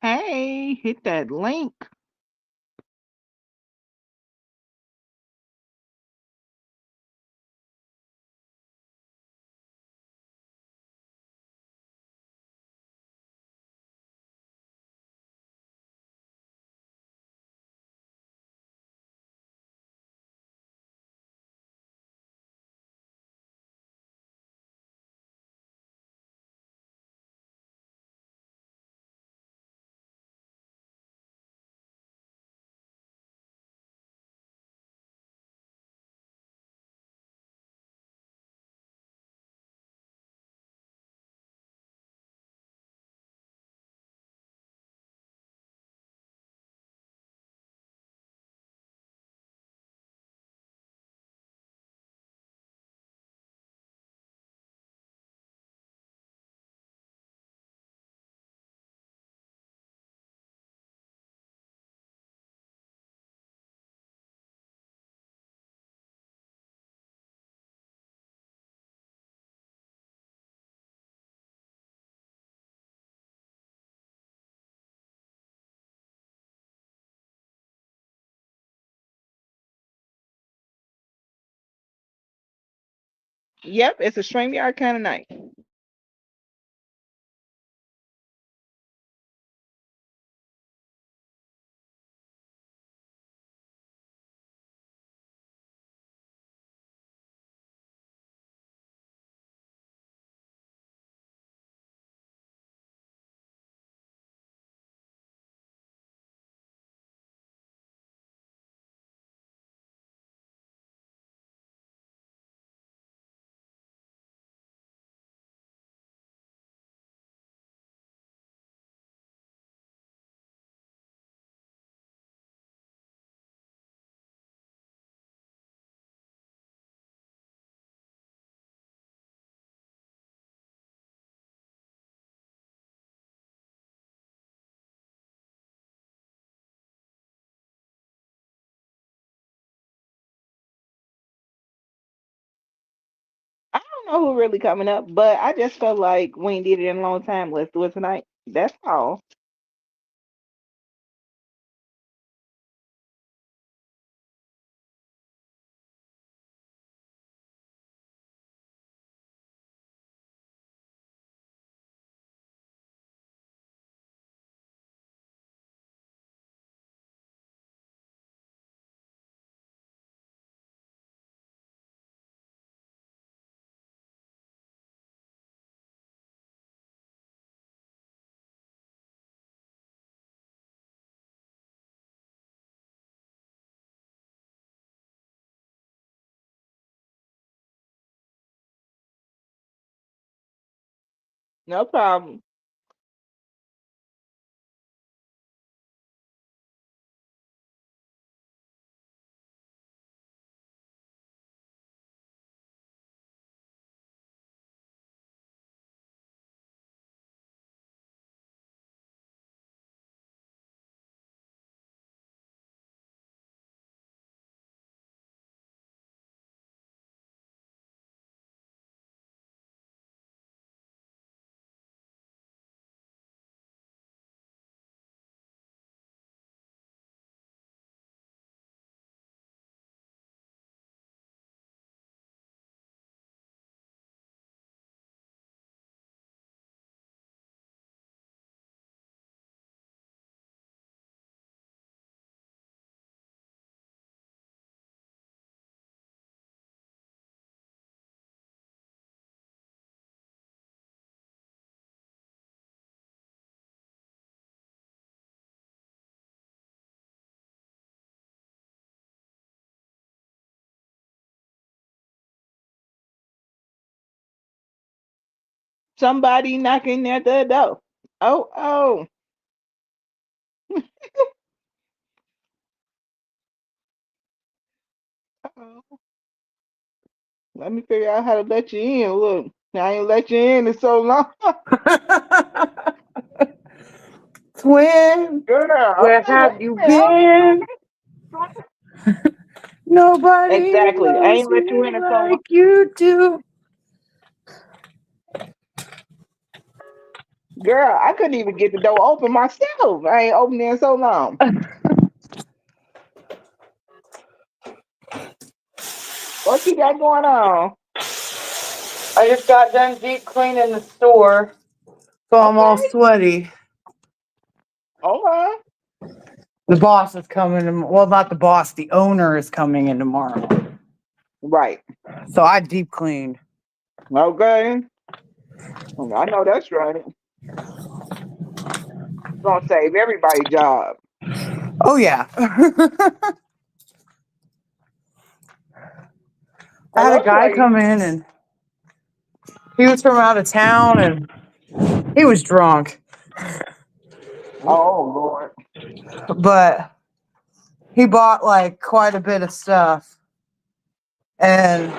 Hey, hit that link. Yep, it's a StreamYard kind of night. I don't know who really coming up, but I just felt like we ain't did it in a long time. Let's do it tonight. That's all. No problem. Somebody knocking at the door. Oh, oh. Uh-oh. Let me figure out how to let you in. Look, I ain't let you in so long. Twin, Girl, where wait have you a minute. been? Nobody Exactly. I loves ain't let you me in so long. like you do. Girl, I couldn't even get the door open myself. I ain't opened it in so long. What you got going on? I just got done deep cleaning the store, so I'm all Okay. sweaty. Okay. The boss is coming. Well, not the boss. The owner is coming in tomorrow. Right. So I deep cleaned. Okay. I know that's right. Gonna save everybody job. Oh yeah. I Oh, had a that's guy right. come in and he was from out of town and he was drunk, Oh Lord. but he bought like quite a bit of stuff. And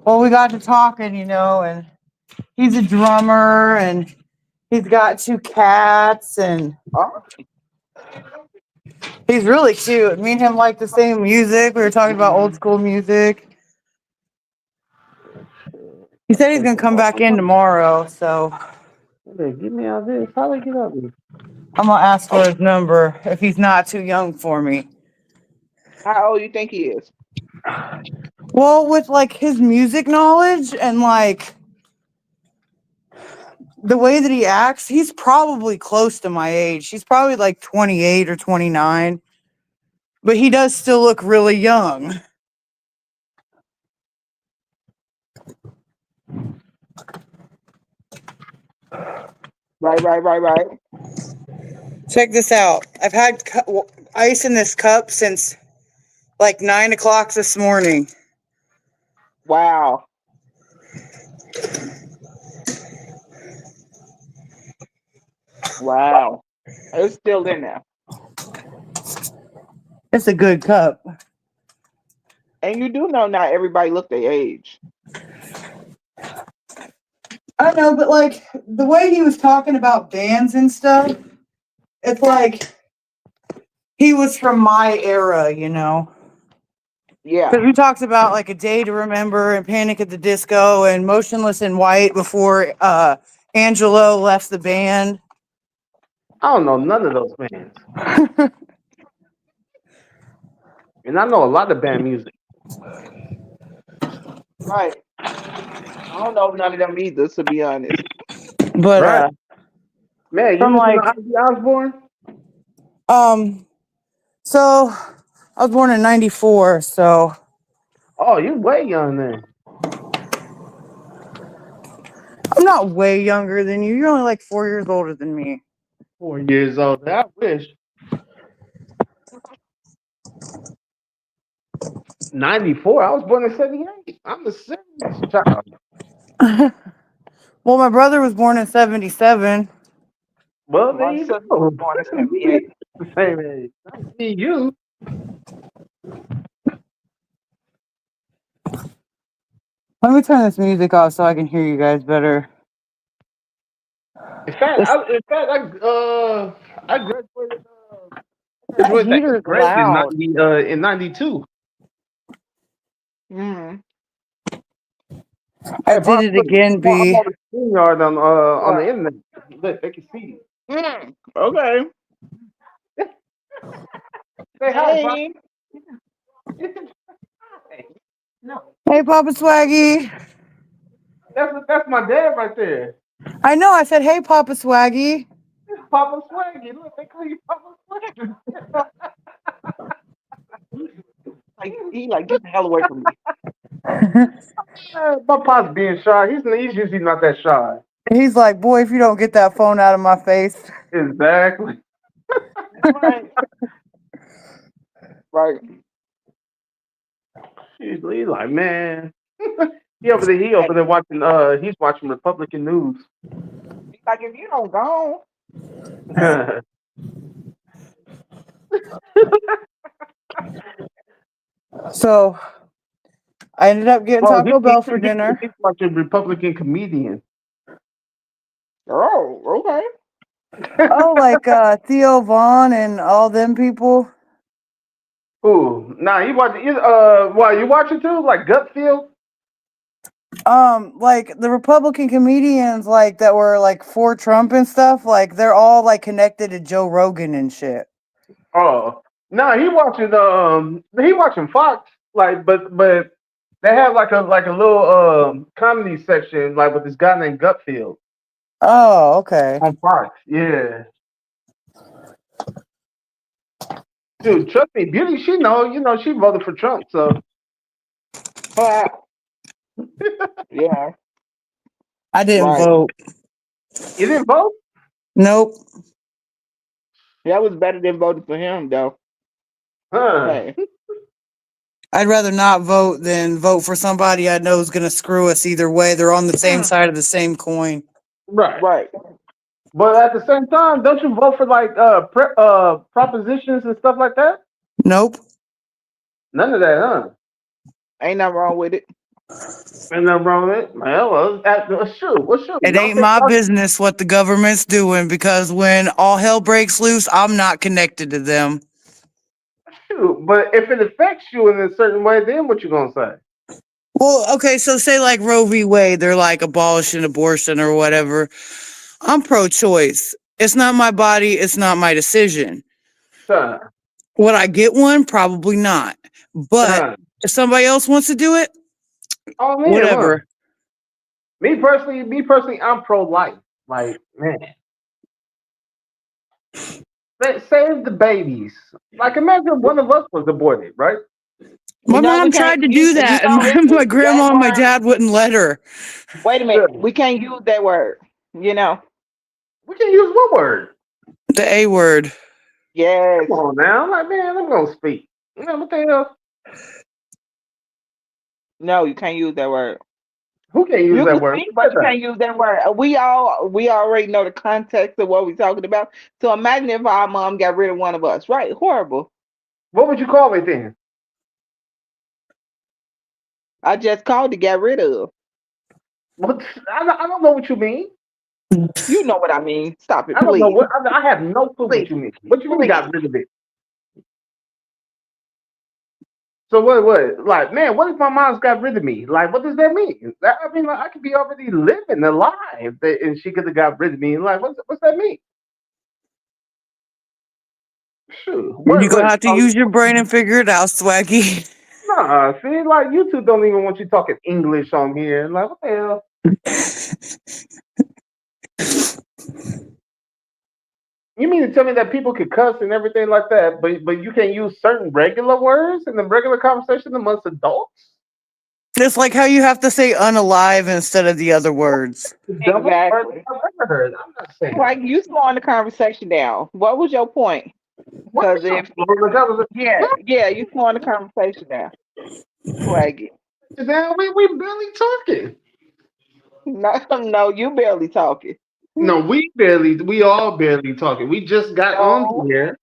well, we got to talking, and he's a drummer and he's got 2 cats and Oh, he's really cute. Me and him like the same music. We were talking about old school music. He said he's gonna come back in tomorrow, so Hey, get me out there. How do I get out there? I'm gonna ask for his number if he's not too young for me. how old you think he is? Well, with like his music knowledge and like the way that he acts, he's probably close to my age. He's probably like 28 or 29, but he does still look really young. Right. Check this out. I've had ice in this cup since like 9 o'clock this morning. Wow. Wow. It's still in there. It's a good cup. And you do know not everybody look their age. I know, but like the way he was talking about bands and stuff, it's like he was from my era. Yeah. Because we talked about like A Day to Remember and Panic at the Disco and Motionless in White before Angelo left the band. I don't know none of those bands. And I know a lot of band music. Right. I don't know none of them either, to be honest. But Right. Man, you from listen to like Ozzy Osbourne? so I was born in 94, so Oh, you're way young then. I'm not way younger than you. You're only like 4 years older than me. 4 years old. I wish. 94. I was born in 78. I'm the 70s child. Well, my brother was born in 77. Well, there My you sister was go. born in You get 78. the same age. I see you. Let me turn this music off so I can hear you guys better. In fact, I graduated. That Graduated the heater's 8th grade loud. in 92. Mm. I Hey, did Bob, it look, again, I'm B. on the screen yard on Right. the internet. Look, they can see Okay. you. Say hi, Bob. Hey. No, Hey, Papa Swaggy. that's my dad right there. I know. I said, hey, Papa Swaggy. Papa Swaggy. Look, they call you Papa Swaggy. He like, get the hell away from me. My pop's being shy. He's usually not that shy. He's like, boy, if you don't get that phone out of my face. Exactly. Right. Right. He's like, man. He over there watching he's watching Republican news. He's like, if you don't go, So I ended up getting Oh, Taco Bell for dinner. he's watching Republican comedian. oh, okay. Oh, like Theo Vaughn and all them people. Ooh, nah, you watch you watch it too, like gut feel. Like the Republican comedians like that were like for Trump and stuff, like they're all like connected to Joe Rogan and shit. Oh, no, he watching Fox. Like, but they have like a little comedy section like with this guy named Gutfield Oh, okay. on Fox. Yeah, dude, trust me, Beauty, she voted for Trump. So Yeah, I didn't right. vote. you didn't vote? Nope. That was better than voting for him, though. Huh? Hey, I'd rather not vote than vote for somebody I know is gonna screw us either way. They're on the same side of the same coin. Right. right. But at the same time, don't you vote for like propositions and stuff like that? Nope. None of that, huh? Ain't nothing wrong with it. Ain't nothing wrong with it. Well, shoot. Well, shoot. It ain't my business what the government's doing because when all hell breaks loose, I'm not connected to them. Shoot. But if it affects you in a certain way, then what you gonna say? Well, okay, so say like Roe v. Wade, they're like abolishing abortion or whatever. I'm pro-choice. It's not my body. It's not my decision. Huh. Would I get one? Probably not. But if somebody else wants to do it, Oh man, whatever. Me personally, I'm pro-life. Like, man, save the babies. Like, imagine one of us was aborted, right? My mom tried to do that, and my grandma and my dad wouldn't let her. Wait a minute. We can't use that word. You know. We can use what word? The A word. Yes. Come on now, like man, I'm gonna speak. You know what the hell? No, you can't use that word. Who can use that word? Speak, but you can't use that word. We already know the context of what we're talking about. So imagine if our mom got rid of one of us. Right? Horrible. What would you call it then? I just called to get rid of. What? I don't know what you mean. You know what I mean. Stop it, I don't please. know what I have no clue what you mean. What you mean got rid of it? So what? Like, man, what if my mom's got rid of me? Like, what does that mean? I mean, like, I could be already living alive, and she could have got rid of me. Like, what's that mean? Shoot, You're gonna have to use your brain and figure it out, Swaggy. Nah, see, like YouTube don't even want you talking English on here. Like, what the hell? You mean to tell me that people could cuss and everything like that, but you can use certain regular words in the regular conversation amongst adults? It's like how you have to say unalive instead of the other words. Exactly. I've never heard. I'm not saying. Like you slowing the conversation down. What was your point? Because if you slowing the conversation down. Swaggy. Now we barely talking. No, you barely talking. No, we all barely talking. We just got on here.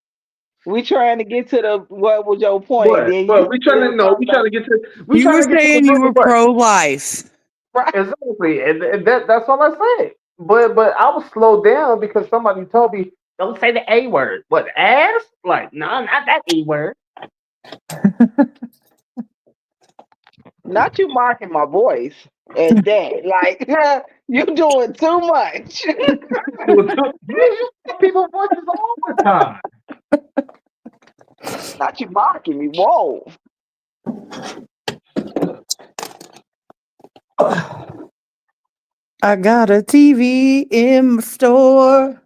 We trying to get to the what was your point? What? We trying to get to. You were saying you were pro-life. Right. Exactly, and that's all I said. But I was slowed down because somebody told me don't say the A word. What, ass? Like, no, not that E word. Not you marking my voice and that. Like you doing too much. People voices all the time. Not you mocking me. Whoa. I got a TV in my store,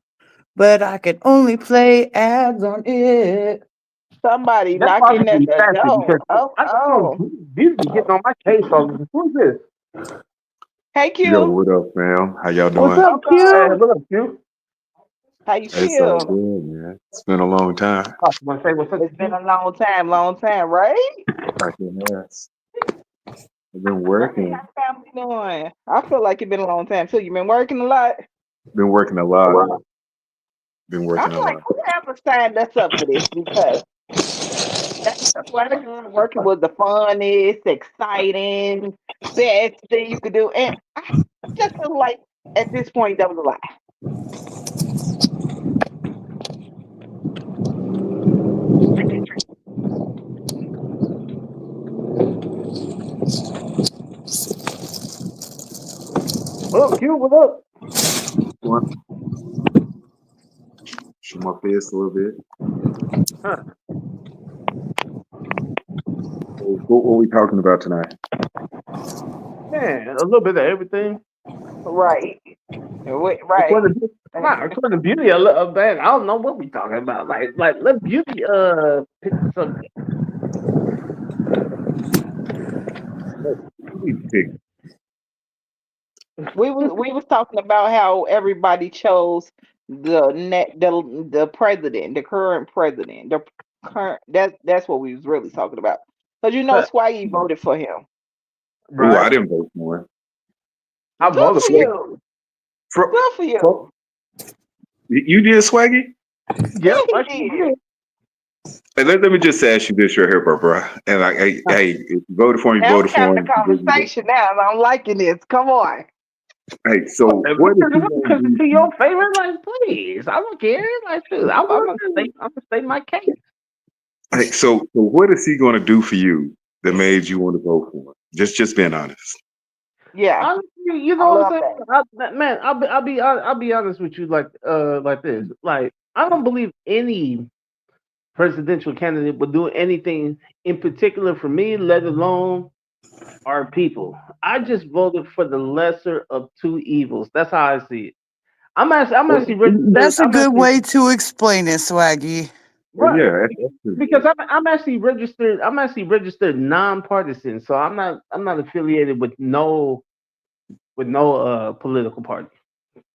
but I can only play ads on it. Somebody knocking at the door. These be getting on my case all this. Who's this? Hey, Q. Yo, what up, fam? How y'all doing? What's up, Q? What up, Q? How you It's feel? all good, man. It's been a long time. It's been a long time, right? I've been working. How's family doing? I feel like it's been a long time too. You've been working a lot. Been working a lot. Been working a lot. Who ever signed us up for this? Because that's working was the funnest, exciting, best thing you could do, and I just feel like at this point that was a lie. Q, what up? Show my face a little bit. Huh. What are we talking about tonight? Man, a little bit of everything. Right. Right. According to Beauty, man, I don't know what we talking about. Like let Beauty pick the subject. Pick. We was talking about how everybody chose the president, the current president, the current that's what we was really talking about. Because Swaggy voted for him. Oh, I Right. didn't vote for him. I Good voted for for it. you. Fro- Good for you. Fro- You did, Swaggy? Yep, Yeah, I he sure did. did. Hey, let me just ask you this right here, bro. And like, hey, if you voted for him, you Now voted we for having a him. You didn't vote. conversation now, and I'm liking this. Come on. Hey, so If what is he it's going to do? to your favor, like please, I don't care. Like, dude, I'm gonna state my case. Hey, so what is he going to do for you that made you want to vote for him? Just being honest. Yeah, Honestly, you I know what love I'm that. saying? Man, I'll be honest with you, like this. Like, I don't believe any presidential candidate would do anything in particular for me, let alone our people. I just voted for the lesser of two evils. That's how I see it. I'm actually registered. That's a I'm good actually way to explain it, Swaggy. Well, right yeah, that's true. because I'm actually registered. I'm actually registered nonpartisan, so I'm not affiliated with no political party.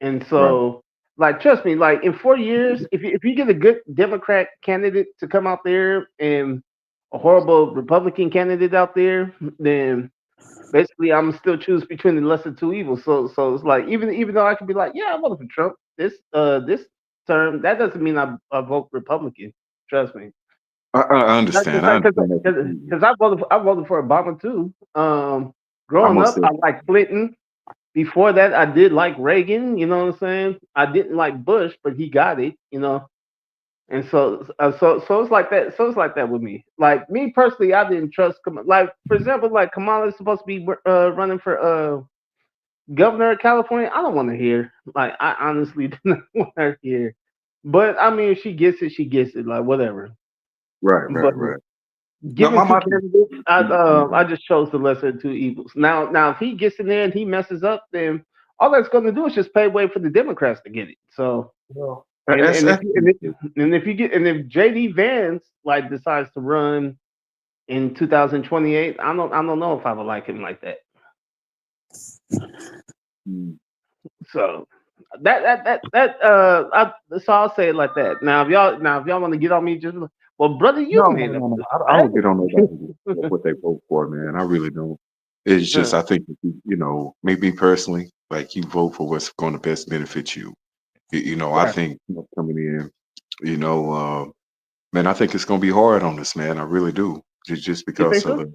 And Right. so, like, trust me, like in 4 years, if you get a good Democrat candidate to come out there and a horrible Republican candidate out there, then basically I'm still choose between the lesser two evils. So it's like even though I could be like, yeah, I voted for Trump this term, that doesn't mean I vote Republican. Trust me. I understand. I understand that completely. Because I voted for Obama too. I Growing most up, I liked Clinton. Before that, I did like Reagan. You know what I'm saying? I didn't like Bush, but he got it. You know, and so it's like that. So it's like that with me. Like me personally, I didn't trust. Like for example, like Kamala is supposed to be running for governor of California. I don't want to hear. Like I honestly do not want to hear. But I mean, if she gets it, she gets it. Like whatever. But right. No, given two my candidates, I just chose the lesser of two evils. Now if he gets in there and he messes up, then all that's going to do is just pave way for the Democrats to get it. So that's and if JD Vance like decides to run in 2028, I don't know if I would like him like that. mm, So so I'll say it like that. Now if y'all want to get on me, just well, brother, you made up. no. I don't get on nobody what they vote for, man. I really don't. It's just Uh, I think if maybe personally, like you vote for what's going to best benefit you. I right. think coming in, you know, man, I think it's going to be hard on us, man. I really do. Just You because think of so? the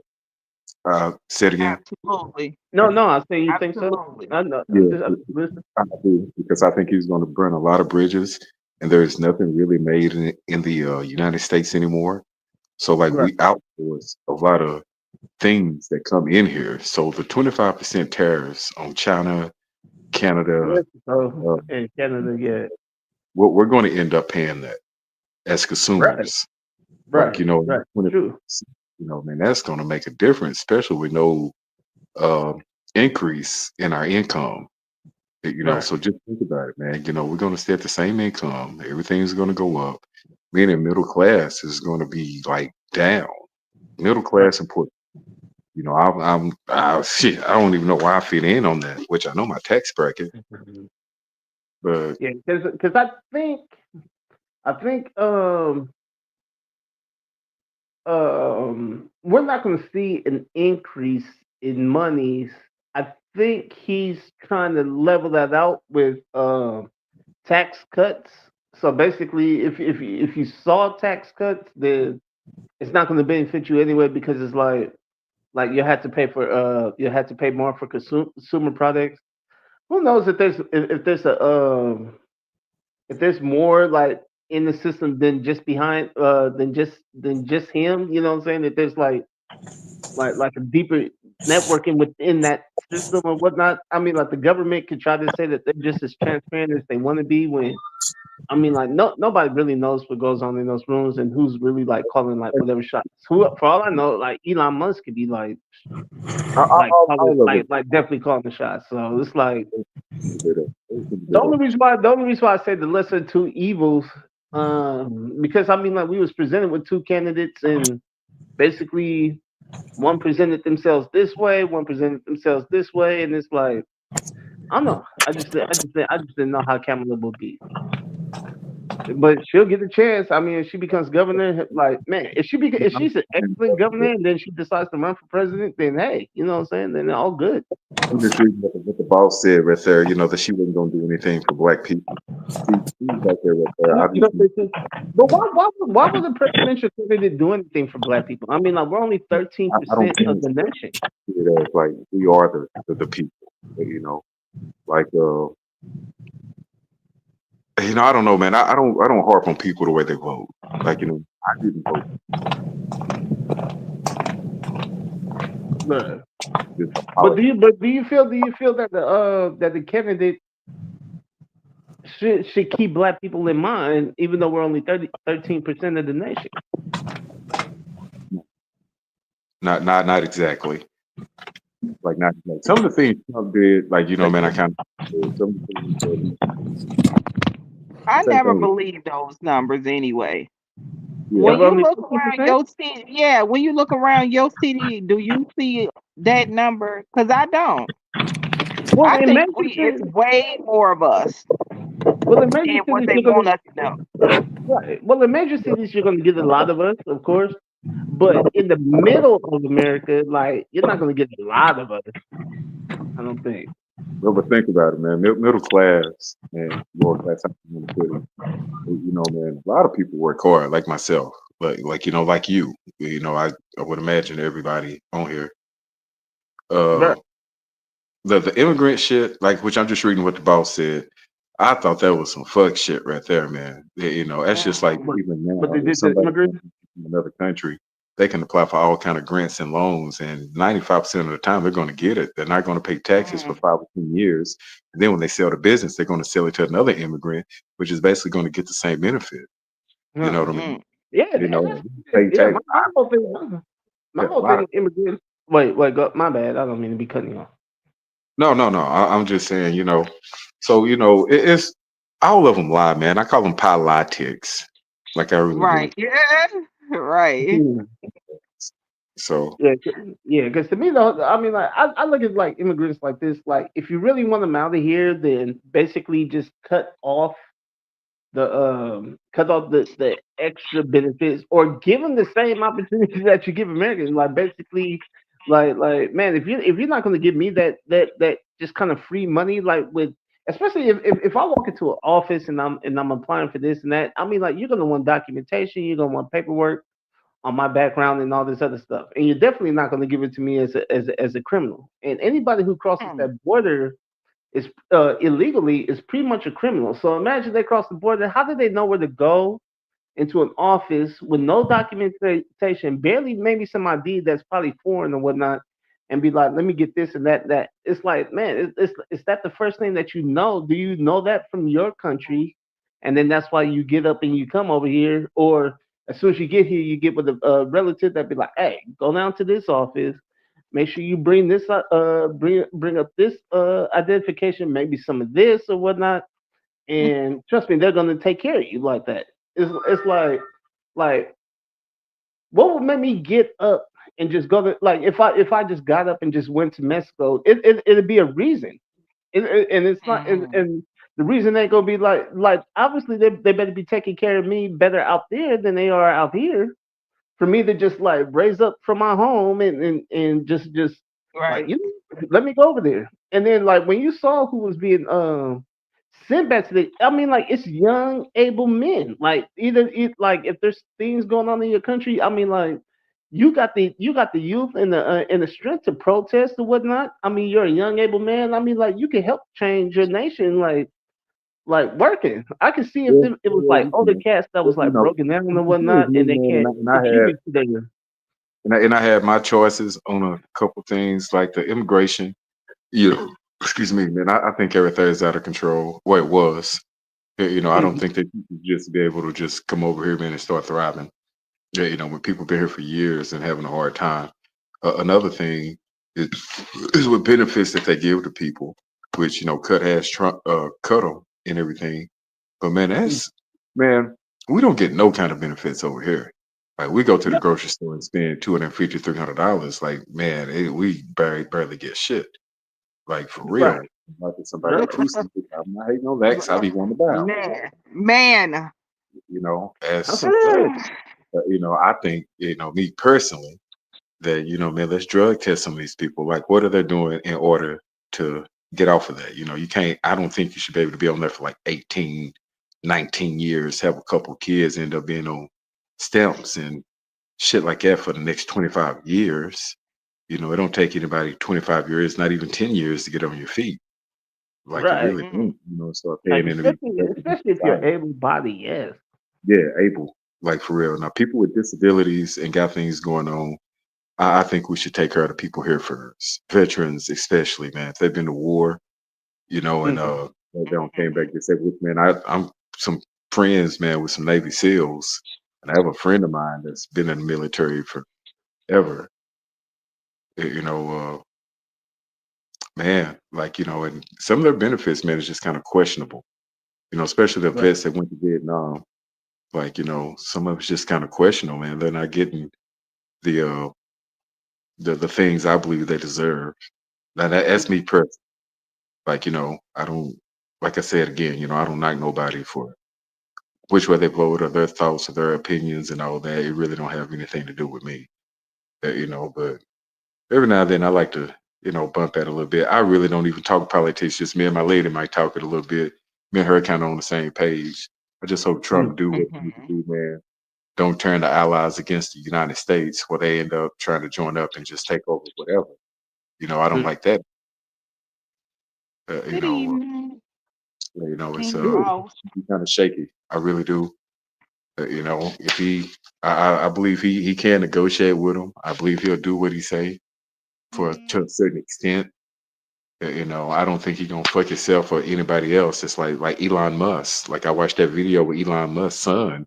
say it again. Absolutely. No, I say you think so. Absolutely. I know. Yeah, Listen. I do because I think he's going to burn a lot of bridges, and there's nothing really made in the United States anymore. So like Right. we outsource a lot of things that come in here. So the 25% tariffs on China, Canada, Yes. So uh, in Canada, yeah. we're going to end up paying that as Right. consumers. Like Right. Right. 20, True. man, that's going to make a difference, especially with no um increase in our income. Right. So just think about it, man. We're going to stay at the same income. Everything's going to go up. Meaning middle class is going to be like down. Middle Right. class and poor. Shit. I don't even know why I fit in on that, which I know my tax bracket, Mhm. but Yeah, because I think we're not going to see an increase in monies. I think he's trying to level that out with tax cuts. So basically, if you saw tax cuts, then it's not going to benefit you anyway because it's like you had to pay more for consumer products. Who knows if there's a if there's more like in the system than just behind than just him, you know what I'm saying? That there's like like a deeper networking within that system or whatnot. I mean, like the government could try to say that they're just as transparent as they want to be when I mean, like nobody really knows what goes on in those rooms and who's really like calling like whatever shots. Who, for all I know, like Elon Musk could be All of it. like definitely calling the shots. So it's like The the only reason why I say the lesser of two evils, because I mean like we was presented with two candidates and basically one presented themselves this way, one presented themselves this way, and it's like I don't know. I just didn't know how Kamala would be. But she'll get a chance. I mean, if she becomes governor, like man, if she's an excellent governor and then she decides to run for president, then hey, you know what I'm saying? Then all good. I'm just reading what the boss said right there. You know that she wasn't going to do anything for black people. She's right there, right there. You know, but why would the presidential candidate do anything for black people? I mean, like we're only 13% I don't of the nation. see it as like we are the people. You know, like you know, I don't know, man. I don't harp on people the way they vote. Like, you know, I didn't vote. Right. Just But do you feel that the candidate should keep black people in mind, even though we're only 13% of the nation? Not exactly. Like not like some of the things Trump did, like you know, man, I kind of some of the things I same never thing. believed those numbers anyway. Yeah. When We're you only look around 15%? your city, yeah, when you look around your city, do you see that number? Because I don't. Well, I in think major it's cities, way more of us well, in major than what cities, they you're gonna want us to know. right. Well, in major cities, you're gonna get a lot of us, of course. But in the middle of America, like you're not gonna get a lot of us. I don't think. No, but think about it, man. Middle class and lower class, how you want to put it. You know, man, a lot of people work hard, like myself, but like you know, like you. You know, I would imagine everybody on here. Uh, Right. the immigrant shit, like which I'm just reading what the boss said. I thought that was some fuck shit right there, man. You know, that's just like Mm. But even but now, they if did the somebody immigrants. comes from another country, they can apply for all kind of grants and loans, and 95% of the time they're going to get it. They're not going to pay taxes for Mm. 5 or 10 years, and then when they sell the business, they're going to sell it to another immigrant, which is basically going to get the same benefit. You know Huh. what I mean? Mm. Yeah, You know, that's pay yeah. tax. My whole thing. My Yeah, a whole lot thing. of Immigrants. Wait. Go, my bad. I don't mean to be cutting you off. no. I'm just saying, you know. So you know, it's all of them lie, man. I call them politics, like I really do. Right. Yeah. Right. So Yeah, yeah. Because to me, though, I mean, like, I look at like immigrants like this. Like, if you really want them out of here, then basically just cut off the extra benefits, or give them the same opportunities that you give Americans. Like, basically, like man, if you're not going to give me that just kind of free money, like with especially if I walk into an office and I'm applying for this and that, I mean, like you're going to want documentation, you're going to want paperwork on my background and all this other stuff. And you're definitely not going to give it to me as a criminal. And anybody who crosses Mm. that border is illegally is pretty much a criminal. So imagine they cross the border. How do they know where to go into an office with no documentation, barely maybe some ID that's probably foreign or whatnot, and be like, let me get this and that. It's like, man, is that the first thing that you know? Do you know that from your country? And then that's why you get up and you come over here, or as soon as you get here, you get with a relative that be like, hey, go down to this office. Make sure you bring this bring up this identification, maybe some of this or whatnot, and trust me, they're gonna take care of you like that. It's like what would make me get up and just go to like if I just got up and just went to Mexico, it'd be a reason. And it's not Mm. and the reason ain't gonna be like obviously they better be taking care of me better out there than they are out here. For me to just like raise up from my home and just like Right. you let me go over there. And then like when you saw who was being sent back to the I mean like it's young able men. Like like if there's things going on in your country, I mean like you got the youth and the strength to protest or whatnot. I mean you're a young able man. I mean like you can help change your nation like working. I can see if yeah, it was yeah, like older cats that was you like know, broken down you and was whatnot, me, and they man, can't and I had contribute to their and I had my choices on a couple things like the immigration. You know, excuse me, man. I think everything is out of control. Well, it was. I don't Mhm. think that you should just be able to just come over here, man, and start thriving. Yeah, when people been here for years and having a hard time. Another thing is, is what benefits that they give to people, which cut has cut them and everything. But man, Mm. man, we don't get no kind of benefits over here. Like we go to the No, grocery store and spend $250, $300. Like man, we barely get shit. Like for real. right, Like if somebody right, inclusive, I'm not hating on that 'cause I be wanting to buy 'em, Man. that's as a fact. I think me personally that man, let's drug test some of these people. Like, what are they doing in order to get off of that? You can't. I don't think you should be able to be on there for like 18, 19 years, have a couple kids, end up being on stamps and shit like that for the next 25 years. It don't take anybody 25 years, not even 10 years to get on your feet. Like it Right. really Mm. don't. Start Like paying in to be especially productive in especially if you're society. able bodied, yes. Yeah, able. Like for real. Now, people with disabilities and got things going on, I think we should take care of the people here first. Veterans, especially, man. If they've been to war, and Mhm. they don't came back disabled, man. I'm some friends, man, with some Navy SEALs, and I have a friend of mine that's been in the military forever. Man, like and some of their benefits, man, is just kind of questionable. Especially the Right. vets that went to Vietnam. Like some of it's just kind of questionable, man. They're not getting the the things I believe they deserve. Now that's me personally. Like, I don't, like I said again, I don't knock nobody for which way they vote or their thoughts or their opinions and all that. It really don't have anything to do with me, but every now and then I like to, bump that a little bit. I really don't even talk politics. Just me and my lady might talk it a little bit. Me and her kind of on the same page. I just hope Trump Mm. do what he need to do, man. Don't turn the allies against the United States where they end up trying to join up and just take over whatever. I don't Mm. like that. Uh, you Good know, evening, it's King Ooh. Boss. kind of shaky. I really do. If I believe he can negotiate with him. I believe he'll do what he say to a Mm. certain extent. I don't think he gonna fuck himself or anybody else. It's like Elon Musk. Like I watched that video with Elon Musk's son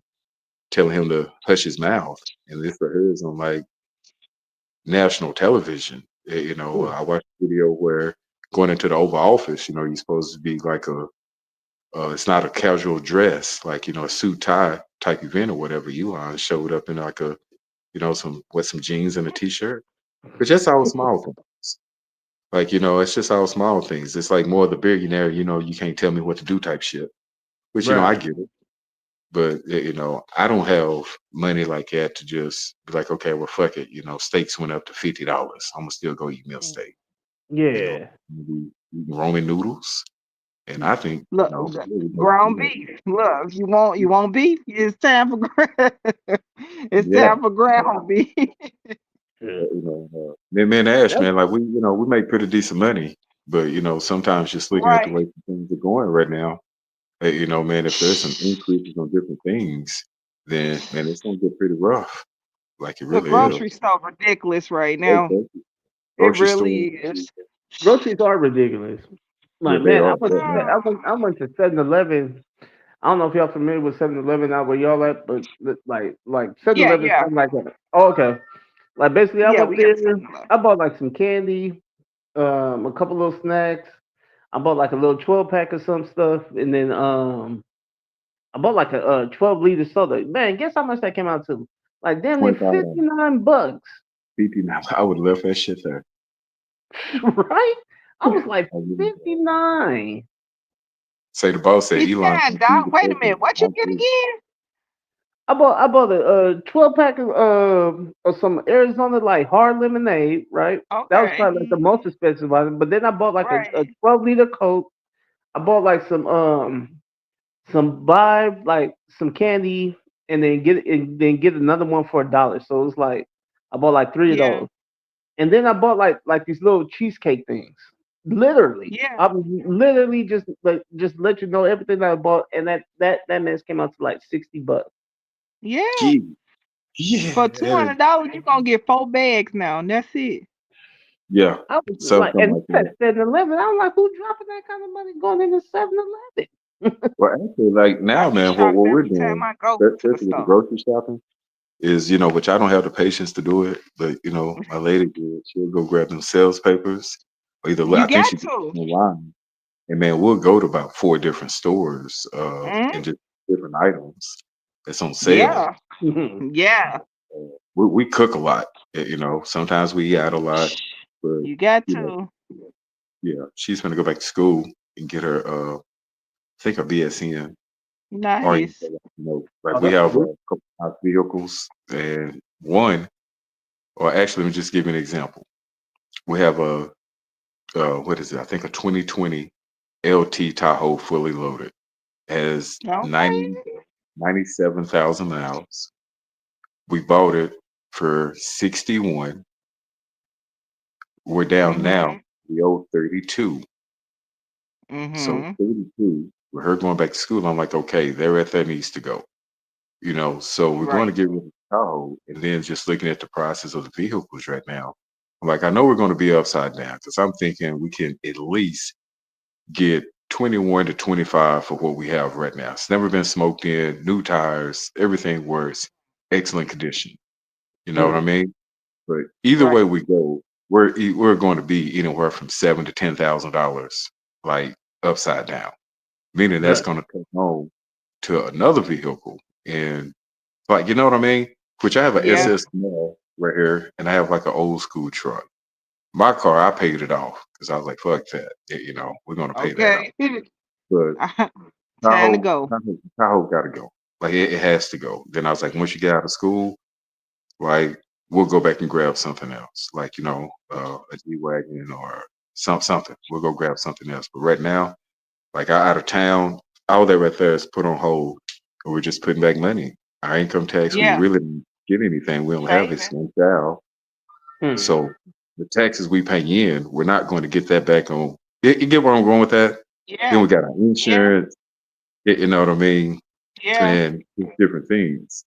telling him to hush his mouth, and this heard on like national television. Ooh. I watched a video where going into the Oval Office, you're supposed to be like it's not a casual dress, like a suit tie type event or whatever. Elon showed up in like some jeans and a t-shirt. But just all small things. Like it's just all small things. It's like more of the billionaire. You can't tell me what to do type shit. Which I Right. get it. But I don't have money like that to just be like, okay, well, fuck it. Steaks went up to $50. I'm gonna still go eat meal steak. Yeah. Maybe eating Roman noodles. And I think Look, really ground beef. Look, you want beef? It's time for it's yeah. time for ground beef. Yeah. Me and Ash, That's man, like we make pretty decent money, but sometimes just looking at the Right. way things are going right now, man, if there's some increases on different things, then man, it's gonna get pretty rough. Like it The really is. grocery store ridiculous right now. Okay. It Grocery really store, is. groceries are ridiculous. yeah, Like they man, I are. went But to man, I went to 7-Eleven. I don't know if y'all familiar with 7-Eleven out where y'all at, but like Yeah, 7-Eleven is yeah. something like that. Oh, okay. Like basically, I Yeah, went we got there. something left. I bought like some candy, a couple little snacks. I bought like a little 12 pack of some stuff, and then I bought like a 12-liter soda. Man, guess how much that came out to? Like damn near $25, 59 bucks, 59. I would love that shit there. right? I was like I really would. 59. Say the boss said Elon 59, gonna feed Doc. the Wait a minute. president. What I you get believe again? I bought a 12 pack of some Arizona like hard lemonade, right? That was Okay. probably like the most expensive item. But then I bought like a Right. 12-liter Coke. I bought like some vibe, like some candy, and then get another one for $1. So it was like I bought like three of Yeah. those. And then I bought like these little cheesecake things. Literally. Yeah. I was literally just let you know everything that I bought, and that mess came out to like $60. Yeah. gee, Yeah, For $200, you gonna get 4 bags now, and that's it. yeah, I was like, something and like that's that. 7-Eleven. I'm like, who dropping that kind of money going into 7-Eleven? Well, actually, like I now, be man, what shocked we're every time doing, I go to the especially with the store. grocery shopping, is which I don't have the patience to do it, but my lady did. She'll go grab them sales papers, or either I You think she got did to. it online, and man, we'll go to about 4 different stores, and Mm, just different items that's on sale. yeah, yeah. We cook a lot, sometimes we eat out a lot, but You got you know, to. yeah, she's gonna go back to school and get her, I think her BSN. Or Nice. Oh, like we that's have good. a couple of vehicles, and one, or actually, let me just give you an example. We have a what is it? I think a 2020 LT Tahoe fully loaded, has Okay. 97,000 miles. We bought it for 61. We're down now. Mhm. We owe 32. So Mhm. 32, with her going back to school, I'm like, okay, there at that needs to go. So we're going to Right. get rid of the Tahoe, and then just looking at the prices of the vehicles right now, I'm like, I know we're going to be upside down, because I'm thinking we can at least get 21 to 25 for what we have right now. It's never been smoked in, new tires, everything works, excellent condition. You know what I Mm. mean? But either way Right. we go, we're going to be anywhere from $7,000 to $10,000, like upside down. Meaning that's Right. going to come home to another vehicle, and like, you know what I mean? Which I have a Yeah. Mm. SS small right here, and I have like an old school truck. My car, I paid it off because I was like, fuck that. We're gonna pay that off. Okay. But Time to Tahoe, go. Tahoe got to go. Like it has to go. Then I was like, once you get out of school, like we'll go back and grab something else, like a G wagon or something. We'll go grab something else. But right now, like out of town, all that right there is put on hold. And we're just putting back money. Our income tax, we Yeah. really didn't get anything. We don't have it. Saving. One child. Mm. So the taxes we pay in, we're not going to get that back on. You get where I'm going with that? Then Yeah. we got our Yeah. insurance, you know what I mean? Yeah. And different things.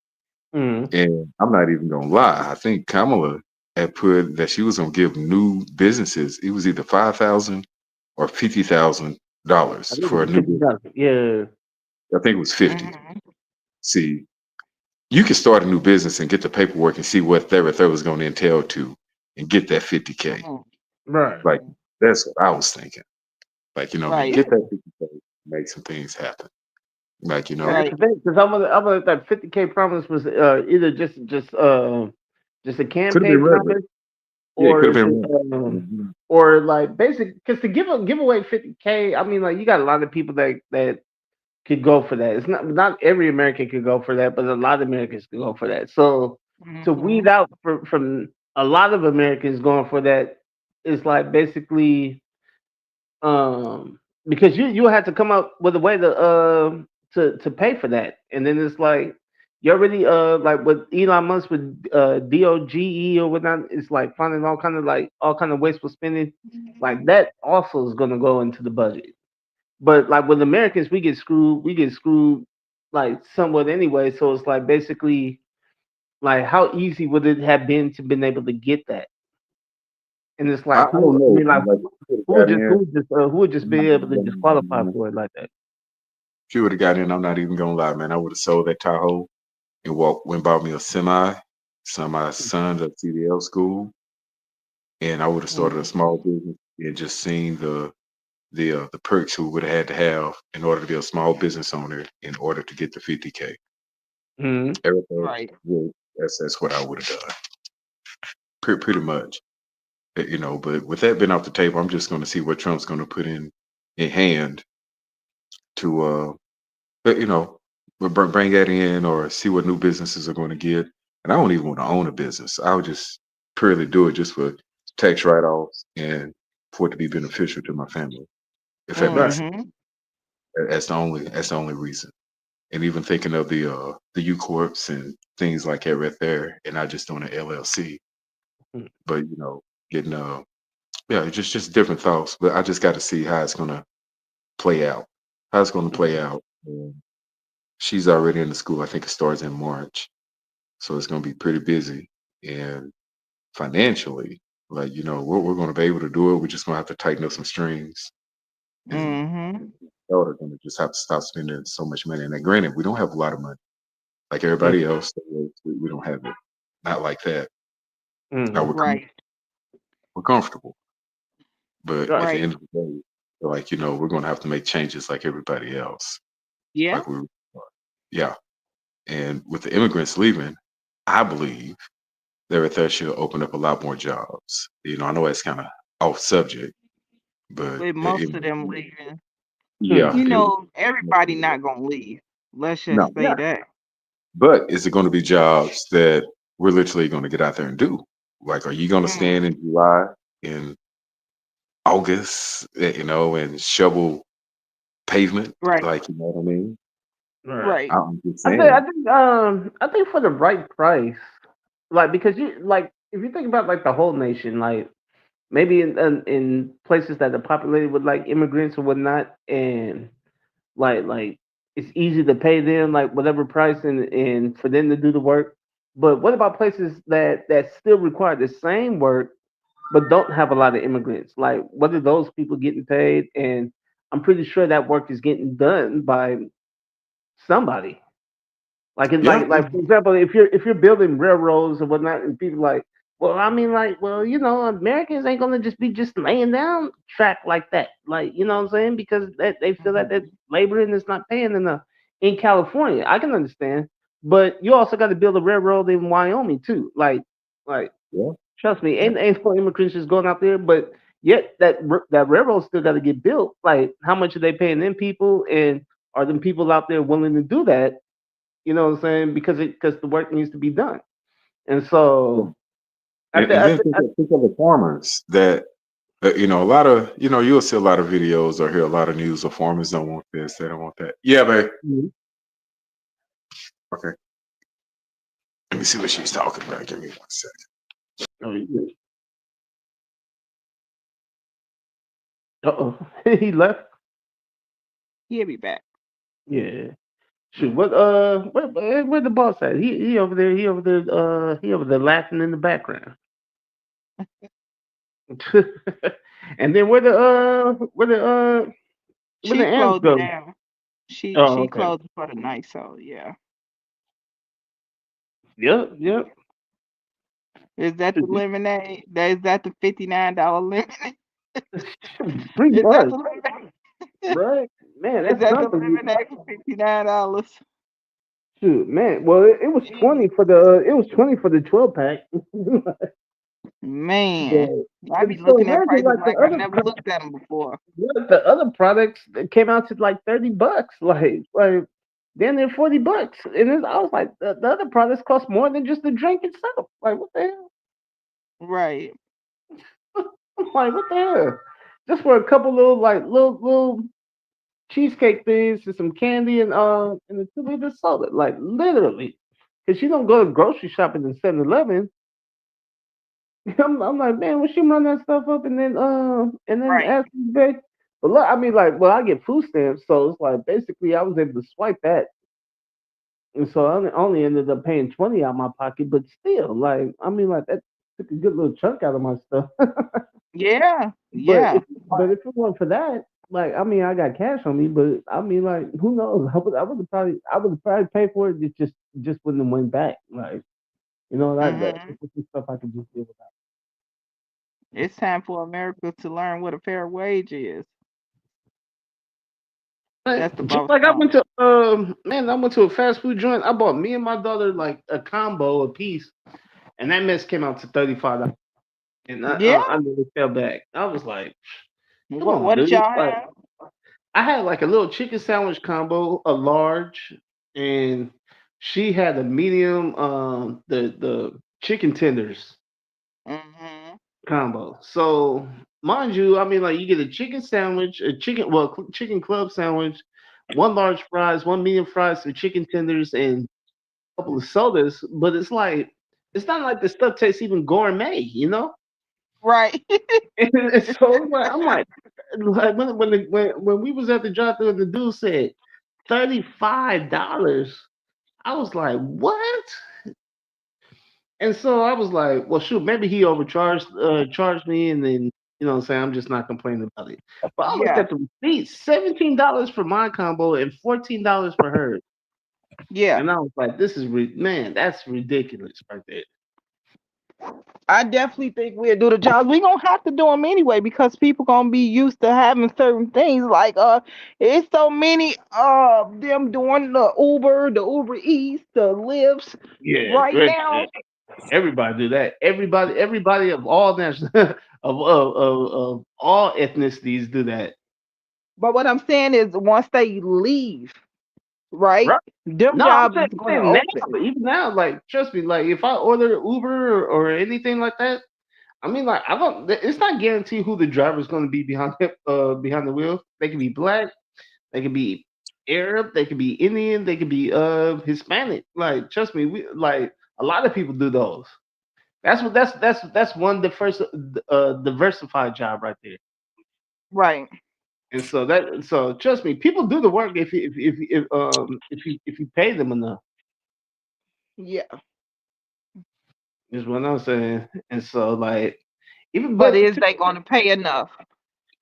Mm. And I'm not even going to lie. I think Kamala had put that she was going to give new businesses, it was either 5,000 or $50,000 I think for a it's new business. 50,000. Yeah. I think it was 50. Mhm. See, you can start a new business and get the paperwork and see what that was going to entail to, and get that 50K. Mhm. Right. Like that's what I was thinking. Like, man, Right. get that 50K, make some things happen. Like, And that's Right. the thing, because I'm gonna that 50K promise was either just a could have been campaign regular. promise, Yeah, it or could have is been it regular. Mhm. or like basic, because to give away 50K, I mean, like, you got a lot of people that could go for that. It's not every American could go for that, but a lot of Americans could go for that. So to weed Mhm. out from a lot of Americans going for that is like basically, because you have to come up with a way to pay for that, and then it's like you already like with Elon Musk with DOGE or whatnot, it's like finding all kind of wasteful spending, like that also is gonna go into the budget. But like with Americans, we get screwed like somewhat anyway. So it's like basically, like, how easy would it have been to been able to get that? And it's I like, don't I know. mean, like, Like, who would just be able to just qualify for it like that? if you would have got in, I'm not even gonna lie, man. I would have sold that Tahoe and went bought me a semi, sent my son to CDL school, and I would have started a small Mhm. business and just seen the perks we would have had to have in order to be a small business owner in order to get the 50K. Hmm. Everything, Right. yeah, that's what I would have done. Pretty much. But with that being off the table, I'm just going to see what Trump's going to put in hand to, you know, bring that in, or see what new businesses are going to get. And I don't even want to own a business. I would just purely do it just for tax write-offs and for it to be beneficial to my family, if that makes Right. sense. Mhm. That's the only reason. And even thinking of the U corps and things like that right there, and not just doing an LLC, Mm. but getting yeah, just different thoughts. But I just got to see how it's gonna play out. How it's gonna play out. And she's already in the school. I think it starts in March. so it's going to be pretty busy. And financially, like we're going to be able to do it. We're just going to have to tighten up some strings, and Mm-hmm. they're going to just have to stop spending so much money. And then, granted, we don't have a lot of money like everybody Mm-hmm. else. So we don't have it, not like that. Now Mm-hmm. Right. we're comfortable, but Right. at the Right. end of the day, like we're going to have to make changes like everybody else. Yeah. Like yeah. And with the immigrants leaving, I believe that should open up a lot more jobs. I know it's kind of off subject, but With most of them leaving, Mm-hmm. yeah, you it would. know, everybody not gonna leave. Let's just No, say that. but is it going to be jobs that we're literally going to get out there and do? Like, are you going to Mm. stand in July, in August, and shovel pavement? Right. Like, you know what I mean? Right. Right. I'm just I think I saying. think I think for the right price, like because you like if you think about like the whole nation, like maybe in places that are populated with like immigrants or whatnot, and like it's easy to pay them like whatever price and for them to do the work. But what about places that still require the same work but don't have a lot of immigrants? Like what are those people getting paid? And I'm pretty sure that work is getting done by somebody. Like in Yeah, like for example, if you're building railroads and whatnot, and people like, well, I mean, like, well, Americans ain't gonna just be just laying down track like that, like, you know what I'm saying? Because they feel that Mhm. that laboring is not paying enough in California. I can understand, but you also got to build a railroad in Wyoming too. Like, yeah. trust me, Yeah. ain't no immigrants just going out there, but yet that railroad still got to get built. Like, how much are they paying them people, and are them people out there willing to do that? You know what I'm saying? Because the work needs to be done. And so I think And then think of the farmers that a lot of you'll see a lot of videos or hear a lot of news of farmers don't want this, they don't want that. Yeah, babe. Okay. Let me see what she's talking about. Give me 1 second. oh, uh-oh. He left. He'll be back. Yeah. Shoot, what where the boss at? He over there, he over there laughing in the background. And then where the She ants closing go? down. Oh, She okay. closing for the night, so yeah. Yep. Is that the lemonade? Is that the $59 lemonade? Pretty Is that much, the lemonade? right? Man, Is that's that the something. lemonade for $59? Shoot, man. Well, it was Jeez, 20 for the 12 pack. man. But, I be so looking at imagine prices like like I never looked at them before. the other products that came out to like $30, like then they're $40, and I was like the other products cost more than just the drink itself. Like what the hell? Right. I'm like what the hell? Just for a couple little like little cheesecake things and some candy and a 2 liter soda, like literally, because you don't go to grocery shopping in 7-Eleven. I'm like, man, when she run that stuff up and then Right. ask me back. But look, I mean, like, well, I get food stamps, so it's like basically I was able to swipe that, and so I only ended up paying 20 out of my pocket. But still, like, I mean, like that took a good little chunk out of my stuff. Yeah. but if Yeah. but if it weren't for that, like, I mean, I got cash on me, but I mean, like, who knows? I would have probably paid for it. It just wouldn't have went back. Like, that Hmm. this is stuff I could just deal with. It's time for America to learn what a fair wage is. Like, That's the just boss like song. I went to a fast food joint. I bought me and my daughter like a combo a piece, and that mess came out to $35. And Yeah. I nearly fell back. I was like, "Come on, What did dude!" y'all Like, have? I had like a little chicken sandwich combo, a large, and she had a medium. The chicken tenders Hmm. combo. So mind you, I mean, like you get a chicken sandwich, chicken club sandwich, one large fries, one medium fries, some chicken tenders, and a couple of sodas. But it's not like the stuff tastes even gourmet, you know. Right. And so I'm like when we was at the drive thru and the dude said $35, I was like, what? And so I was like, well, shoot, maybe he overcharged charged me, and then you know what I'm saying, I'm just not complaining about it. But I looked Yeah, at the receipt, $17 for my combo and $14 for hers. yeah. And I was like, this is man, that's ridiculous right there. I definitely think we'll do the jobs. We gonna have to do them anyway because people gonna be used to having certain things. Like it's so many of them doing the Uber Eats, the Lyfts Yeah, right now. everybody do that. Everybody of all national of all ethnicities do that. But what I'm saying is, once they leave, right, Right. them No, I'm jobs is gonna saying now, open. but even now, like trust me, like if I order Uber or anything like that, I mean, like I don't. It's not guaranteed who the driver is going to be behind the wheel. They can be black, they can be Arab, they can be Indian, they can be Hispanic. Like trust me, we like a lot of people do those. That's one diversified job right there. Right. And so trust me, people do the work if you pay them enough. Yeah. Is what I'm saying. And so like even But but is they gonna pay enough?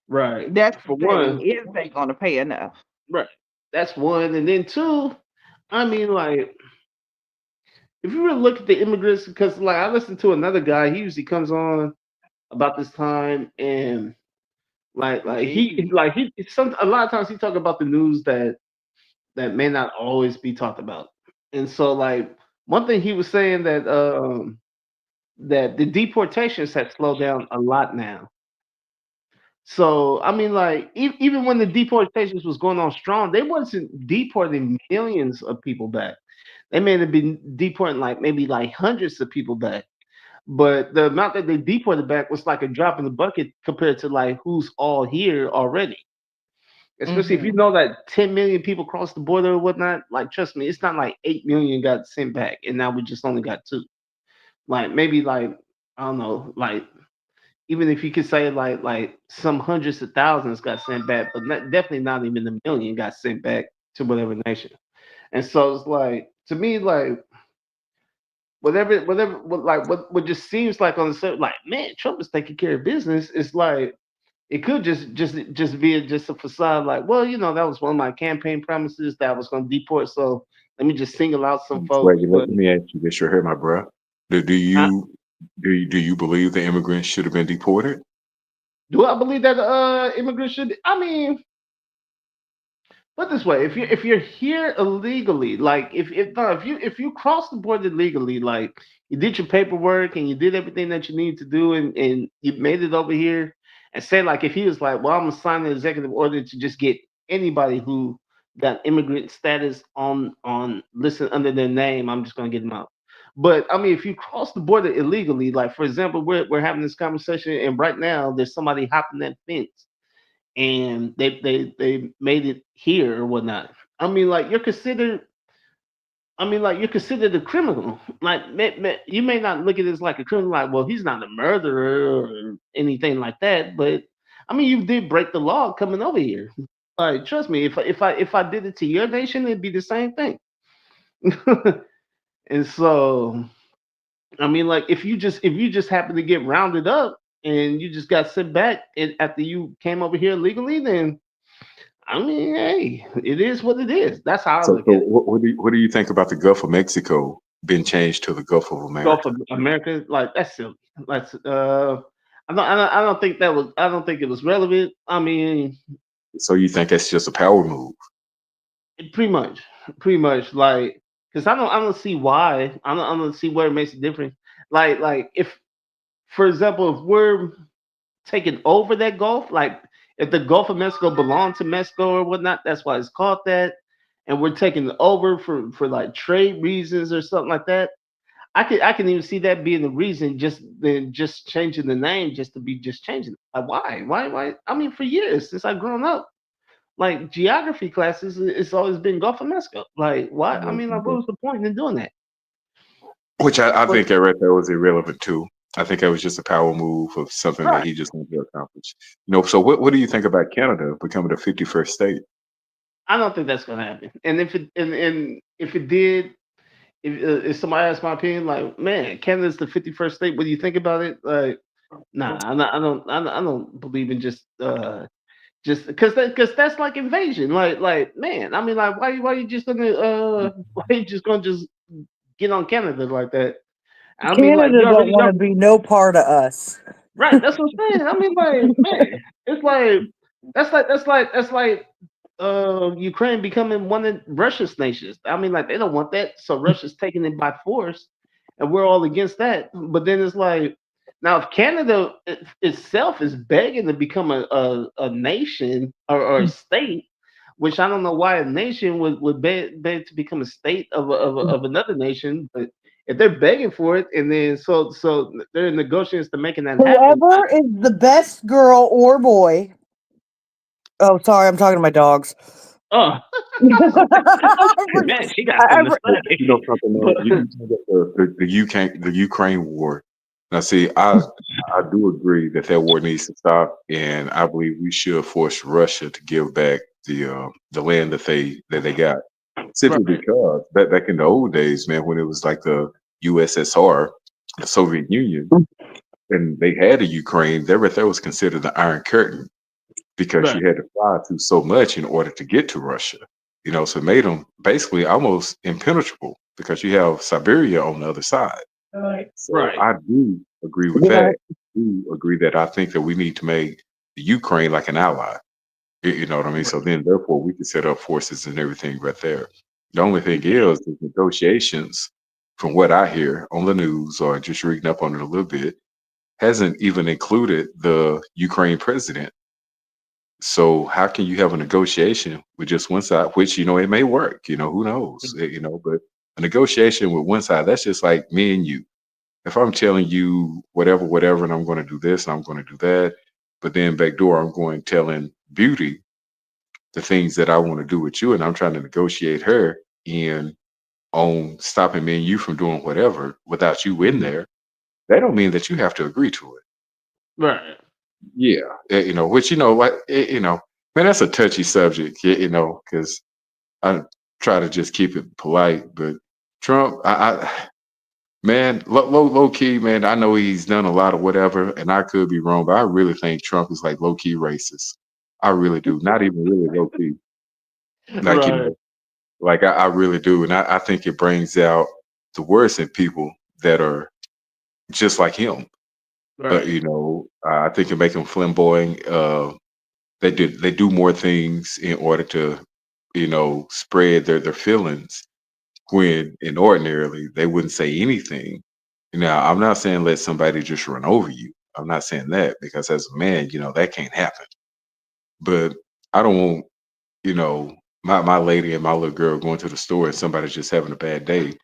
right That's the for thing. one, Is they gonna pay enough? right. That's one, and then two. I mean, like if you really look at the immigrants, because like I listened to another guy, he usually comes on about this time, and he some a lot of times he talk about the news that may not always be talked about. And so like one thing he was saying that the deportations had slowed down a lot now. So I mean, like even when the deportations was going on strong, they wasn't deporting millions of people back. They may have been deporting like maybe like hundreds of people back, but the amount that they deported back was like a drop in the bucket compared to like who's all here already. Especially if you Hmm. know that 10 million people crossed the border or whatnot. Like, trust me, it's not like 8 million got sent back, and now we just only got two. Like maybe like I don't know, like even if you could say like some hundreds of thousands got sent back, but definitely not even a million got sent back to whatever nation. And so it's like to me, like what just seems like on the surface, like man, Trump is taking care of business. It's like it could just be just a facade, like well, you know, that was one of my campaign promises that I was going to deport. So let me just single out some Wait, folks. let But me ask you this right here, my bro. Do I, you do you believe the immigrants should have been deported? do I believe that immigrants should? I mean, put this way, if you're here illegally, like if no, if you cross the border legally, like you did your paperwork and you did everything that you need to do, and you made it over here, and say like if he was like, well, I'm gonna sign an executive order to just get anybody who got immigrant status on listed under their name, I'm just gonna get them out. But I mean, if you cross the border illegally, like for example, we're having this conversation, and right now there's somebody hopping that fence and they made it here or whatnot. I mean, like you're considered. I mean, like you're considered a criminal. Like you may not look at it as like a criminal, like well, he's not a murderer or anything like that. But I mean, you did break the law coming over here. Like, trust me, if I did it to your nation, it'd be the same thing. And so, I mean, like if you just happen to get rounded up and you just got sent back after you came over here legally, then I mean, hey, it is what it is. That's how I So, look at it. what do you think about the Gulf of Mexico being changed to the Gulf of Gulf America? of America, like that's silly. That's I don't think that was. I don't think it was relevant. I mean, So you think that's just a power move? pretty much, pretty much, like because I don't see why. I don't see where it makes a difference. Like if, for example, if we're taking over that Gulf, like if the Gulf of Mexico belonged to Mexico or whatnot, that's why it's called that. And we're taking it over for like trade reasons or something like that. I can even see that being the reason, just changing the name just to be just changing it. Like why? I mean, for years since I've grown up, like geography classes, it's always been Gulf of Mexico. Like why? I mean, like what was the point in doing that? Which I But think that right there was irrelevant too. I think that was just a power move of something that right, he just wanted to accomplish. So what do you think about Canada becoming the 51st state? I don't think that's gonna happen. And if it did, if somebody asks my opinion, like, man, Canada's the 51st state. What do you think about it? Like, nah, I'm not, I don't believe in just because that's like invasion. Like, man, I mean, like, why you just gonna why you just gonna just get on Canada like that? I mean, like, Canada don't want to be no part of us. right. That's what I'm saying. I mean, like, man, it's like that's like Ukraine becoming one of Russia's nations. I mean, like, they don't want that, so Russia's taking it by force, and we're all against that. But then it's like, now if Canada itself is begging to become a nation or a state, which I don't know why a nation would beg to become a state of another nation, but if they're begging for it, and then so they're in negotiations to making that happen. Whoever is the best girl or boy. Oh, sorry, I'm talking to my dogs. Oh, man, she got something to say. You know something? You the Ukraine war. Now, see, I do agree that war needs to stop, and I believe we should force Russia to give back the land that they got. Simply Right. because back in the old days, man, when it was like the USSR, the Soviet Union, and they had a Ukraine, that was considered the Iron Curtain because Right. you had to fly through so much in order to get to Russia. You know, so it made them basically almost impenetrable because you have Siberia on the other side. So Right. I do agree with that. I do agree that I think that we need to make the Ukraine like an ally. You know what I mean? So then, therefore, we can set up forces and everything right there. The only thing is, the negotiations, from what I hear on the news or just reading up on it a little bit, hasn't even included the Ukraine president. So how can you have a negotiation with just one side, which, it may work, who knows, but a negotiation with one side, that's just like me and you. If I'm telling you whatever, and I'm going to do this and I'm going to do that, but then backdoor, I'm going telling Beauty the things that I want to do with you, and I'm trying to negotiate her in on stopping me and you from doing whatever without you in there, that don't mean that you have to agree to it. Right. Yeah, which like man, that's a touchy subject, because I try to just keep it polite. But Trump, man, low key, man, I know he's done a lot of whatever, and I could be wrong, but I really think Trump is like low key racist. I really do. Not even really low key, like Right. like I really do, and I think it brings out the worst in people that are just like him. Right. I think it make him flamboyant. They do more things in order to, spread their feelings when in ordinarily they wouldn't say anything. Now, I'm not saying let somebody just run over you. I'm not saying that because as a man, that can't happen. But I don't want, you know, my lady and my little girl going to the store and somebody's just having a bad day,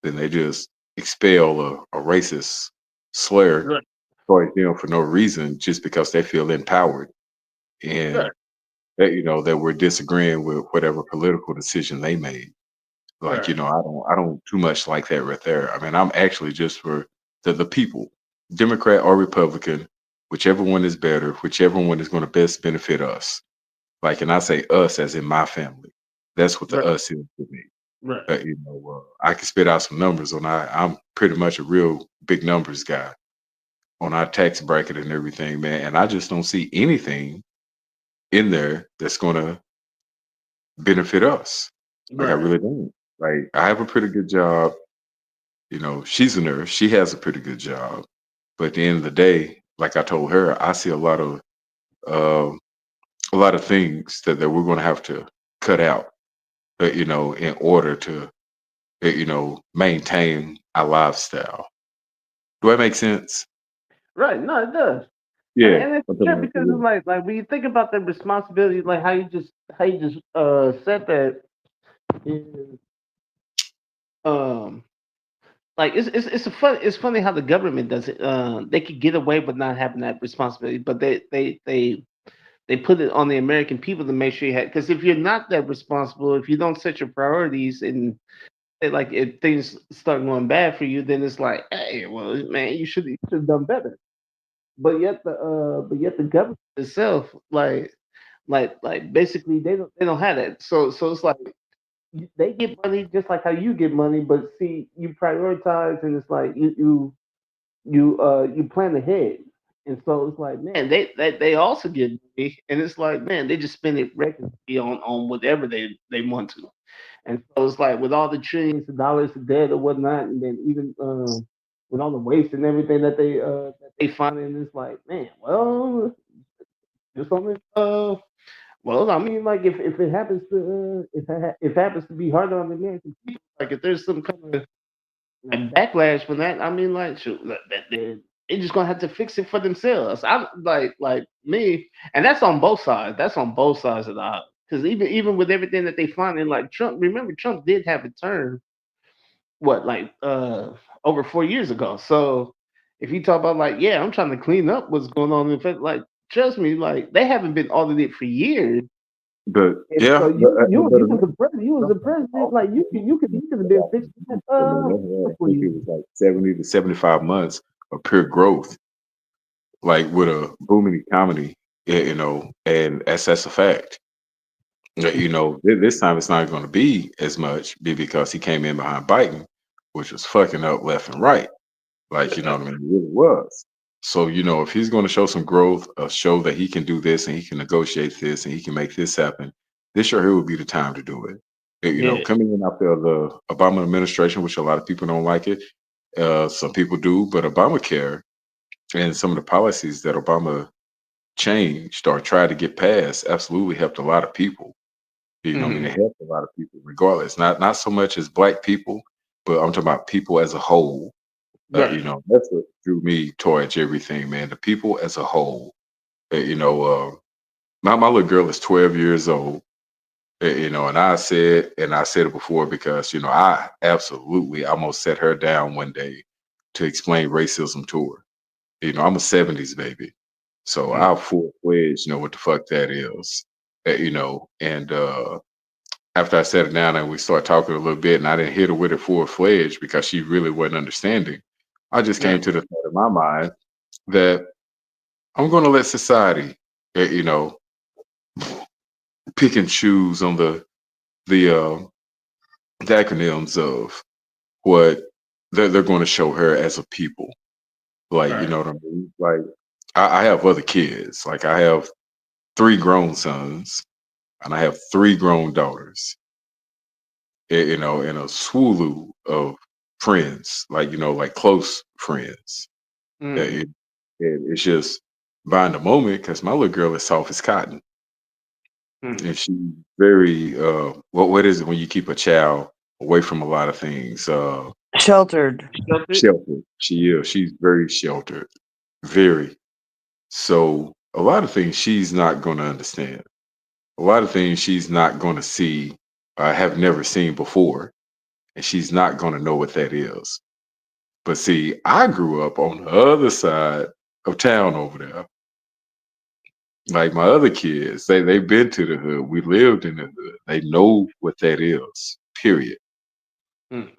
then they just expel a racist slur Right. towards them for no reason just because they feel empowered and Right. that we're disagreeing with whatever political decision they made. Like, Right. I don't too much like that right there. I mean, I'm actually just for the people, Democrat or Republican, whichever one is better, whichever one is going to best benefit us. Like, and I say us as in my family. That's what the Right. us is for me. Right. I can spit out some numbers I'm pretty much a real big numbers guy on our tax bracket and everything, man. And I just don't see anything in there that's going to benefit us. Like, I Right. really don't. Like, I have a pretty good job. She's a nurse. She has a pretty good job. But at the end of the day, like I told her, I see uh, a lot of things that we're going to have to cut out, in order to, maintain our lifestyle. Do that make sense? Right. No, it does. And Yeah. and it's Something true like because it's that. like when you think about the responsibility, like how you just said that is um like it's funny how the government does it. They could get away with not having that responsibility, but they put it on the American people to make sure you had, because if you're not that responsible, if you don't set your priorities, and like if things start going bad for you, then it's like, hey, well, man, you should have done better. But yet the government itself, like basically they don't have that. So it's like they get money just like how you get money, but see, you prioritize, and it's like you plan ahead, and so it's like, man, they also get money, and it's like, man, they just spend it recklessly on whatever they want to, and so it's like with all the trillions of dollars of debt or whatnot, and then even with all the waste and everything that they find, and it's like, man, well, just on this well, I mean, like if it happens to if it happens to be harder on the American people, like if there's some kind of like backlash from that, I mean, like shoot, they're just gonna have to fix it for themselves. I'm like me, and that's on both sides. That's on both sides of the aisle. Because even with everything that they find, and like Trump, remember Trump did have a term, what like over 4 years ago. So if you talk about like, yeah, I'm trying to clean up what's going on in fact, like trust me, like they haven't been audited for years. But And so yeah, you was the president. You was the president. Like you could have been fixing that I mean, I for think you. it was like 70 to 75 months of pure growth, like with a booming economy, and that's a fact. This time it's not going to be as much because he came in behind Biden, which was fucking up left and right. Like, you know what I mean? It really was. So, if he's going to show some growth, show that he can do this and he can negotiate this and he can make this happen, this sure here would be the time to do it. Yeah. Coming in after the Obama administration, which a lot of people don't like it, some people do, but Obamacare and some of the policies that Obama changed or tried to get passed absolutely helped a lot of people. I mean, Hmm. it helped a lot of people regardless. Not so much as black people, but I'm talking about people as a whole. Right. That's what drew me towards everything, man. The people as a whole. My little girl is 12 years old. And I said it before because I absolutely almost set her down one day to explain racism to her. I'm a '70s baby, so Mm. I'll full fledged know what the fuck that is. And after I sat her down and we started talking a little bit, and I didn't hit her with it full fledged because she really wasn't understanding. I just came Right. to the thought in my mind that I'm going to let society, uh, you know, pick and choose on the the acronyms of what they're going to show her as a people. Like, you Right. know what I mean? Like, I have other kids. Like, I have 3 grown sons and I have 3 grown daughters. And a swulu of friends, like like close friends. Uh, Mm. It, it's just buying the moment because my little girl is soft as cotton. Mm. And she's very what is it when you keep a child away from a lot of things? Sheltered. Sheltered. Sheltered. She's very sheltered. Very. So a lot of things she's not gonna understand. A lot of things she's not gonna see, have never seen before. And she's not gonna know what that is. But see, I grew up on the other side of town over there. Like my other kids, they've been to the hood. We lived in the hood. They know what that is. Period. Mm.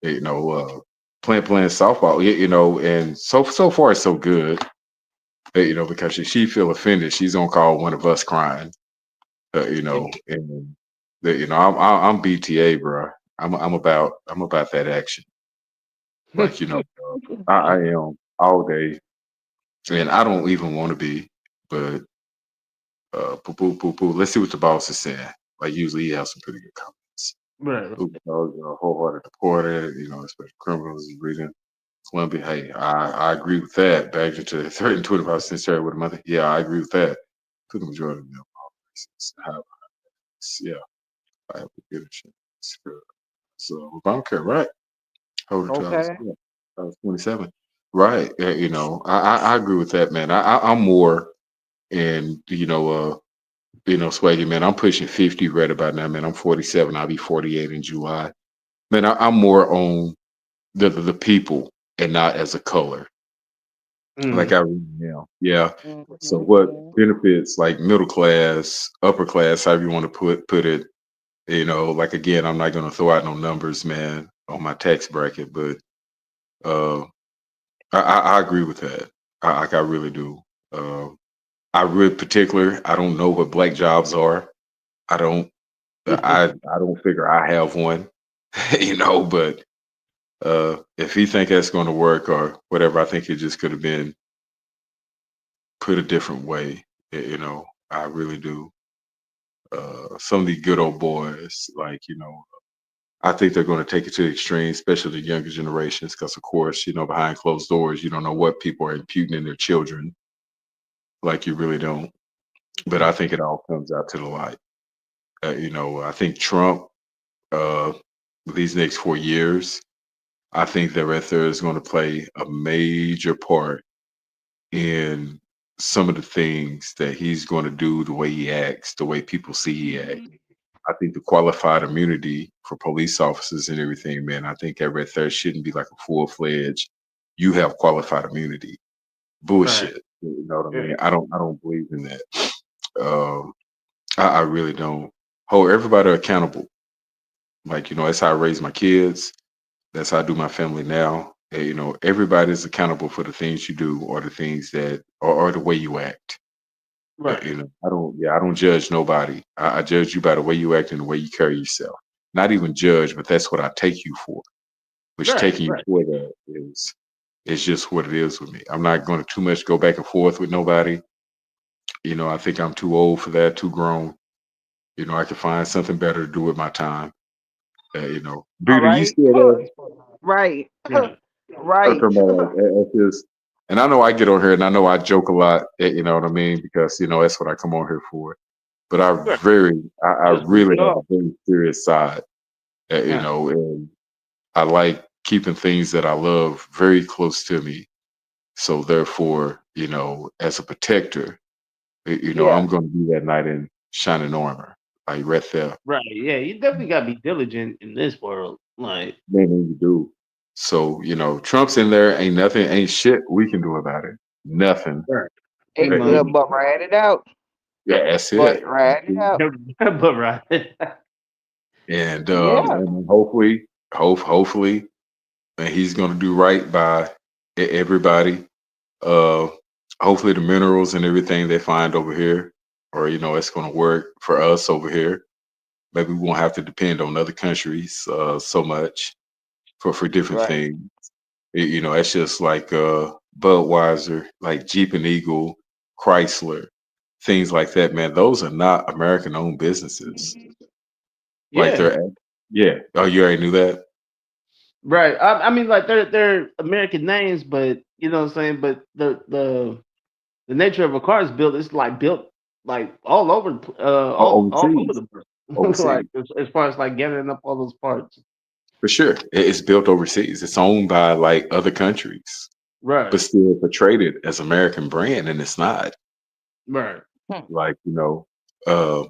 You know, playing softball. And so far so good. Because if she feel offended, she's gonna call one of us crying. And I'm BTA, bro. I'm about that action. Like I am all day, and I don't even want to be, but poo poo poo poo. Let's see what the boss is saying. Like usually he has some pretty good comments. Right. Who wholehearted deported, especially criminals reading Columbia. Hey, I agree with that. Badger to 30 and 25 cents share with a mother. Yeah, I agree with that. To the majority of them, all races have yeah, I have to give a shit. It's good. So Obamacare, right? Hold it to I was, Okay. yeah, I was 27. Right. I agree with that, man. I'm more and Swaggy, man, I'm pushing 50 right about now, man. I'm 47. I'll be 48 in July. Man, I'm more on the people and not as a color. Like Mm. I really am. Yeah. So what Mhm. benefits like middle class, upper class, however you want to put it, like again, I'm not gonna throw out no numbers, man, on my tax bracket, but uh I agree with that. I really do. Uh I really particular, I don't know what black jobs are. I don't. I don't figure I have one, but if he think that's going to work or whatever, I think it just could have been put a different way. I really do. Some of the good old boys, like I think they're going to take it to the extreme, especially the younger generations, because of course, behind closed doors, you don't know what people are imputing in their children. Like you really don't. But I think it all comes out to the light. I think Trump, uh, these next 4 years, I think that right there is going to play a major part in some of the things that he's going to do, the way he acts, the way people see he acts. I think the qualified immunity for police officers and everything, man, I think that right there shouldn't be like a full-fledged, you have qualified immunity. Right. Bullshit. You know what I Yeah. mean? I don't believe in that. Um, I really don't. Hold everybody accountable. Like, that's how I raise my kids. That's how I do my family now. Everybody's accountable for the things you do or the things that or the way you act. Right. I don't judge nobody. I judge you by the way you act and the way you carry yourself. Not even judge, but that's what I take you for. Which Right. taking you Right. for that is just what it is with me. I'm not going to too much go back and forth with nobody. I think I'm too old for that, too grown. I can find something better to do with my time. All Dude, are you right. still there? Right. Yeah. I'm Right. talking about like at this, and I know I get on here and I know I joke a lot. You know what I mean? Because that's what I come on here for. But Right. I Just really goofing have a off. very serious side. Yeah. And I like keeping things that I love very close to me. So therefore, as a protector, Yeah. I'm going to be that knight in shining armor, like right there. Right. Yeah. You definitely gotta be diligent in this world. Like, Man, you do. So, Trump's in there, ain't shit we can do about it. Nothing. right. Pretty Hey, much. but write it out. Yeah, that's But it. write it out. But right. And Yeah. and hopefully, and he's gonna do right by everybody. Uh, hopefully the minerals and everything they find over here, or it's gonna work for us over here. Maybe we won't have to depend on other countries so much for different Right. things. It's just like Budweiser, like Jeep and Eagle, Chrysler, things like that, man. Those are not American owned businesses. Like Yeah. yeah. Oh, you already knew that? Right. I mean, like they're American names, but you know what I'm saying. But the nature of a car is built. It's like built like all over, all over Overseas. the place. Like Overseas. as far as like gathering up all those parts. For sure. It's built overseas. It's owned by like other countries, but Right. still portrayed it as American brand, and it's not. Right. Hmm. Like, uh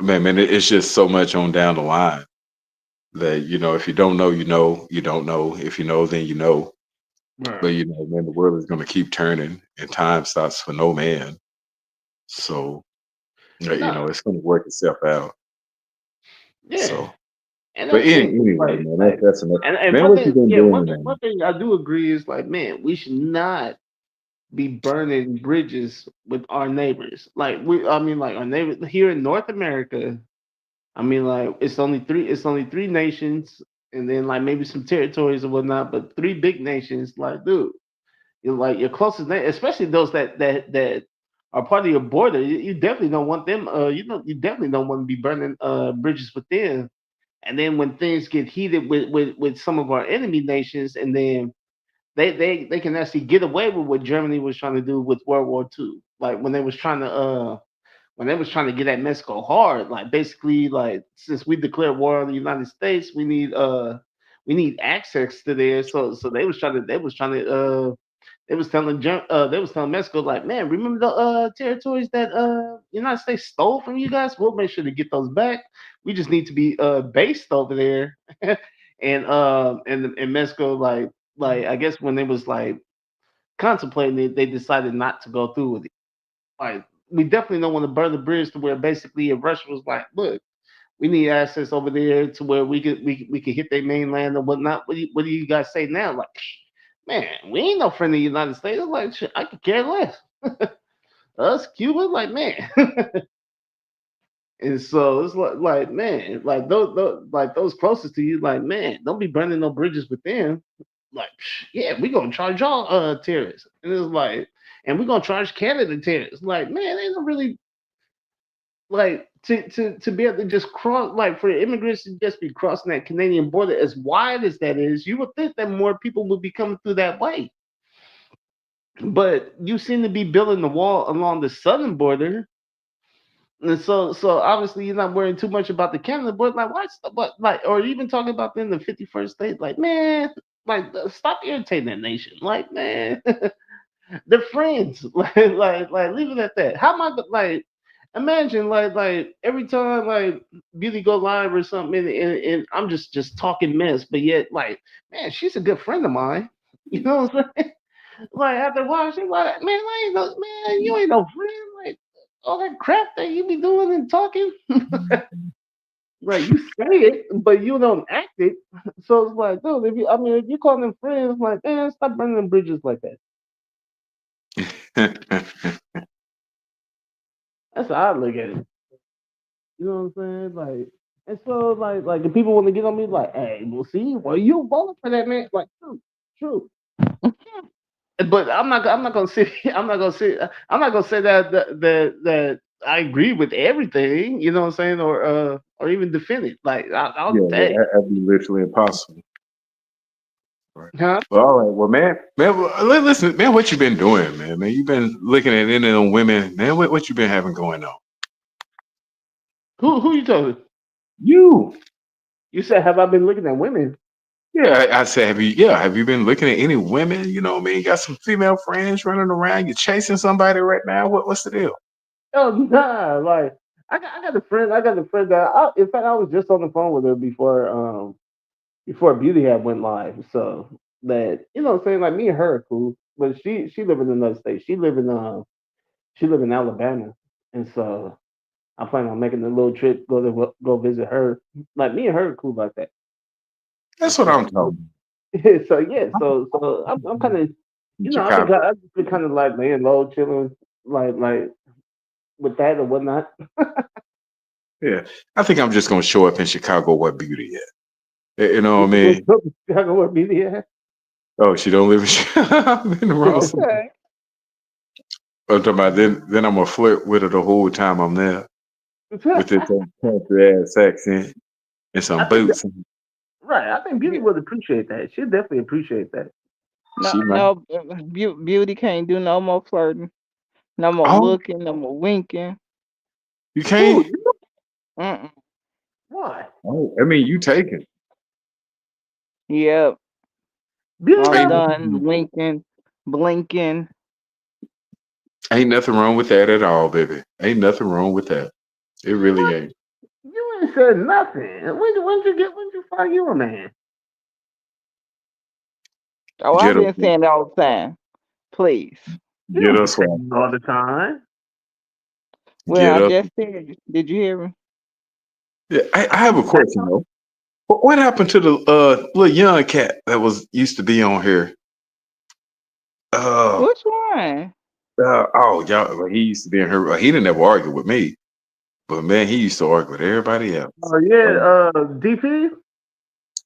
man, it's just so much on down the line that, if you don't know, you don't know. If you know, then you know. But Right. man, the world is gonna keep turning and time stops for no man. So No. it's gonna work itself out. Yeah. So And but that's the thing. anyway, Like man, like that's enough. and Man, one what you thing. been Yeah. doing, man? One thing I do agree is like, man, we should not be burning bridges with our neighbors. Like I mean, like our neighbors here in North America. I mean, like it's only three nations, and then like maybe some territories or whatnot, but three big nations. Like, dude, you're like your closest neighbor, especially those that are part of your border. You definitely don't want them. You definitely don't want to be burning bridges with them. And then when things get heated with some of our enemy nations, and then they can actually get away with what Germany was trying to do with World War II. Like when they was trying to get at Mexico hard, like basically like since we declared war on the United States, we need access to there. So they was telling they was telling Mexico like, man, remember the territories that United States stole from you guys? We'll make sure to get those back. We just need to be based over there. And Mexico like I guess when they was like contemplating it, they decided not to go through with it. Like we definitely don't want to burn the bridge to where basically if Russia was like, look, we need access over there to where we could hit their mainland or whatnot. What do you guys say now? Like, man, we ain't no friend of the United States. I'm like, shit, I could care less. Us, Cuba, like, man. And so it's like man, like those closest to you, like man, don't be burning no bridges with them. Like, yeah, we gonna charge y'all terrorists, and it's like, and we gonna charge Canada terrorists. Like, man, they don't really like to be able to just cross, like for immigrants to just be crossing that Canadian border as wide as that is. You would think that more people would be coming through that way, but you seem to be building the wall along the southern border. And so obviously you're not worrying too much about the Canada, but like why? But like, or even talking about them in the 51st state, like man, like stop irritating that nation, like man, they're friends, like leave it at that. How am I like? Imagine like every time like Beauty go live or something, and I'm just talking mess, but yet like man, she's a good friend of mine. You know what I'm saying? Like after watching, like man, I ain't no man, you ain't no friend. Like all that crap that you be doing and talking, like you say it, but you don't act it. So it's like, dude, if you call them friends, like man, stop burning them bridges like that. That's how I look at it. You know what I'm saying? Like, and so like the people want to get on me, like, hey, well, see, well, you voted for that man, like, true. But I'm not gonna sit. I'm not gonna say that I agree with everything. You know what I'm saying, or even defend it. Like I'll Yeah, hey, that'd be literally impossible. Right. huh? Well, all right. Well, man, well, listen, man, what you been doing, man? Man, you been looking at any of them women, man. What you been having going on? Who you talking? You. You said, have I been looking at women? Yeah, I said, have you? Yeah, have you been looking at any women? You know what I mean? You got some female friends running around. You chasing somebody right now? What's the deal? Oh nah, like I got a friend. I got a friend that in fact I was just on the phone with her before Beauty had went live. So that you know what I'm saying, like me and her are cool. But she live in another state. She live in Alabama. And so I plan on making a little trip, go visit her. Like me and her are cool like that. And That's what I'm so talking. so yeah, so I'm kind of In you know Chicago. I've just been kind of like laying low, chilling, like with that or whatnot. Yeah, I think I'm just gonna show up in Chicago where Beauty at. You know what I mean? I go with me there. Oh, she don't live in Chicago. I'm in the wrong city. Okay. I'm talking about then I'm gonna flirt with her the whole time I'm there with this country ass accent and I some think boots. right. I think Beauty Beau- would appreciate that. She'd definitely appreciate that. No, She might. no, Beauty can't do no more flirting, no more Oh, looking, no more winking. you Who? can't. You? Mm-mm. Why? Oh, I mean, you taking. Yep, Beauty I'm Ain't not. done nothing, winking, blinking. ain't nothing wrong with that at all, baby. Ain't nothing wrong with that. It really What? ain't. You ain't said nothing. When you find you a man? Oh, I've Get us, been saying it all the time. Please. You get don't be us saying one. it all the time. Well, Get I us. just said it. Did you hear me? Yeah, I have a question though. What happened to the little young cat that was used to be on here? Uh, Which one? oh, y'all. He used to be in here. He didn't ever argue with me, but man, he used to argue with everybody else. Oh yeah, DP,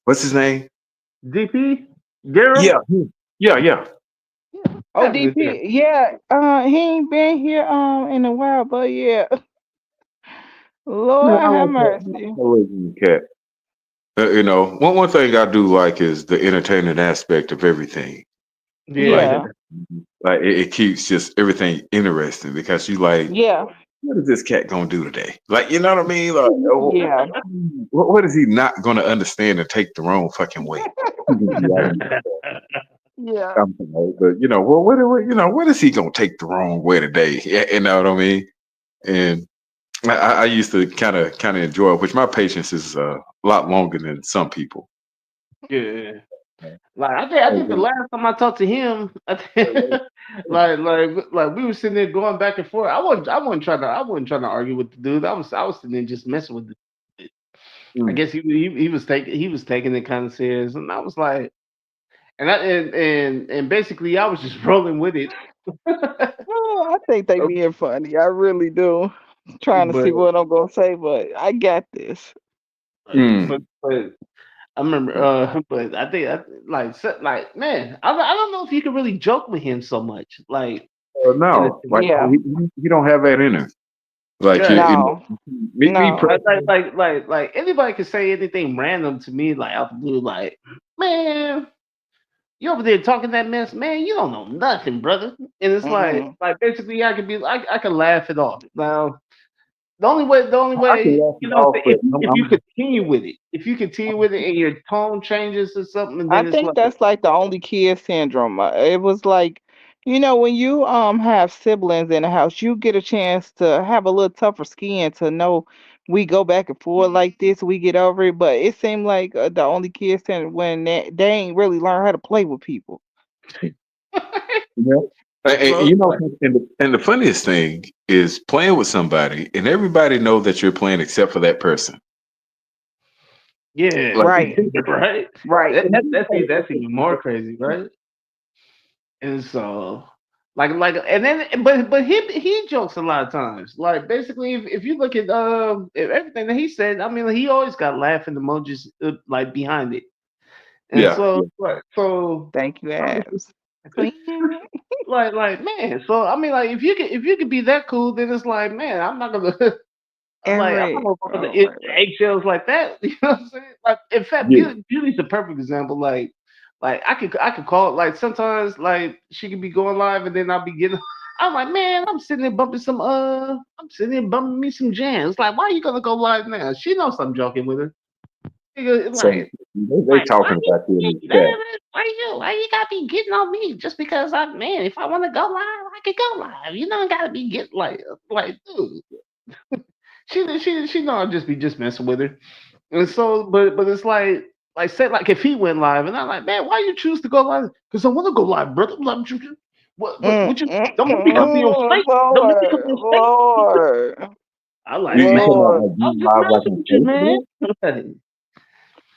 What's his name? DP, Daryl. Yeah, yeah. Yeah, what Oh, happened to him? DP. Yeah. He ain't been here in a while, but yeah. Man, Lord I have like that. mercy. I like the cat. You know, one thing I do like is the entertaining aspect of everything. Like, Yeah, Yeah. it keeps just everything interesting because you like, Yeah. what is this cat gonna do today? Like, you know what I mean? Like, oh, Yeah. what is he not gonna understand and take the wrong fucking way? He's gonna be out in Yeah. something, right? But you know, what is he gonna take the wrong way today? Yeah, you know what I mean? And I used to kind of enjoy it, which my patience is a lot longer than some people. yeah. Like I think the last time I talked to him, like we were sitting there going back and forth. I wasn't trying to argue with the dude. I was sitting there just messing with the. I Mm. guess he was taking it kind of serious, and I was like, and basically I was just rolling with it. Oh, I think they being funny. I really do. Trying to but see what I'm gonna say, but I got this. Mm. but I remember, but I think like man, I don't know if you can really joke with him so much, like in a No, like Yeah. he don't have that in him. Like yeah. No. me No. personally. Like anybody can say anything random to me, like out the blue, like man, you over there talking that mess, man, you don't know nothing, brother. And it's Mm-mm. like basically I can laugh it off. Now the only I can way, laugh you it know, off, but if you continue with it, if you continue with it and your tone changes or something, and I then it's think like, that's like the only kid syndrome. It was like, when you have siblings in the house, you get a chance to have a little tougher skin to know we go back and forth like this, we get over it. But it seemed like the only kid syndrome when they ain't really learn how to play with people. yeah. And so you it's know, like, and the funniest thing is playing with somebody, and everybody know that you're playing except for that person. yeah, Like, Right. right. Right. That's even more crazy, right? And so, and then, but he jokes a lot of times. Like basically, if you look at everything that he said, I mean, he always got laughing emojis like behind it. And yeah, so, yeah. Thank you, I mean, Abs. Queen. like man. So I mean, like if you could be that cool, then it's like, man, I'm not gonna. I'm not Every gonna go for the oh my God. eggshells like that. You know what I'm saying? Like, in fact, Yeah. Beauty's the perfect example. Like I could call it. Like sometimes, like she could be going live, and then I'll be getting. I'm like, man, I'm sitting there bumping me some jams. Like, why are you gonna go live now? She knows I'm joking with her. Nigga, So they why talking about you in the chat. why you gotta be getting on me just because man, if I want to go live, I could go live. You don't gotta be getting like, dude. She know I'll just be just messing with her. And so, but it's like say like if he went live and I'm like, man, why you choose to go live? Because I want to go live, brother. Like, what would you don't make me come to your state? Don't make me come to Lord, your state. Lord, I like, You talking about Lord. like I'm being just live like messing on with you, man. Facebook?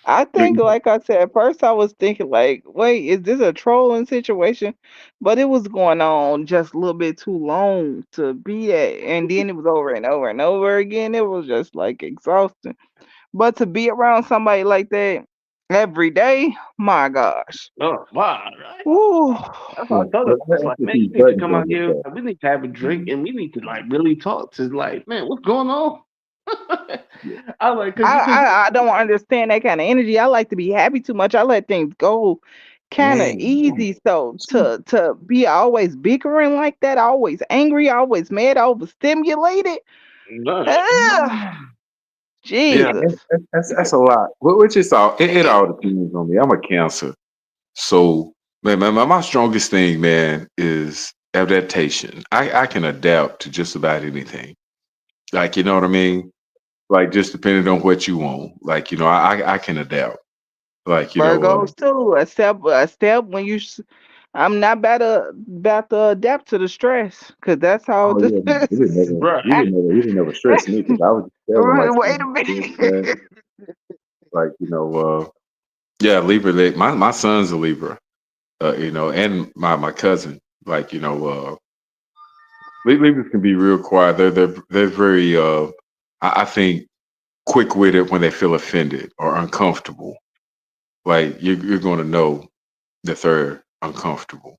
I think, You- like I said, at first I was thinking, like, wait, is this a trolling situation? But it was going on just a little bit too long to be that. And then it was over and over and over again. It was just like exhausting. But to be around somebody like that every day, my gosh. Oh, wow, right? Woo. That's Yeah, what I told her. but I was that's like, just man, you these need to buttons come out on this here. stuff. And we need to have a drink, and we need to like really talk to like, man, what's going on? Yeah. I like, I, cause I, I don't understand that kind of energy. I like to be happy too much. I let things go kind of Man, easy. So to be always bickering like that, always angry, always mad, overstimulated. no. Ugh, yeah, Jesus. that's a lot. Which is all it all depends on me. I'm a Cancer, so man, my strongest thing, man, is adaptation. I can adapt to just about anything. Like, you know what I mean? Like, just depending on what you want. Like, I can adapt. Like, Virgos too. A step when I'm not about to adapt to the stress, cause that's how oh this yeah, no, is. Right. you didn't never stress me because I was just telling like, Wait a man, minute. like yeah, Libra. My son's a Libra. And my cousin. Like, Libras can be real quiet. They're very I think quick witted when they feel offended or uncomfortable. Like you're going to know that they're uncomfortable.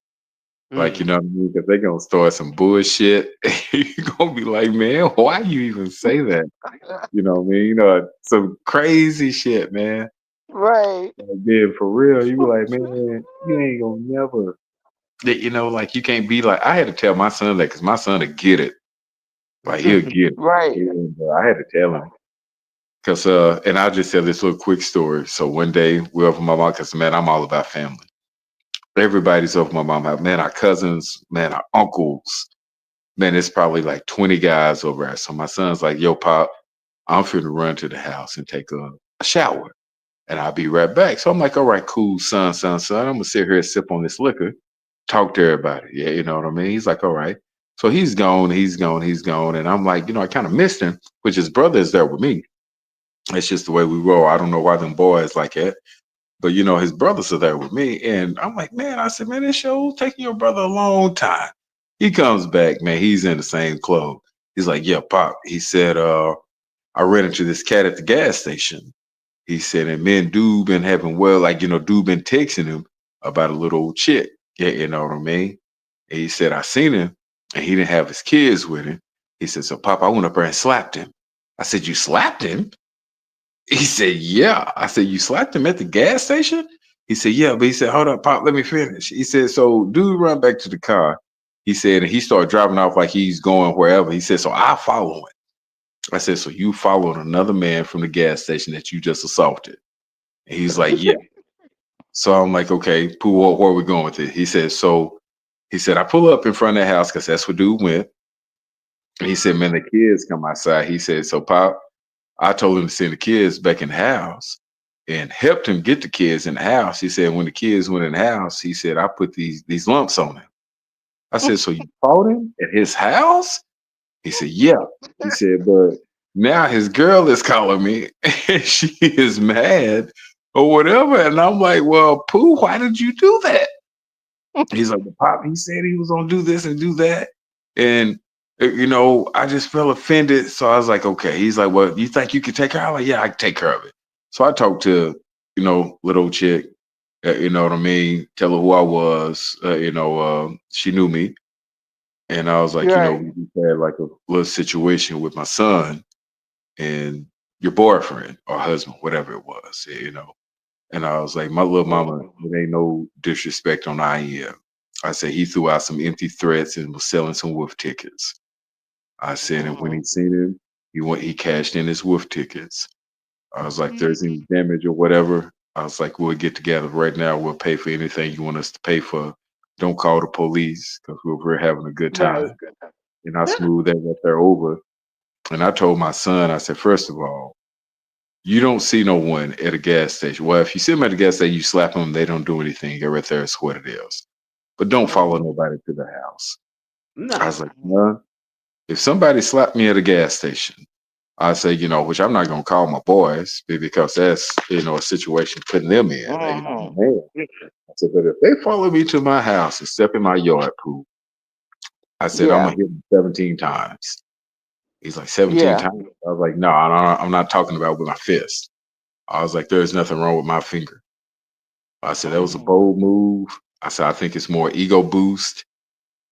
Like, you Mm. know what I mean? Because they're gonna start some bullshit. You're gonna be like, man, why you even say that? You know what I mean? Some crazy shit, man. Right. And then for real, you be like, man, you ain't gonna never. Like you can't be like. I had to tell my son that because my son will get it. Like he'll get it. Right. And I had to tell him because and I'll just tell this little quick story. So one day we're over my mom because man, I'm all about family. Everybody's over my mom. Man, our cousins, man, our uncles. Man, it's probably like 20 guys over there. So my son's like, yo, Pop, I'm finna run to the house and take a shower. And I'll be right back. So I'm like, all right, cool, son. I'm gonna sit here and sip on this liquor, talk to everybody. Yeah, you know what I mean? He's like, all right. So he's gone. And I'm like, I kind of missed him, which his brother is there with me. It's just the way we roll. I don't know why them boys like that. But his brothers are there with me. And I'm like, man, I said, man, this show's taking your brother a long time. He comes back, man, he's in the same clothes. He's like, yeah, Pop. He said, I ran into this cat at the gas station. He said, and me and dude been having dude been texting him about a little old chick. Yeah, you know what I mean? And he said, I seen him and he didn't have his kids with him. He said, so Pop, I went up there and slapped him. I said, you slapped him? He said, yeah. I said, you slapped him at the gas station? He said, yeah. But he said, hold up, Pop, let me finish. He said, so dude run back to the car. He said, and he started driving off like he's going wherever. He said, so I follow him. I said, so you followed another man from the gas station that you just assaulted? And he's like, yeah. So I'm like, okay, Pooh, where are we going with it? He said, I pull up in front of the house because that's where dude went. And he said, man, the kids come outside. He said, so Pop, I told him to send the kids back in the house and helped him get the kids in the house. He said, when the kids went in the house, he said, I put these lumps on him. I said, so you fought him at his house? He said, yeah. He said, but now his girl is calling me and she is mad or whatever. And I'm like, well, Pooh, why did you do that? He's like, the Pop, he said he was going to do this and do that. And, I just felt offended. So I was like, okay. He's like, well, you think you can take her? I'm like, yeah, I can take care of it. So I talked to, little chick, you know what I mean? Tell her who I was, she knew me. And I was like, Right. we just had like a little situation with my son and your boyfriend or husband, whatever it was, And I was like, my little mama, it ain't no disrespect on our end. I said, he threw out some empty threats and was selling some wolf tickets. I said, and when he seen him, he cashed in his wolf tickets. I was like, there's any damage or whatever. I was like, we'll get together right now. We'll pay for anything you want us to pay for. Don't call the police because we're having a good time. Right. And I smoothed that right there over. And I told my son, I said, first of all, you don't see no one at a gas station. Well, if you see them at a gas station, you slap them, they don't do anything. They're right there, it's what it is. But don't follow nobody to the house. I was like, if somebody slapped me at a gas station, I say, which I'm not gonna call my boys because that's a situation putting them in. Man. I said, but if they follow me to my house and step in my yard, Pooh, I said I'm gonna hit them 17 times. He's like 17 times. I was like, no, I'm not talking about with my fist. I was like, there's nothing wrong with my finger. I said that was a bold move. I said I think it's more ego boost,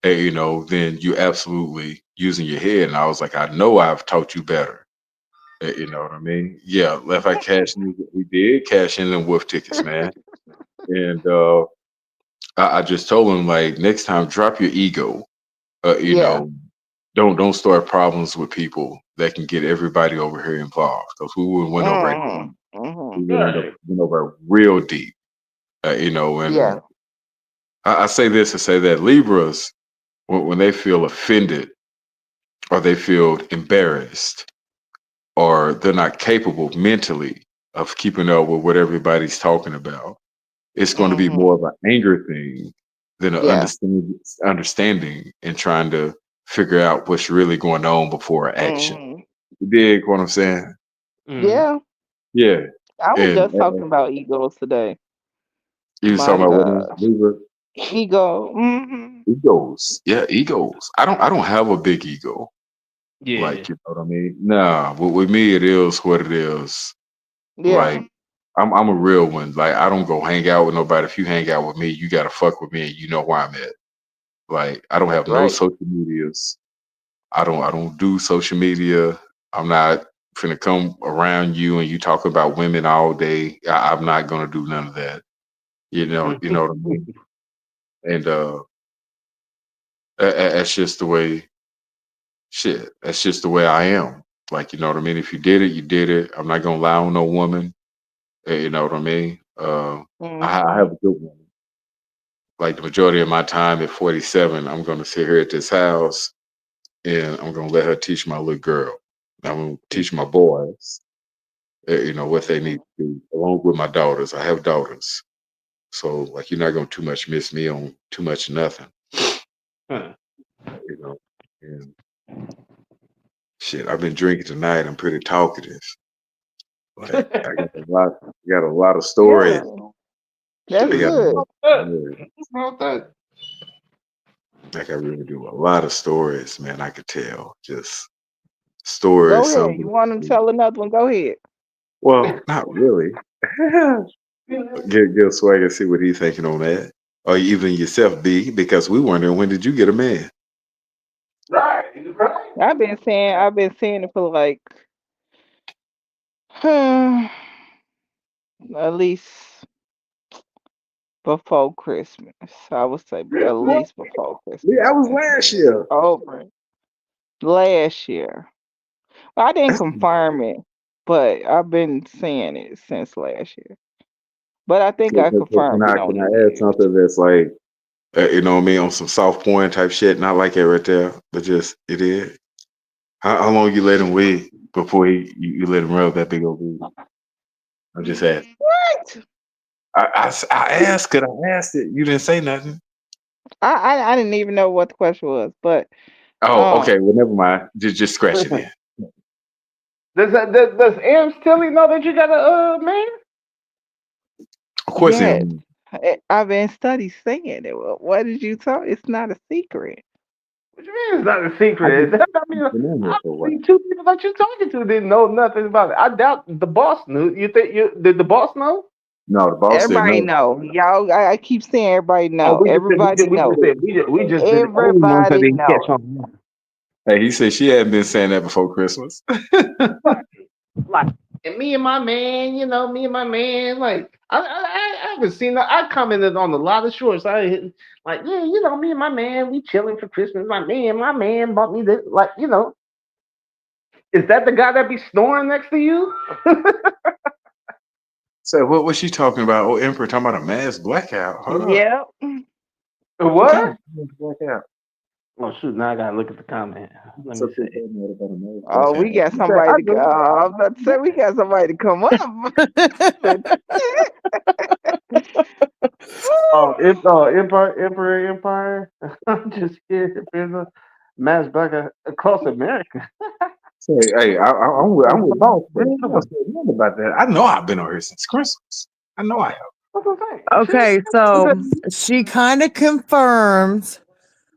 than you absolutely using your head. And I was like, I know I've taught you better. You know what I mean? Yeah, left I cash in. We did cash in them wolf tickets, man. And I just told him like next time, drop your ego. Don't start problems with people that can get everybody over here involved because we would went over we went over real deep. And I say this to say that Libras, when they feel offended or they feel embarrassed or they're not capable mentally of keeping up with what everybody's talking about, it's going to be more of an anger thing than an understanding and trying to figure out what's really going on before action. You dig what I'm saying? Yeah. Yeah. I was And just talking about egos today. you was My talking about gosh. what Libra? Ego. Egos. Yeah, egos. I don't have a big ego. Yeah. Like, you know what I mean? Nah, with me it is what it is. Yeah. Like I'm a real one. Like I don't go hang out with nobody. If you hang out with me, you gotta fuck with me and you know where I'm at. Like I don't have no Right. social medias. I don't do social media. I'm not finna come around you and you talk about women all day. I'm not gonna do none of that. You know what I mean? And that's just the way shit. That's just the way I am. Like, you know what I mean? If you did it, you did it. I'm not gonna lie on no woman. You know what I mean? I have a good woman. Like the majority of my time at 47, I'm gonna sit here at this house and I'm gonna let her teach my little girl. I'm gonna teach my boys, what they need to do, along with my daughters. I have daughters. So like you're not gonna too much miss me on too much of nothing. Huh. And shit, I've been drinking tonight. I'm pretty talkative. Like I got a lot of stories. That's I got good. About that. like I really do a lot of stories, man. I could tell. Just story. Go ahead. You want to tell another one? Go ahead. Well, not really. Get Swag and see what he's thinking on that, or even yourself, B, because we wondering when did you get a man? Right. I've been saying it for like at least before Christmas. I would say at least before Christmas. Yeah, I was I've been last saying it. year. Over last year. Well, I didn't confirm it, but I've been saying it since last year. But I think I Can confirmed it I on can I New add Year's. something that's like you know what I mean on some soft porn type shit? Not like it right there, but just it is. How long you let him wait before you let him rub that big old booty? I'm just asking. What? I asked it. I asked it. You didn't say nothing. I didn't even know what the question was, but Oh, okay. Well, never mind. Just scratch it then. Does Ams Tilly know that you got a man? Of course, yes, it. I've been studied saying it. Well, what did you tell? It's not a secret. What you mean it's not a I secret? just I mean, been in here for a while. obviously, two people that you're talking to didn't know nothing about it. I doubt the boss knew. You think did the boss know? No, the boss didn't Everybody know. know, y'all. I keep saying everybody Oh, know. Everybody know. we just been the only ones that Everybody didn't catch know. on. Hey, he said she hadn't been saying that before Christmas. Like, and me and my man, me and my man, like I haven't seen that. I commented on a lot of shorts. Like, yeah, me and my man, we chilling for Christmas. My man bought me this. Like, is that the guy that be snoring next to you? So what was she talking about? Oh, Emperor talking about a mass blackout. Hold up. Yep. What kind What? of mass blackout? Oh shoot! Now I gotta look at the comment. Let me Something see. told me about a mass Oh, we blackout. got somebody to. I was about to say we got somebody to come up. Oh, Empire. I'm just here. There's a mass blackout across America. Say, hey, I'm with boss. Man. I don't say nothing about that. I know I've been on here since Christmas. I know I have. What's I'm saying? Okay, so she kind of confirms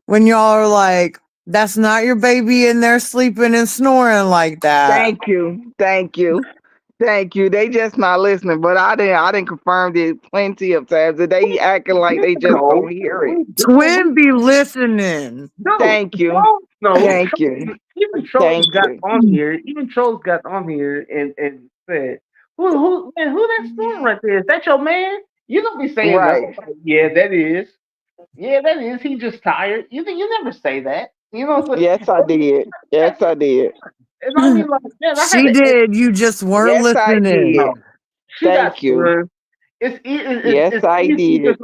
when y'all are like, that's not your baby in there sleeping and snoring like that. Thank you. Thank you. Thank you. They just not listening, but I didn't confirm it plenty of times. And they acting like they just don't hear it. Twin be listening. No, Thank you. no. Thank you. Even Trolls Thank got you. on here. Even Trolls got on here and said, "Who that snoring right there? Is that your man?" You don't be saying Right. nothing. Like, yeah, that is. Yeah, that is. He just tired. You never say that. So Yes, I did. Yes, I did. and I mean, like, man, I had She to. did. You just weren't Yes, I listening. did. She got Thank you. served. Yes, I did.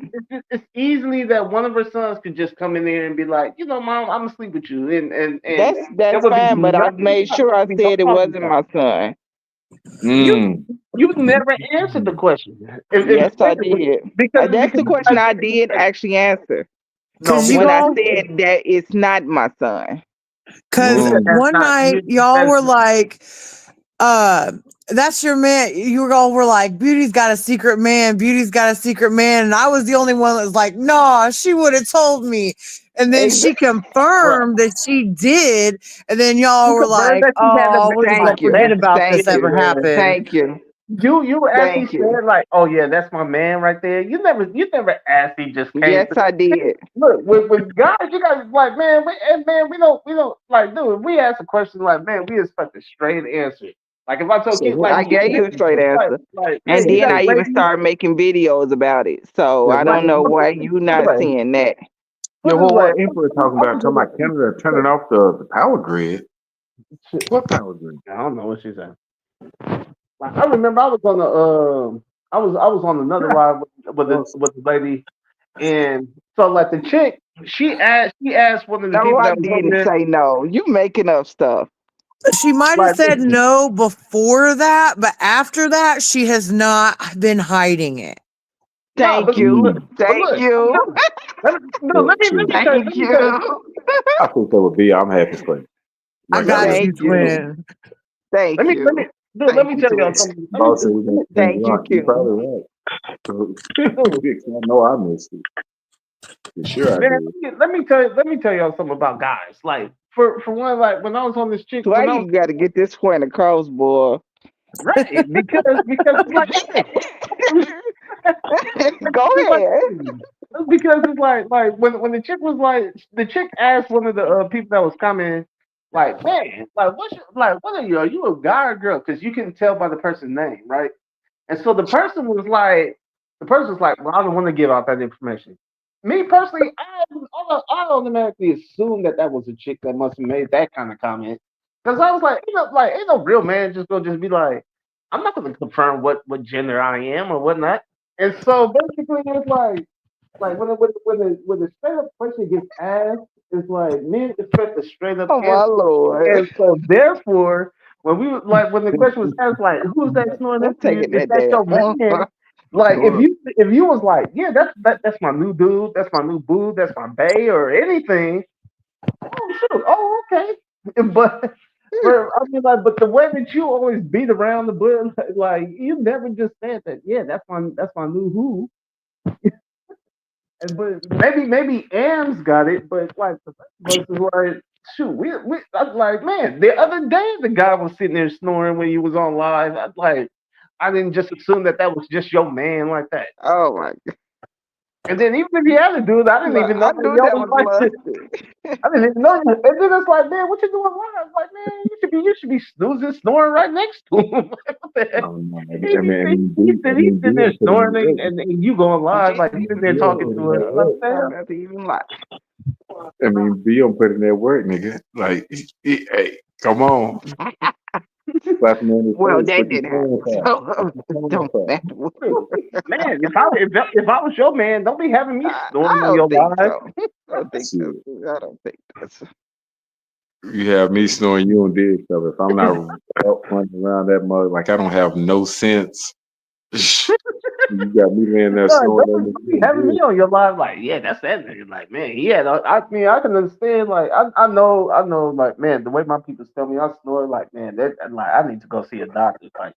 It's easily that one of her sons could just come in there and be like, Mom, I'm asleep with you, and That's would be fine, but I nothing. made sure I Be no said it problem. wasn't my son. You never answered the question. Yes, I did. Because That's the question I did actually answer no, Cause you when I all, said that it's not my son. cause because that's one not night y'all were like, that's your man. You all were like, Beauty's got a secret man. Beauty's got a secret man. And I was the only one that was like, nah, she would have told me. And then she confirmed that she did. And then y'all were like, that she had oh, we're just gonna Thank you. forget about Thank this ever you. happened. Thank you. You actually Thank you. said like, oh yeah, that's my man right there. You never asked. He just came. Yes, I did. Look, with guys, you guys like, man, we don't like, dude. We ask a question like, man, we expect a straight answer. Like if I told you, I gave you a straight answer. like, And hey, you then got I a even lady? started making videos about it. So I don't know why you not seeing that. Yeah, Put it well, away. what Emperor talking about? Talking about Canada turning off the power grid. What power grid? I don't know what she's saying. Like I remember I was on the I was on another live with the lady, and so like the chick, she asked one of the No, people I that was over didn't there, say no. You making up stuff. She might have like, said no before that, but after that, she has not been hiding it. no, Thank you. Thank look, you. let me tell you. Thank you. I think that would be. I'm happy for you. I Like, got really- you, Thank you. twin. Thank Let me you. let me tell y'all Twin. something. Boss said we got Thank you, You're Q. probably right. I know I missed it. For sure I Man, did. let me tell y'all something about guys. Like for one, like when I was on this chick, when I was Swaggy got to get this point across, boy. right because it's like Go ahead. because it's like when the chick was like the chick asked one of the people that was coming like man like what are you a guy or girl because you can tell by the person's name right and so the person was like well I don't want to give out that information. Me personally, I automatically assumed that was a chick that must have made that kind of comment because I was like like ain't no real man just gonna just be like I'm not gonna confirm what gender I am or whatnot. And so basically, it's like when the straight up question gets asked, it's like men expect a straight up Oh my answer. lord. And so therefore, when we were like when the question was asked, like who's that snoring I'm next to you? taking Is that that your damn. man? Like Sure. if you was like yeah that's my new dude, that's my new boo, that's my bae or anything. Oh shoot, oh okay, but. I mean, like, but the way that you always beat around the bush, like you never just said that. Yeah, that's my new who. And but maybe Am's got it, but like the rest of us is like, shoot, I'm like, man, the other day the guy was sitting there snoring when he was on live. I didn't just assume that was just your man like that. Oh my And then even if he had to do it, I didn't god. even know I that knew y'all that was was like lusty. I didn't even know. And then it's like, man, what you doing live? Like, man, you should be snoozing, snoring right next to him. Like, what the heck? No, He's I mean, sitting there Bill put in the snoring work. and you going live like he's sitting there Bill talking put in to us. that Like, work. damn. Not even lie. I mean, Bill put in that work, nigga. Like, hey, come on, slap him on his Well, face. that Put your didn't happen. hands out. So Put your hands don't out. matter what. Man, if I was your man, don't be having me I snoring on don't your think live. so. I don't think Shit. so. I don't think that's You have me snoring, you don't dig stuff. If I'm not out running around that mug, like I don't have no sense. You got me laying there Son, snoring don't on be having me on your live like, yeah, that's that nigga. Like, man, yeah, I mean, I can understand. Like, I know. Like, man, the way my people tell me I snore, like, man, that like I need to go see a doctor. Like,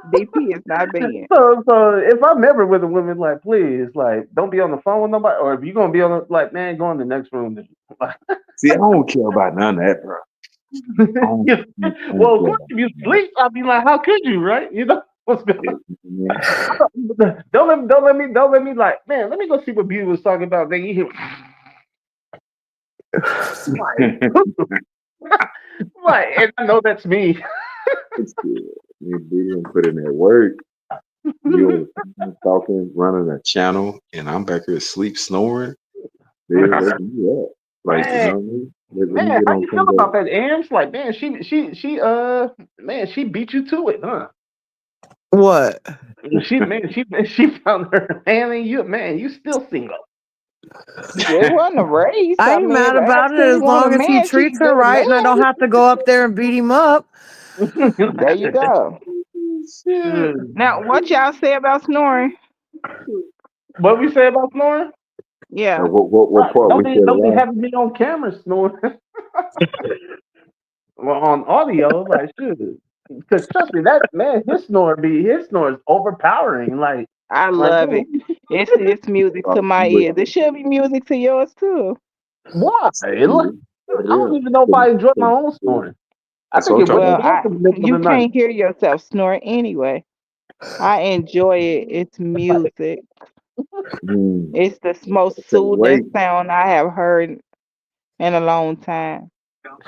DP is not banned. so if I'm ever with a woman, like, please, like, don't be on the phone with nobody, or if you're gonna be on, like, man, go in the next room. Like, See, I don't care about none of that, bro. well, of course, if you sleep, I'll be like, how could you, right? You know. What's going on? Don't let me like, man, let me go see what Beauty was talking about. Then you hear like, and I know that's me. You didn't put in that work. You're talking, running a channel, and I'm back here asleep, snoring. They wake me up. Like, you know what I mean? Let me Man, get how on you feel Sunday. about that, Ams? Like, man, man, she beat you to it, huh? What? She found her man and you, man, you still single. It wasn't a race. I I ain't mean, if mad about Ashley it as want a long as he man, she treats can her get a right and I don't man. have to go up there and beat him up. There you go. Shit. Now, what y'all say about snoring? What we say about snoring? Yeah. What part we said Don't be wrong? having me on camera snoring. Well, on audio, like, shoot. Because trust me, that man, his snore is overpowering. I Like love man, it. It's music to my ears. It should be music to yours too. why? Look, I don't even know if I enjoy my own snoring. I That's what think I'm it wakes talking Well, me up in the middle of you the night. can't hear yourself snoring anyway. I enjoy it. It's music. about. It's the most Can't soothing wait. sound I have heard in a long time.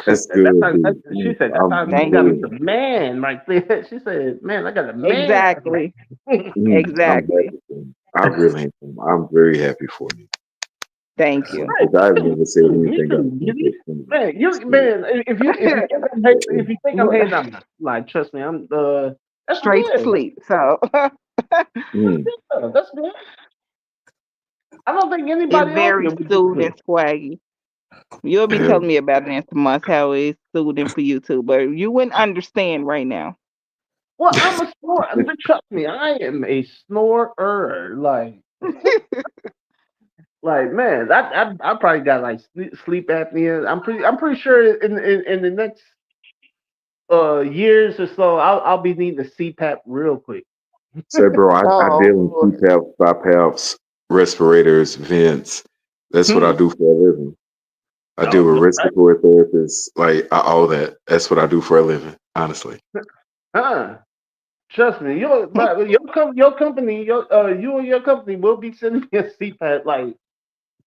That's That's good, how, dude. she said. That's how you Thank got me you. a man right there. She said, "Man, I got a man." Exactly. I'm Exactly. happy for you. I really am. I'm very happy for you. Thank you. Because I've never said Me anything too, Beauty. Man, if you think I'm Look, hating, I'm not. Like, trust me, I'm that's straight to good. sleep. So Mm. That's good. I don't think it's anybody else very here would disagree. soothing, swaggy. You'll be Yeah. telling me about it in some months how it's soothing for you too, but you wouldn't understand right now. Well, I'm a snorer. But trust me, I am a snorer. Like man, I probably got like sleep apnea. I'm pretty sure in the next years or so, I'll be needing a CPAP real quick. Say, bro, I deal Oh, in CPAP, BiPAPs, respirators, vents. That's what I Hmm. do for a living. I deal Oh, with no, respiratory therapists, like all that. That's what I do for a living, honestly. trust me, your company, you and your company will be sending me a CPAP. Like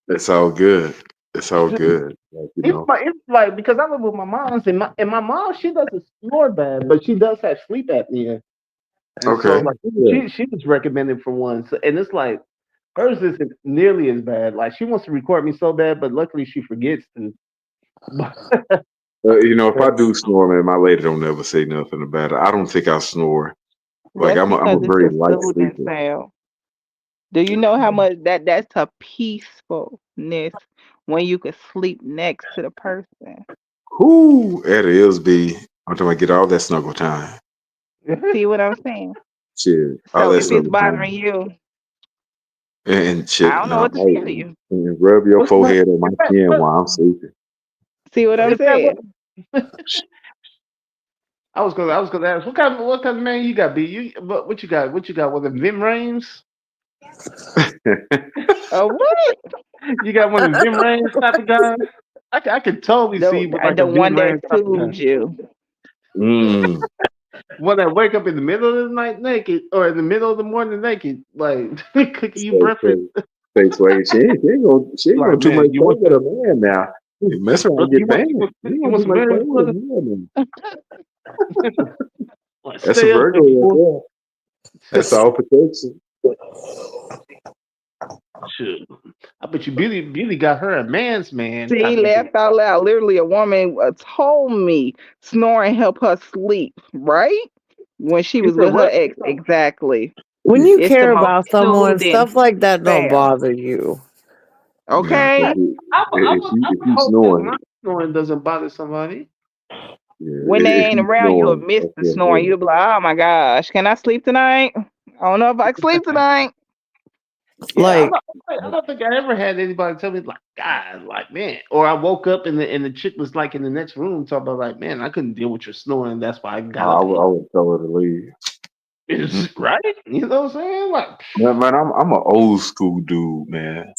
It's all good. It's all good. Like, you know. it's like because I live with my mom, and my mom she doesn't snore bad, but she does have sleep apnea, and so Okay. like Yeah. she was recommended for one, so, and it's like hers isn't nearly as bad. Like she wants to record me so bad, but luckily she forgets to. You know, if I do snore, man, my lady don't ever say nothing about it. I don't think I snore. Like That's I'm a because it's very a light soothing sleeper. sound. Do you know how much that's a peacefulness when you can sleep next to the person? Who at be? I'm talking about get all that snuggle time. See what I'm saying? Shit, all So that if it's snuggle bothering time. you, And I shit, don't know no, what to hey, tell you. and rub your What's what? forehead on my Is that, chin while I'm sleeping. See what I'm is that what? saying? I was gonna ask what kind of man you got? B what you got? What you got? One of them Vim Rains? What? You got one of them Vim Rains type of guy? I could totally see you with like a The Vim one that Rains type of guy. soothes you. mm. One that wake up in the middle of the night naked, or in the middle of the morning naked, like cooking you So, breakfast. so, so she ain't gonna Like too much man, you play want with a man now. You mess around and brother, get banned. You you don't want do some much married playing with a brother? man. Like, That's a stay up, Virgo baby boy. right there. That's all protection. Shoot. I bet you Billy got her a man's man See, type of thing. laughed out loud. Literally, a woman told me snoring help her sleep, right? When she You was said with her what? ex. Exactly. When Yeah, you It's the care most about someone, soothing stuff like that don't sound. bother you. yeah. Okay? I If would you hope that snoring, my snoring doesn't bother somebody. yeah, When they if ain't you around, you'll snoring, miss that's the your snoring. head. You'll be like, oh my gosh, can I sleep tonight? I don't know if I can sleep tonight. Yeah, Like, I don't think I ever had anybody tell me like, God, like man, or I woke up and the chick was like in the next room talking about like, man, I couldn't deal with your snoring. That's why I got up and I would tell her to leave. right. You know what I'm saying? Like, Man, I'm an old school dude, man.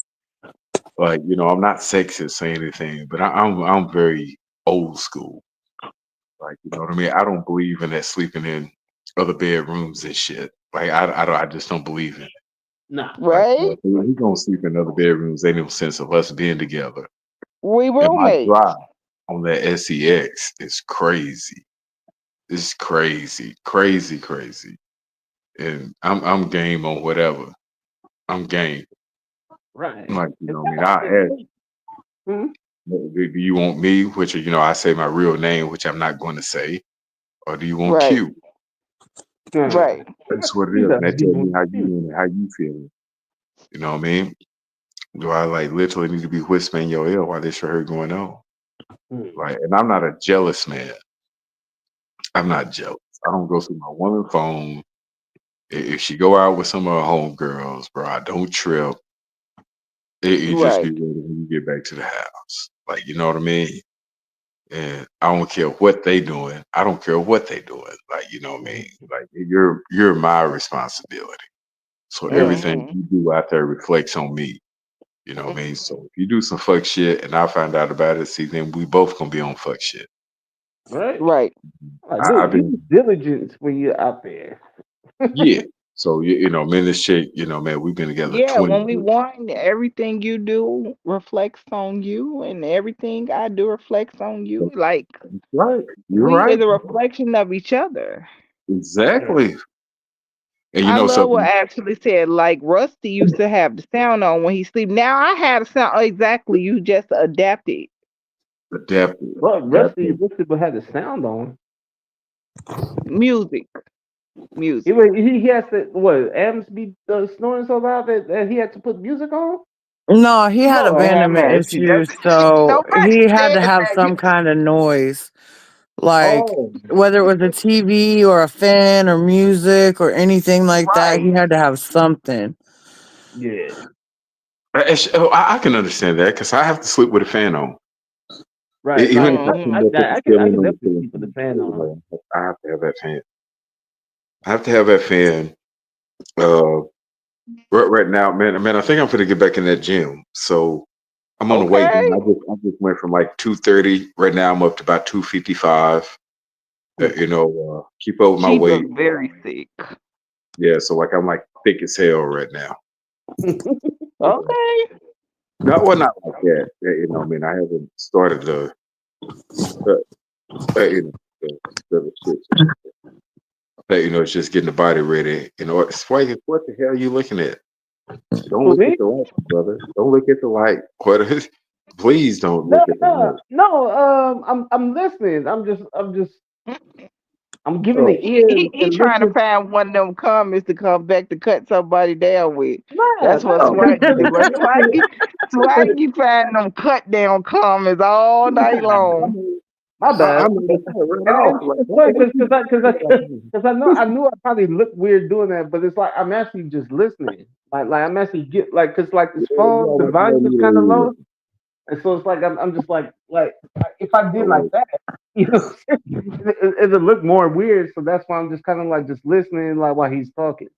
Like, you know, I'm not sexist or anything, but I'm very old school. Like, you know what I mean? I don't believe in that sleeping in other bedrooms and shit. Like, I just don't believe in it. nah. Like, Right? if we gonna sleep in other bedrooms, ain't no sense of us being together. We And my roommates. drive on that SEX is crazy. It's crazy, crazy, crazy. And I'm game on whatever. I'm game. Right. Like, you And know what I mean? I I ask, think, hmm? do you want me, which, you know, I say my real name, which I'm not going to say, or do you want Right. Q? Yeah. Right. That's what it He is. And does. that He tells me wants how you you. doing, how you feeling. You know what I mean? Do I like literally need to be whispering your ear while this her going on? Hmm. Like, and I'm not a jealous man. I'm not jealous. I don't go through my woman phone. If she go out with some of her homegirls, bro, I don't trip. You just be Right. ready when you get back to the house. Like, you know what I mean? And I don't care what they doing. I don't care what they doing. Like, you know what I mean? Like you're my responsibility. So Right. everything Mm-hmm. you do out there reflects on me. You know what I mean? So if you do some fuck shit and I find out about it, see, then we both gonna be on fuck shit. Right. Right. Like, I've dude, use been diligence when you're out there. yeah. So you know, me and this chick, you know, man, we've been together Yeah, 20 when we years. won, everything you do reflects on you, and everything I do reflects on you. Like Right. You're we right. is a reflection of each other. Right. Exactly. And you I know love what something Ashley said. Like Rusty used to have the sound on when he sleep. Now I have the sound exactly. You just adapted adaptive. But Rusty, Adaptive. Rusty would have the sound on. music, He music. would- he has to what? Adams be snoring so loud that he had to put music on. no, he had Lord have abandonment mercy. issues, That's so nobody he had said to have that. some kind of noise. Like, Oh, whether it was a TV or a fan or music or anything like that, he Right. had to have something. yeah. I can understand that because I have to sleep with a fan on. Right. Even Like if I Hmm. come up with the I ceiling can on the definitely ceiling sleep with the fan, fan you on. know, I have to have that fan. I have to have that fan. Uh, right now, man, I think I'm gonna get back in that gym. So I'm on the weight Okay. gain. I just went from like 230. Right now I'm up to about 255. Keep up with my She weight. looked very sick. Yeah, so like I'm like thick as hell right now. Okay. No, well, not like that. I haven't started the shit. It's just getting the body ready. Sway, what the hell are you looking at? Don't For look me? at the light, brother. Don't look at the light. What is? Please don't No, look at the light. no. I'm listening. I'm giving the ear He and trying to listening. find one of them comments to come back to cut somebody down with. Nah, That's what no. Swaggy do. But Swaggy find them cut down comments all night long. My bad. I'm gonna cut right And off. Like, it's what funny the hell because I knew I probably looked weird doing that, but it's like I'm actually just listening. Like I'm actually because like this phone, the volume is kind of low, and so it's like I'm just like if I did like that, it'll look more weird. So that's why I'm just kind of like just listening, like while he's talking.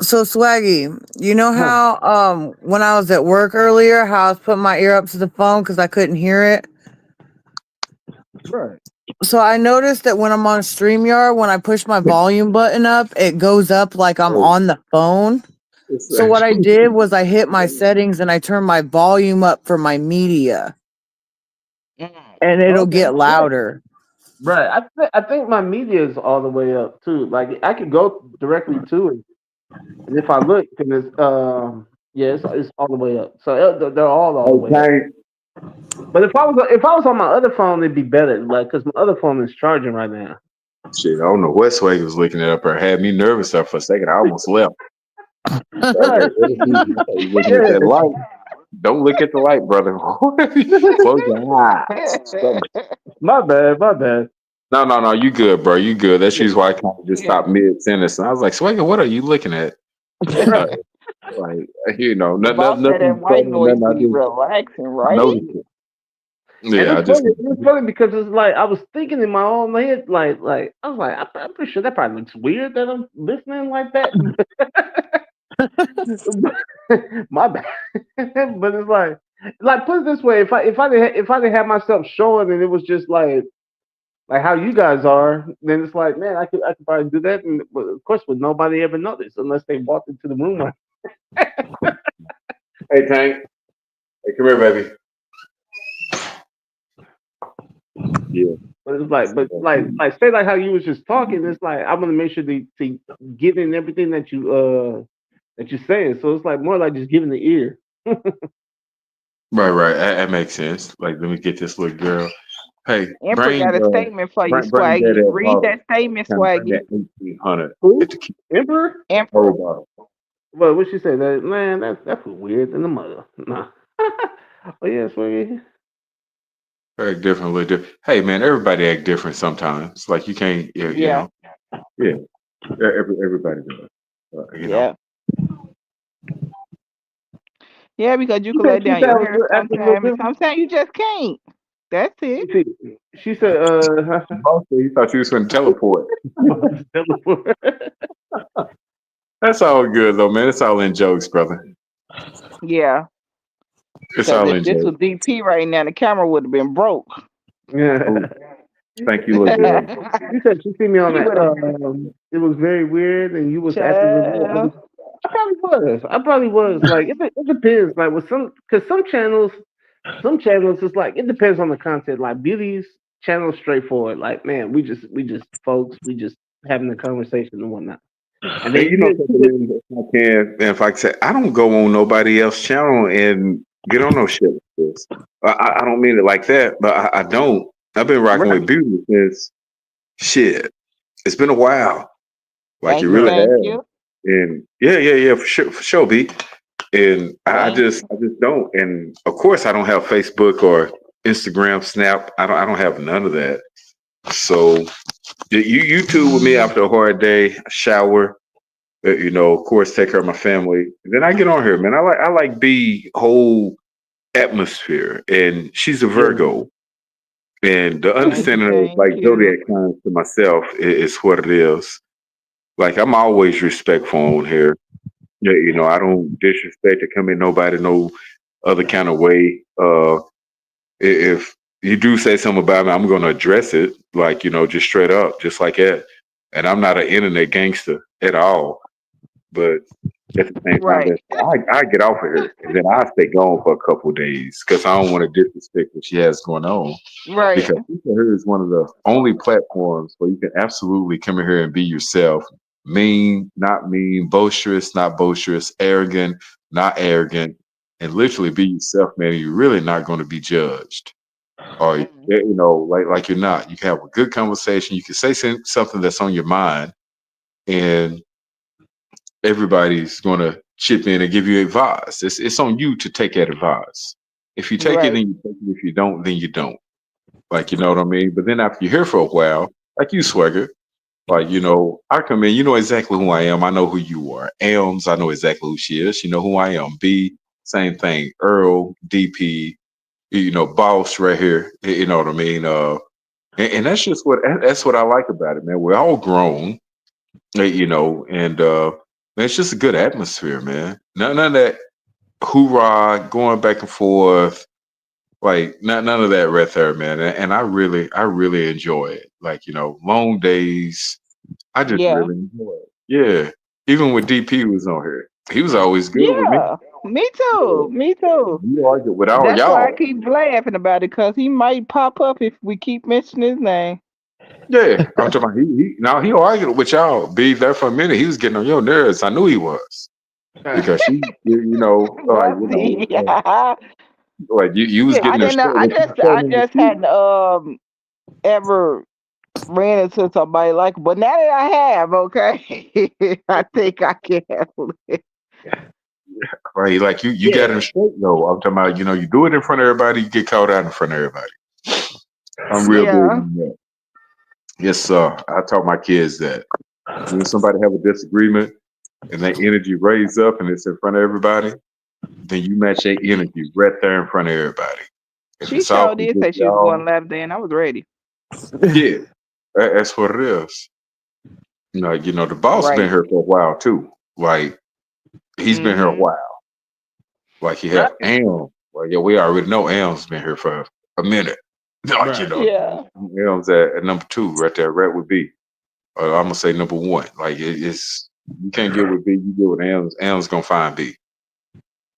So Swaggy, you know Huh. how when I was at work earlier, how I was putting my ear up to the phone because I couldn't hear it. Right. So I noticed that when I'm on StreamYard, when I push my volume button up, it goes up like I'm on the phone. So what I did was I hit my settings and I turned my volume up for my media, and it'll Okay. get louder. Right. I think my media is all the way up too. Like I could go directly to it, and if I look, then it's all the way up. So they're all the way up. Okay. But if I was on my other phone, it'd be better. Like because my other phone is charging right now. Shit, I don't know what Sway was looking at up there. Had me nervous there for a second. I almost left. Right. Looking at that light. Don't look at the light, brother. Close your eyes. My bad. No. You good, bro. You good. That's usually why I kind of just stopped mid sentence. And I was like, Swagger, what are you looking at? Like, Boss said that nothing white funny, noise nothing. I be just relaxing, right? noticed it. And Yeah, it's funny because it's like I was thinking in my own head, like I was like, I'm pretty sure that probably looks weird that I'm listening like that. My bad. But it's like put it this way, if I didn't have myself showing and it was just like how you guys are, then it's like, man, I could probably do that, and of course, would nobody ever notice unless they walked into the room. Hey, Tank. Hey, come here, baby. Yeah. But it's like say like how you was just talking. It's like I want to make sure to get in everything that you're saying. So it's like more like just giving the ear. Right. That makes sense. Like, let me get this little girl. Hey, Emperor got a statement for you, bring Swaggy. that Read bottle. that statement, Kind of bring Swaggy. that 1800 Who? at the Emperor? Emperor. whole bottle. Well, what she said? That man, that's weird than the mother. Nah. Oh yeah, Swaggy. Act different, a little different. Hey, man, everybody act different sometimes. Like, you can't, Yeah. Yeah. Everybody does. Yeah. Yeah, because you can She let said down your was hair acting a little sometimes, and different. sometimes you just can't. That's it. She said, Mostly, he thought you was going to teleport. That's all good, though, man. It's all in jokes, brother. Yeah. It's Because all if in this jokes. was DP right now, the camera would have been broke. Yeah. Thank you, little girl. You said she see me on He that. would've- It was very weird, and you was acting. Child. I probably was. Like it depends. Like with because some channels it's like it depends on the content. Like Beauty's channel straightforward. Like man, we just folks, we just having a conversation and whatnot. And then And you know something, if I say, I don't go on nobody else's channel and get on no shit like this. I don't mean it like that, but I don't. I've been rocking with Beauty since shit. It's been a while. Like Thank you you, really thank have. you. And yeah, for sure, B. And I just don't. And of course, I don't have Facebook or Instagram, Snap. I don't have none of that. So you two with me after a hard day, shower. Of course, take care of my family. And then I get on here, man. I like the whole atmosphere. And she's a Virgo. And the understanding of like zodiac signs to myself is what it is. Like I'm always respectful on here. Yeah, I don't disrespect to come in nobody no other kind of way. If you do say something about me, I'm going to address it, like, just straight up, just like that. And I'm not an internet gangster at all. But at the same time, Right. I get off of her, and then I stay gone for a couple of days because I don't want to disrespect what she has going on. Right. Because here is one of the only platforms where you can absolutely come in here and be yourself. Mean, boisterous, not boisterous, arrogant, not arrogant, and literally be yourself, man. You're really not going to be judged, or like you're not. You can have a good conversation. You can say something that's on your mind, and everybody's going to chip in and give you advice. It's on you to take that advice. If you take it, Right. then you take it. If you don't, then you don't. Like, you know what I mean? But then after you're here for a while, like you, Swagger, like, I come in, you know exactly who I am. I know who you are. Elms, I know exactly who she is. You know who I am. B, same thing. Earl, DP, Boss right here. You know what I mean? And that's just that's what I like about it, man. We're all grown, and it's just a good atmosphere, man. None of that hoorah going back and forth. Like none of that right there, man. And I really enjoy it. Like, long days. I just Yeah. really enjoy it. Yeah. Even when DP was on here, he was always good with me. Yeah. Me Yeah. too. Me too. You argue with all That's why I y'all. keep laughing about it, because he might pop up if we keep mentioning his name. Yeah. I'm talking about he argued with y'all. Be there for a minute. He was getting on your nerves. I knew he was. Because Well, see, like you was yeah, I getting didn't know. upset with I just hadn't ever ran into somebody like. But now that I have, okay, I think I can handle it. right. Like you got him straight though. I'm talking about, you do it in front of everybody, you get called out in front of everybody. I'm real big Yeah. on that. Yes, sir. I taught my kids that when somebody have a disagreement and that energy raise up and it's in front of everybody, then you match that energy right there in front of everybody. If She it's all sure from did just say she was going y'all, lap day, and I was ready. yeah, that's what it is. The boss been Right. here for a while too. Like he's been here a Mm-hmm. while. Like he Right. have Am. Well, yeah, we already know Am's been here for a minute. Like, Right. Yeah. Am's at number 2 right there. Rat would be. I'm gonna say number 1. Like it's you can't get with B, you get with Am's. Am's gonna find B.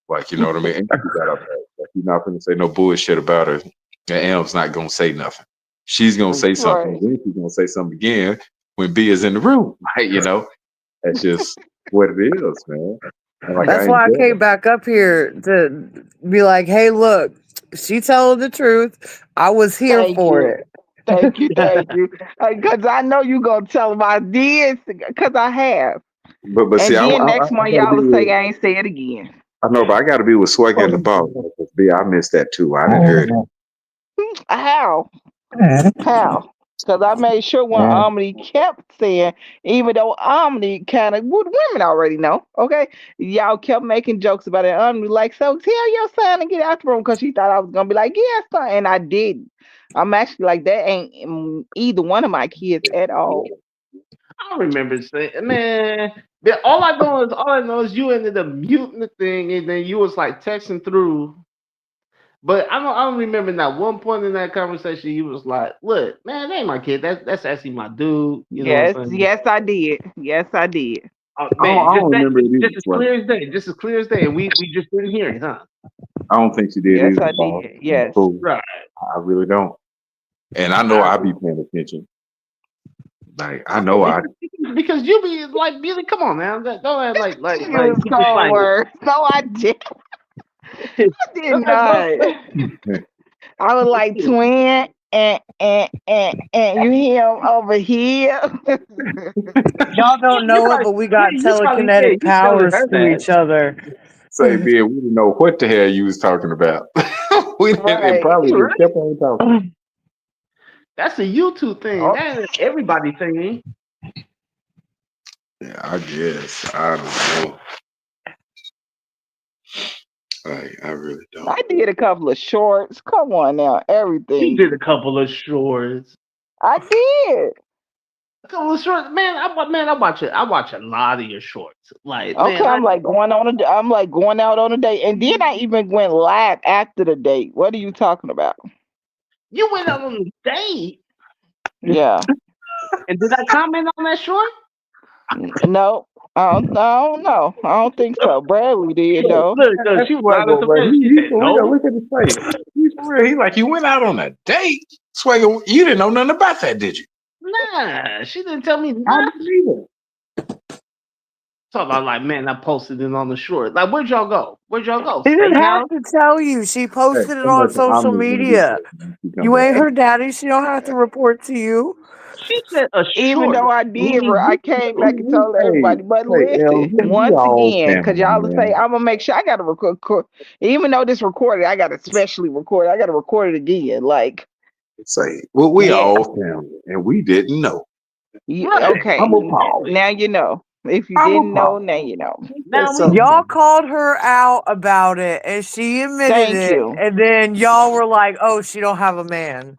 Like, you know what I mean? And she got up there. Like you're not gonna say no bullshit about her. And Am's not gonna say nothing. She's gonna say something, Right. and then she's gonna say something again when B is in the room. Like, that's just what it is, man. And like I That's why I enjoy came it. back up here to be like, hey, look, she telling the truth. I was here Thank for you. it. Thank you. Thank you. Because I know you gonna tell them I did, because I have. But see, And then I next month gotta y'all be will with say I ain't say it again. I know, but I gotta be with Swagger and the Boss. Because B, I missed that too. I didn't hear it. How? How? Because I made sure when Omni kept saying, even though Omni kind of, would women already know, okay? Y'all kept making jokes about it. Omni like, so tell your son to get out the room, because she thought I was going to be like, yeah, son. And I didn't. I'm actually like, that ain't either one of my kids at all. I remember saying, man, all I know is you ended up muting the thing, and then you was like texting through. But I don't remember that one point in that conversation you was like, look, man, that ain't my kid. That's actually my dude. You know what Yes, I'm saying? yes, I did. Yes, I did. Oh, I man, don't remember it either, just as Swagger. clear as day, just as clear as day, and we just didn't hear it, huh? I don't think she did Yes, either, I Boss. did. Yes. Cool. Right. I really don't. And I know I be paying attention. Like I know I Because you be like, Billy, come on now, don't act like Use you just cold like words. No, I did. I did don't, not. I was like, twin, and you hear him over here. Y'all don't you know it, probably but we got you probably yeah, telekinetic you telling powers her to that. each other. say, man, we didn't know what the hell you was talking about. We didn't, it Right. probably just kept on talking. That's a YouTube thing. Oh, That ain't everybody thing. Yeah, I guess. I don't know. I really don't. I did a couple of shorts. Come on now, You everything. did a couple of shorts. I did. So short, man. I watch it. I watch a lot of your shorts. Like, Okay, man, I'm like I'm like going out on a date, and then I even went live after the date. What are you talking about? you went out on a date, Yeah, and did I comment on that short? no, I don't know. I don't think so. Bradley did Look, though. look, That's she was honest Swaggle, but about it. She he said for real. no. Look at his face. He for real. He like, you went out on a date. Swaggle, you didn't know nothing about that, did you? Nah, she didn't tell me I nothing. didn't either. So I'm like, man, I posted it on the short. Like, where'd y'all go? Where'd y'all go? She didn't have Steakhouse? to tell you. She Hey, posted it so on much social I'm gonna get media. to when she come You back. ain't her daddy. She don't have to report to you. She said a Even short. though I did, I came back and told Hey, everybody. But hey, listen, L, we once all again, because family, y'all will say, man. I'm gonna make sure I gotta record. Even though this recorded, I gotta specially record. I gotta record it again. Like, Say, well, we yeah, all family, and we didn't know. Right. okay. I'm appalled. Now you know. If you I'm didn't know, appalled. now you know. Now That's we something. Y'all called her out about it, and she admitted Thank it. you. And then y'all were like, "Oh, she don't have a man."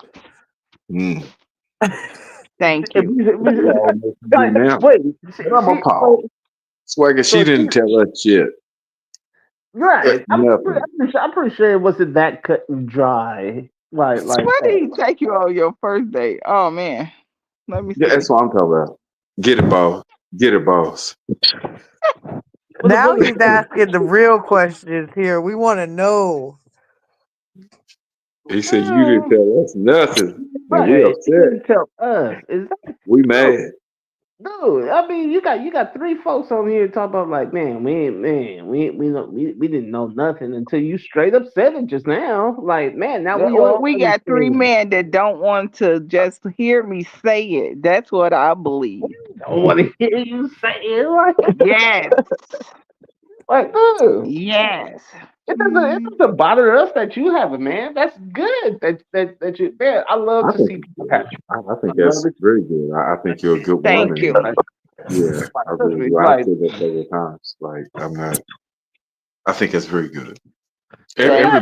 Mm. Thank if you. We all know what to do now. wait, But I'm appalled. Swagger, she so didn't tell us shit. right. Nothing. I'm pretty sure it wasn't that cut and dry. Like Why did that. he take you on your first date? Oh man. Let me Yeah, see. that's what I'm talking about. Get it, boss. Get it, boss. Now What he's asking the real questions here. We want to know. He said you didn't tell us nothing, and we right. She upset. didn't tell us. Is that We true? mad. Dude, I mean, you got three folks on here talking about like, man, we didn't know nothing until you straight up said it just now. Like, man, now we all We got three understand. men that don't want to just hear me say it. That's what I believe. Don't want to hear you say it Yes. like, dude. Yes. It doesn't bother us that you have a man. That's good. That you man. I love I to think see it's people good. happy. I I think love that's it. very good. I think you're a good Thank woman. you. Like, Yeah, I trust really me, do. I've like, said that several times. Like, I'm not. I think that's very good. Thank you.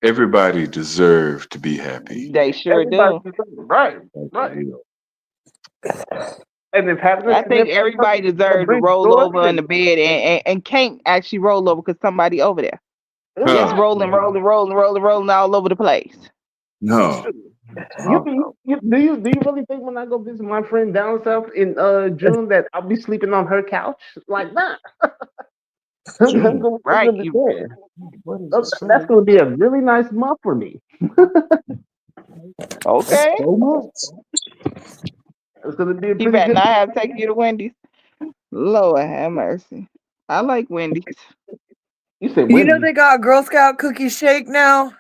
Everybody deserves to be happy. They sure everybody, do. right, Like, right. you And if having a I think significant everybody other deserves to brings roll joy, over in the bed and can't actually roll over because somebody over there. Just huh? rolling, rolling, rolling, rolling, rolling all over the place. No. You, do you really think when I go visit my friend down south in June that I'll be sleeping on her couch? Like that. June. I'm Right. gonna be You there. What is this? That's gonna be a really nice month for me. okay? So much. It's gonna be a He pretty better good. not have taken you to Wendy's. Lord have mercy. I like Wendy's. You said You know Wendy. they got Girl Scout cookie shake now.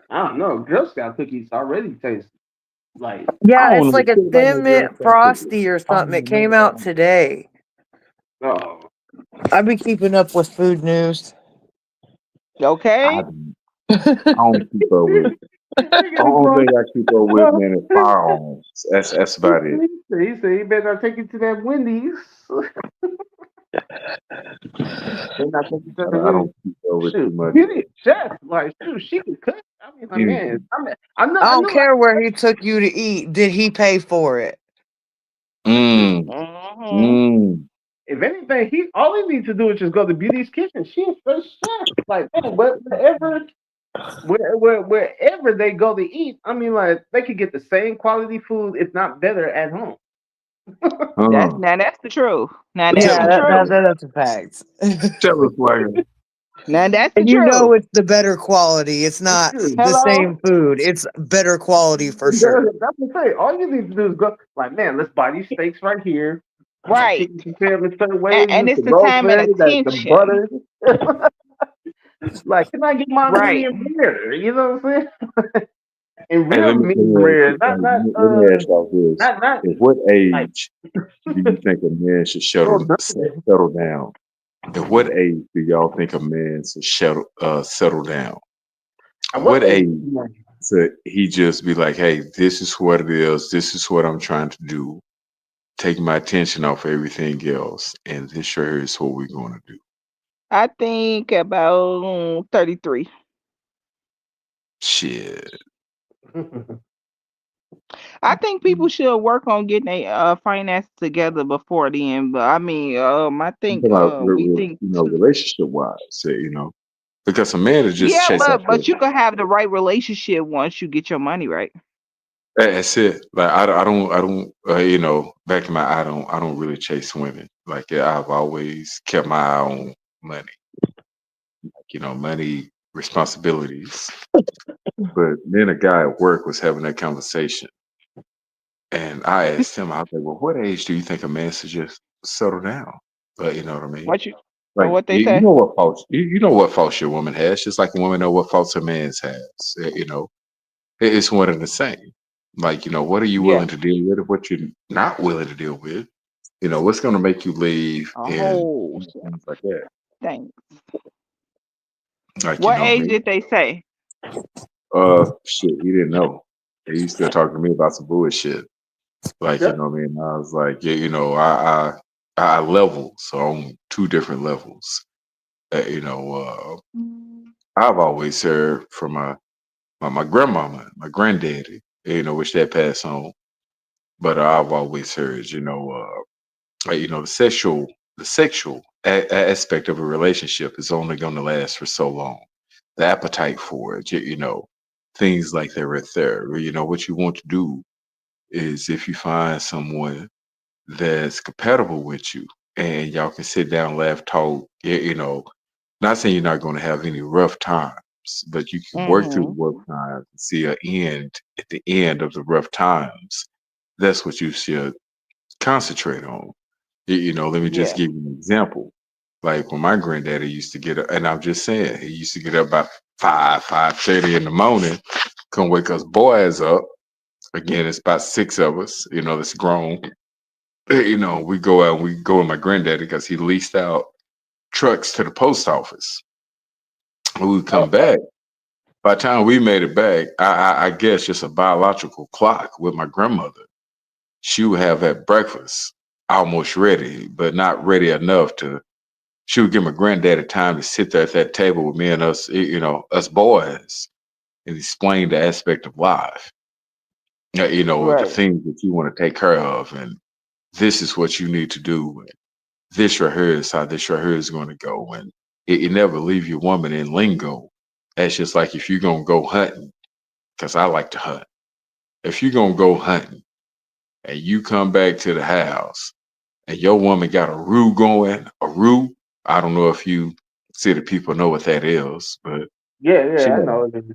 I don't know. Girl Scout cookies already taste like I Yeah, don't it's know like a Shit about no thin Girl mint Scout cookies. frosty or I something. don't It know nothing came about out them. today. oh I've been keeping up with food news. I, Okay? don't- I don't keep up with. I The gotta only go. thing I keep up with, man, is firearms. That's about it. He said he better not take you to that Wendy's. Better not take you to the I Wendy's. don't keep up with too Shoot, much. beauty chef, like shoot, she could cook. I mean, like, man, Anything. I I don't knew like care where he took you to eat. Did he pay for it? Mm, Mm-hmm. mm. if anything, he all he needs to do is just go to Beauty's Kitchen. She is first chef. Like, man, wherever they go to eat, I mean, like they could get the same quality food, if not better, at home. Huh. That's the truth. Now But that's Yeah, the that truth. that's a fact. tell us, Swagger. Now that's the And you truth. know it's the better quality. It's not the Hello? same food. It's better quality for sure. That's what I'm saying. All you need to do is go, like, man, let's buy these steaks right here. The Right. chicken prepared in a certain way, And use it's the the time and rosemary, the attention. butter. Like, can I get my Right. medium rare? You know what I'm saying? And Hey, real medium rare, let me ask y'all this: not at what like age do you think a man should well done. settle down? At what age do y'all think a man should settle down? At At what what age? age should he just be like, "Hey, this is what it is. This is what I'm trying to do. Take my attention off everything else, and this right here is what we're going to do." I think about 33. Shit. I think people should work on getting their finances together before then. But I mean, I I'm think talking about we think relationship wise, because a man is just yeah, chase after. but you can have the right relationship once you get your money right. That's it. Like I don't. Back in my, I don't really chase women. Like I've always kept my eye on money. Like money, responsibilities. But then a guy at work was having that conversation, and I asked him, I was like, "Well, what age do you think a man should just settle down?" But you know what I mean? What you Like what they you say? know what faults you know what faults your woman has, just like a woman know what faults her man's has. It's one and the same. Like what are you Yeah. willing to deal with, and what you're not willing to deal with. What's going to make you leave, and Oh, things like that. dang. Like What what I age mean? did they say? Shit, he didn't know. He still talking to me about some bullshit. Like Yeah. what I mean? I was like, yeah, I level, so on two different levels. I've always heard from my grandmama, my granddaddy, which that passed on. But I've always heard, the sexual aspect of a relationship is only going to last for so long. The appetite for it, things like that right there. What you want to do is if you find someone that's compatible with you and y'all can sit down, laugh, talk, not saying you're not going to have any rough times, but you can work through the Mm-hmm. rough times and see an end at the end of the rough times. That's what you should concentrate on. Let me just Yeah. give you an example. Like when my granddaddy used to get up, and I'm just saying, he used to get up about 5:30 in the morning, come wake us boys up. Again, it's about six of us, that's grown. We go out and we go with my granddaddy because he leased out trucks to the post office. When we come Okay. back, by the time we made it back, I guess just a biological clock with my grandmother. She would have had breakfast almost ready, but not ready enough to. She would give my granddaddy time to sit there at that table with me and us, us boys, and explain the aspect of life. The Right. things that you want to take care of, and this is what you need to do. And this right here is how this right here is going to go. And it never leave your woman in lingo. That's just like if you're gonna go hunting, because I like to hunt. If you're gonna go hunting and you come back to the house and your woman got a roo going, a roo. I don't know if you city people know what that is, but Yeah, she yeah, I got know it.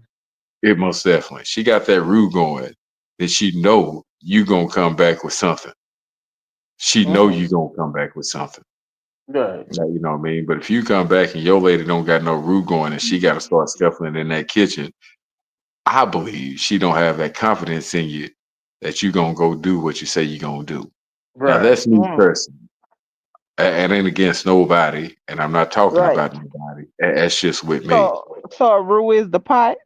it most definitely. She got that roo going, then she know you gonna come back with something. She know Mm-hmm. you gonna come back with something. Right. You know what I mean? But if you come back and your lady don't got no roo going and she got to start scuffling in that kitchen, I believe she don't have that confidence in you that you gonna go do what you say you gonna do. Now Right. that's me Mm. personally. And ain't against nobody, and I'm not talking Right. about nobody. That's just with me. So a roux is the pot.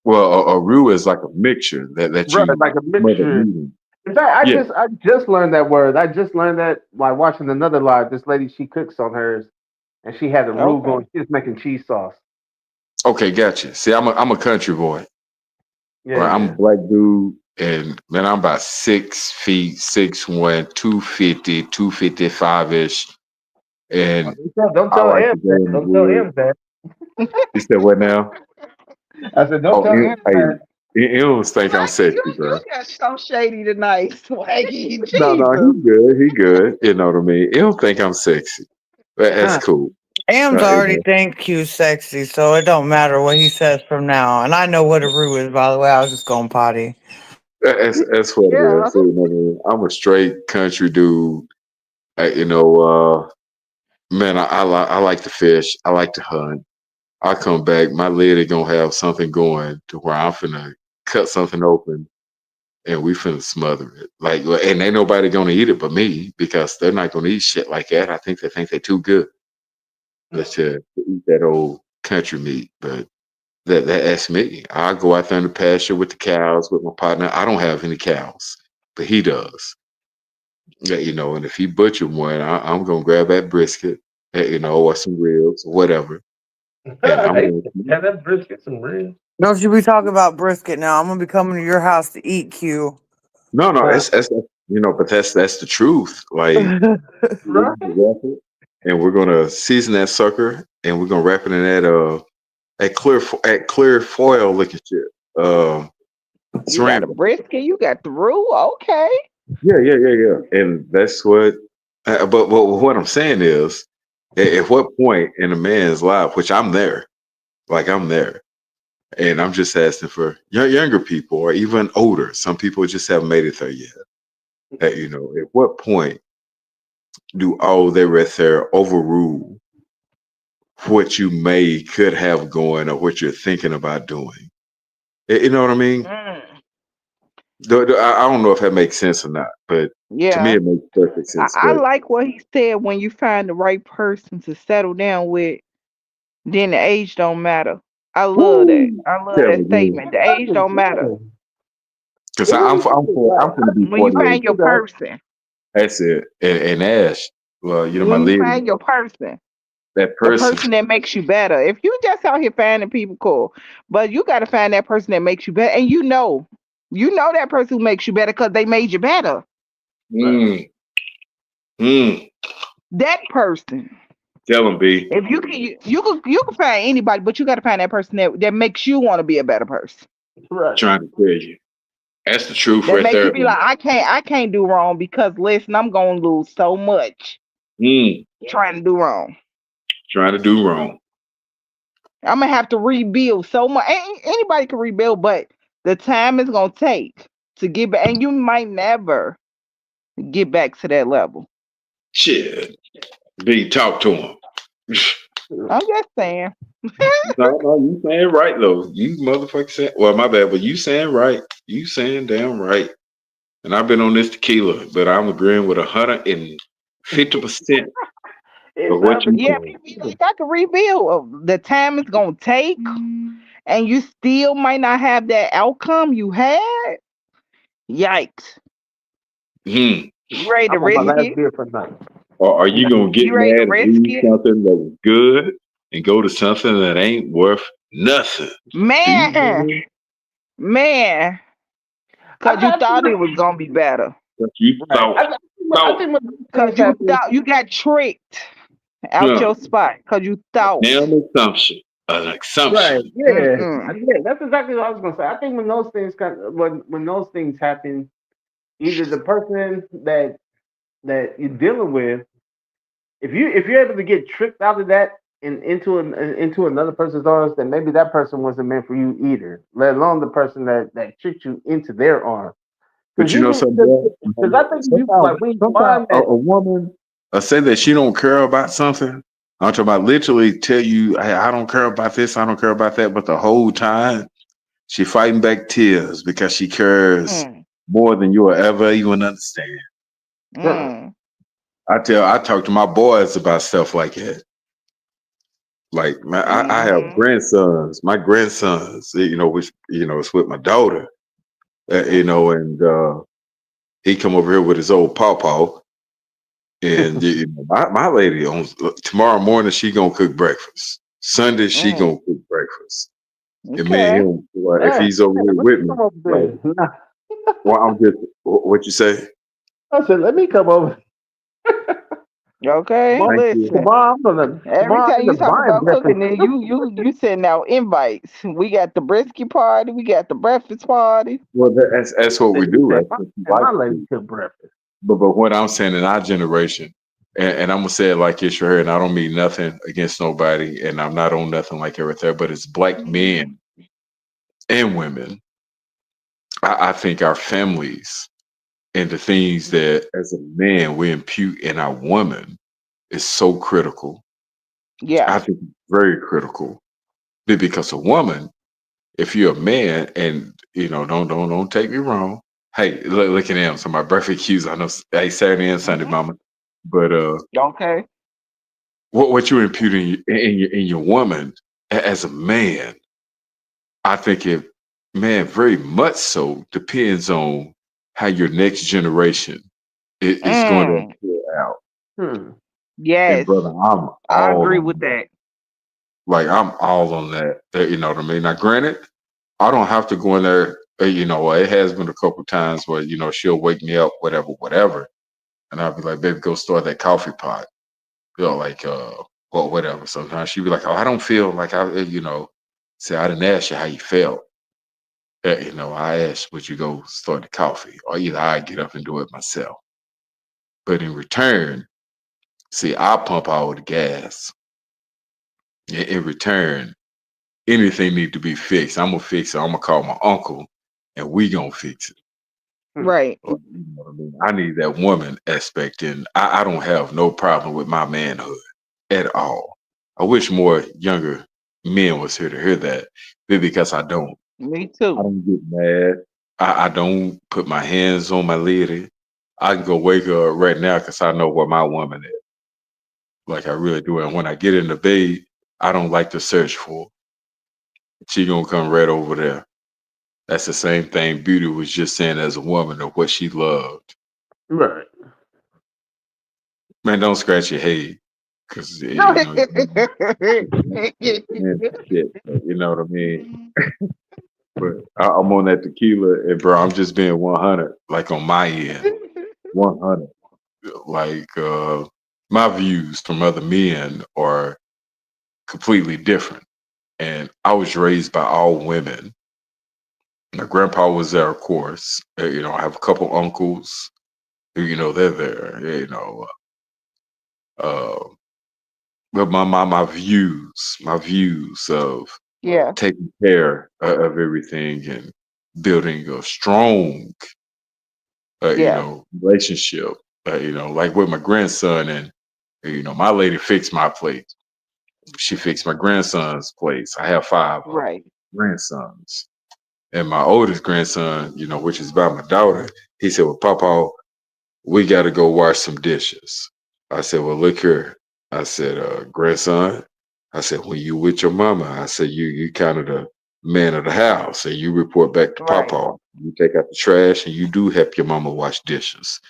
Well, a roux is like a mixture that Right. you Like a mother mixture. eating. In fact, I Yeah. just I just learned that word. I just learned that like watching another live. This lady she cooks on hers, and she had the roux Okay. going. She was making cheese sauce. Okay, gotcha. See, I'm a country boy. Yeah, Right? I'm a yeah. black dude, and man, I'm about 6 feet, 6'1", 250, 255 ish, and Don't I tell like to Em go that. in the Don't tell woods. Em that. You said what now? I said don't Oh, tell Em hey, that. you don't think I'm Swaggy, sexy, you bro. got so shady tonight, Swaggy. No, Jesus. he good. He good. You know what I mean? He don't think I'm sexy. That's Huh. cool. Am's Right? already think you sexy, so it don't matter what he says from now on. And I know what a roux is, by the way. I was just going potty. That's what it Yeah. is. You know what I mean? I'm a straight country dude. Uh, you know, man, I like to fish. I like to hunt. I come back, my lady gonna have something going to where I'm finna cut something open and we finna smother it. Like, and ain't nobody gonna eat it but me because they're not gonna eat shit like that. I think they think they're too good to eat that old country meat. But that's me. I go out there in the pasture with the cows with my partner. I don't have any cows, but he does. Yeah, and if he butchered one, I'm gonna grab that brisket, or some ribs, or whatever, and I'm Hey, going have that brisket some ribs. Don't you be talking about brisket now. I'm going to be coming to your house to eat, Q. No, no, Uh, that's but that's the truth. Like we're right? gonna wrap it, and we're gonna season that sucker, and we're gonna wrap it in that clear foil looking shit. You got a Saran. brisket, you got the roux. Okay. Yeah. And that's what. But what I'm saying is, at what point in a man's life, which I'm there, like I'm there, and I'm just asking for younger people or even older. Some people just haven't made it there yet. At what point do all they right there overrule what you could have going or what you're thinking about doing? You know what I mean? Mm, I don't know if that makes sense or not, but to me, yeah. it makes perfect sense. I But like what he said when you find the right person to settle down with, then the age don't matter. I love that. woo, I love tell that me, statement. The age don't matter. because I'm going to be When you find 48. your person. That's it. And Ash, well, my When you lady, find your person. that The person. person that makes you better. If you just out here finding people, cool. But you gotta find that person that makes you better. And you know that person who makes you better because they made you better. Mm, mm, That person. tell him, B. If you can find anybody, but you got to find that person that makes you want to be a better person. Right. Trying to tell you. That's the truth That right makes you there. be like, I can't do wrong because listen, I'm gonna lose so much Mm, trying to do wrong. trying to do wrong. I'm gonna have to rebuild so much. Anybody can rebuild, but the time is gonna take to get back, and you might never get back to that level. Shit. B, talk to him. I'm just saying. No, you saying right though. You motherfucker saying, well, my bad, but you saying right. You saying damn right. And I've been on this tequila, but I'm agreeing with 150% It's of what not you Yeah, saying. people be like, I can rebuild. The time is gonna take, and you still might not have that outcome you had. Yikes! Hmm. You ready to I'm on my risk last it? beer for the night. Or are you gonna get You ready to mad and risk leave it, something that was good and go to something that ain't worth nothing? Do you know man? what I mean? Man, I, cause you I thought it think, was gonna be better. That you right. thought I thought think when those Cause things you happen, thought you got tricked out no your spot. Cause you thought. damn assumption. An assumption. right? Yeah, Mm-mm. yeah. That's exactly what I was gonna say. I think when those things when those things happen, either the person that you're dealing with, if you're able to get tricked out of that and into another person's arms, then maybe that person wasn't meant for you either. Let alone the person that tricked you into their arms. But Because you know something, bro? I think if you Sometimes, like when you sometimes find that, a woman say that she don't care about something. I'm talking about literally tell you, hey, I don't care about this, I don't care about that, but the whole time she fighting back tears because she cares Mm, more than you will ever even understand. mm, I talk to my boys about stuff like that. Like man, I have mm-hmm. grandsons. My grandsons, which it's with my daughter. And he come over here with his old pawpaw. And my lady on tomorrow morning she gonna cook breakfast. Sunday she Mm. gonna cook breakfast. And me and Okay. him, well, if man, he's over here let with me me, come over like, there. Nah, well, I'm just what you say. I said, let me come over. Okay. Tomorrow, Thank you. Listen. Every tomorrow I'm time you gonna talk buying about breakfast. cooking, then you sending out invites. We got the brisket party. We got the breakfast party. Well, that's what we You do. said That's what we my like to lady do. cook breakfast. But what I'm saying in our generation, and I'm gonna say it like this right here, and I don't mean nothing against nobody, and I'm not on nothing like everything, but it's black men and women. I think our families and the things that as a man we impute in our woman is so critical. Yeah. I think it's very critical. Because a woman, if you're a man, and don't take me wrong. Hey, look at him. So my birthday cues. I know. Hey, Saturday and Sunday, Hmm. mama. But Okay. what you impute in your woman as a man, I think it, man, very much so depends on how your next generation is going to Mm. play out. Hmm. And Yes. brother, I'm I all agree on with that. that. Like I'm all on that. You know what I mean? Now, granted, I don't have to go in there It has been a couple times where she'll wake me up, whatever, and I'll be like, "Baby, go start that coffee pot." Like well, whatever. Sometimes she'd be like, "Oh, I don't feel like say I didn't ask you how you felt. I asked, would you go start the coffee, or either I get up and do it myself. But in return, see, I pump all the gas. In return, anything need to be fixed. I'm gonna fix it. I'm gonna call my uncle, and we gonna fix it. Right. Or, you know what I mean? I need that woman aspect, and I don't have no problem with my manhood at all. I wish more younger men was here to hear that, but because I don't. Me I too. don't get mad. I don't put my hands on my lady. I can go wake her up right now because I know where my woman is. Like I really do. And when I get in the bed, I don't like to search for her. She gonna come right over there. That's the same thing Beauty was just saying as a woman of what she loved. Right. Man, don't scratch your head. Cause No. man, shit. You know what I mean? But I'm on that tequila and bro, I'm just being 100, like on my end. 100. Like my views from other men are completely different. And I was raised by all women. My grandpa was there, of course. I have a couple uncles who, they're there. Uh, but my views of Yeah. taking care of everything and building a strong, Yeah. relationship. Like with my grandson, and my lady fixed my plate. She fixed my grandson's place. I have five Right. grandsons. And my oldest grandson, which is by my daughter, he said, "Well, Papa, we got to go wash some dishes." I said, "Well, look here." I said, "Grandson," I said, "when you with your mama," I said, you kind of the man of the house, and you report back to Right. Papa. You take out the trash, and you do help your mama wash dishes.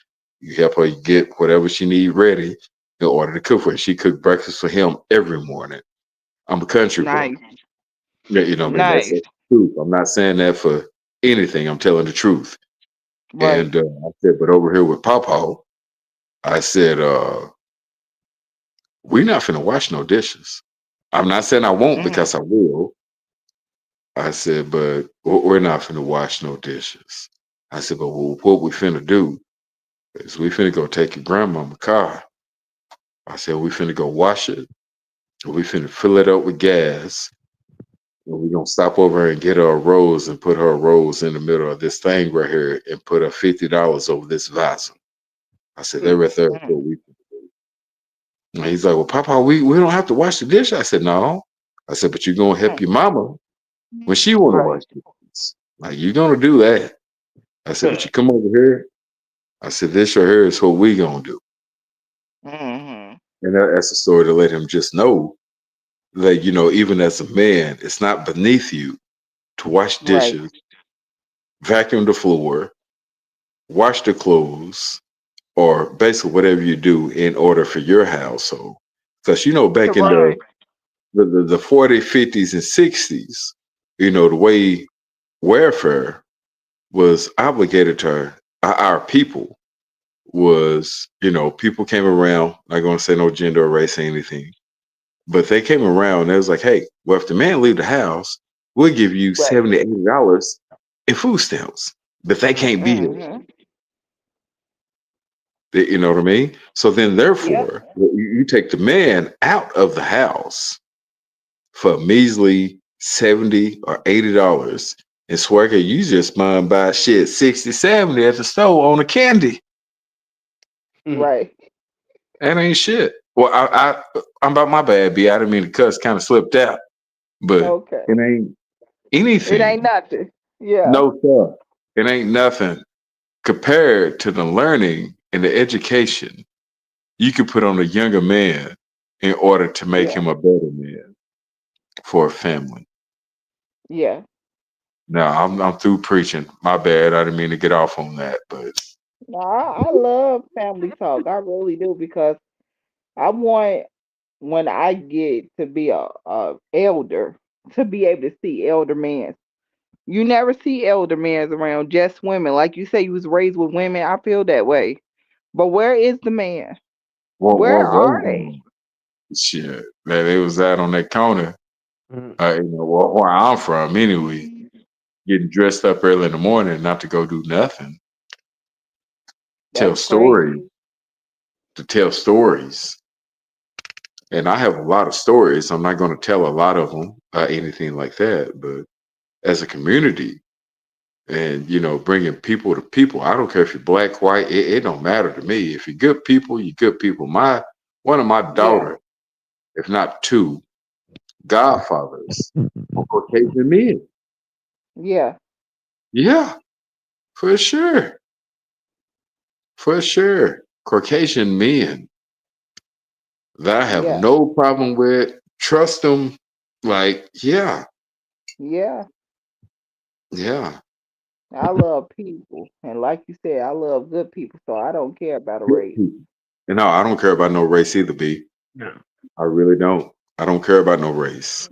You help her get whatever she need ready in order to cook for her. She cooked breakfast for him every morning. I'm a country boy. Nice. Yeah, what I mean, that's Nice. the truth. I'm not saying that for anything. I'm telling the truth. Right. And I said, but over here with Papa, I said, we're not finna wash no dishes. I'm not saying I won't Mm. because I will. I said, but we're not finna wash no dishes. I said, but what we finna do is we finna go take your grandmama car. I said, we finna go wash it. And we finna fill it up with gas. And we're gonna stop over and get her a rose and put her a rose in the middle of this thing right here and put her $50 over this vase. I said, that Mm. right there is Mm. what we can do. And he's like, well, Papa, we don't have to wash the dish. I said, no. I said, but you're gonna help Mm. your mama when she wanna wash Right. the dishes. Like you're gonna do that. I said, but you come over here. I said, this right here is what we gonna do. Mm-hmm. And that's a story to let him just know that, even as a man, it's not beneath you to wash Right. dishes, vacuum the floor, wash the clothes, or basically whatever you do in order for your household. Because back in Correct. the 40s, 50s, and 60s, the way welfare was obligated to our people was, people came around, not going to say no gender or race or anything, but they came around and it was like, hey, well, if the man leave the house, we'll give you Right. $70, $80 in food stamps, but they can't be here. Mm-hmm. You know what I mean? So then, Yep. therefore, you take the man out of the house for a measly $70 or $80, and Swagger, you just mind buy shit 60, 70 at the store on a candy. Right. That ain't shit. Well, I'm about my bad, B. I didn't mean to cuss, kind of slipped out, but Okay. it ain't It ain't anything. nothing. Yeah. No, sir. It ain't nothing compared to the learning and the education you could put on a younger man in order to make Yeah. him a better man for a family. Yeah. Now I'm through preaching. My bad. I didn't mean to get off on that, but No, I love family talk. I really do because I want when I get to be a elder to be able to see elder men You never see elder men around, just women. Like you say, you was raised with women. I feel that way. But where is the man? Where What are was they? shit that they was out on that counter? Mhm. Where I'm from anyway. Getting dressed up early in the morning, not to go do nothing. Tell That's crazy. stories to tell stories. And I have a lot of stories. I'm not going to tell a lot of them, anything like that. But as a community, and bringing people to people, I don't care if you're black, white. It don't matter to me. If you're good people, you're good people. One of my Yeah, daughter, if not two, godfathers are Caucasian men. yeah, Yeah, for sure, for sure. Caucasian men that I have yeah, no problem with. Trust them. Like, yeah, yeah. yeah. I love people. And like you said, I love good people. So I don't care about a Good race. people. And no, I don't care about no race either, B. No. I really don't. I don't care about no race.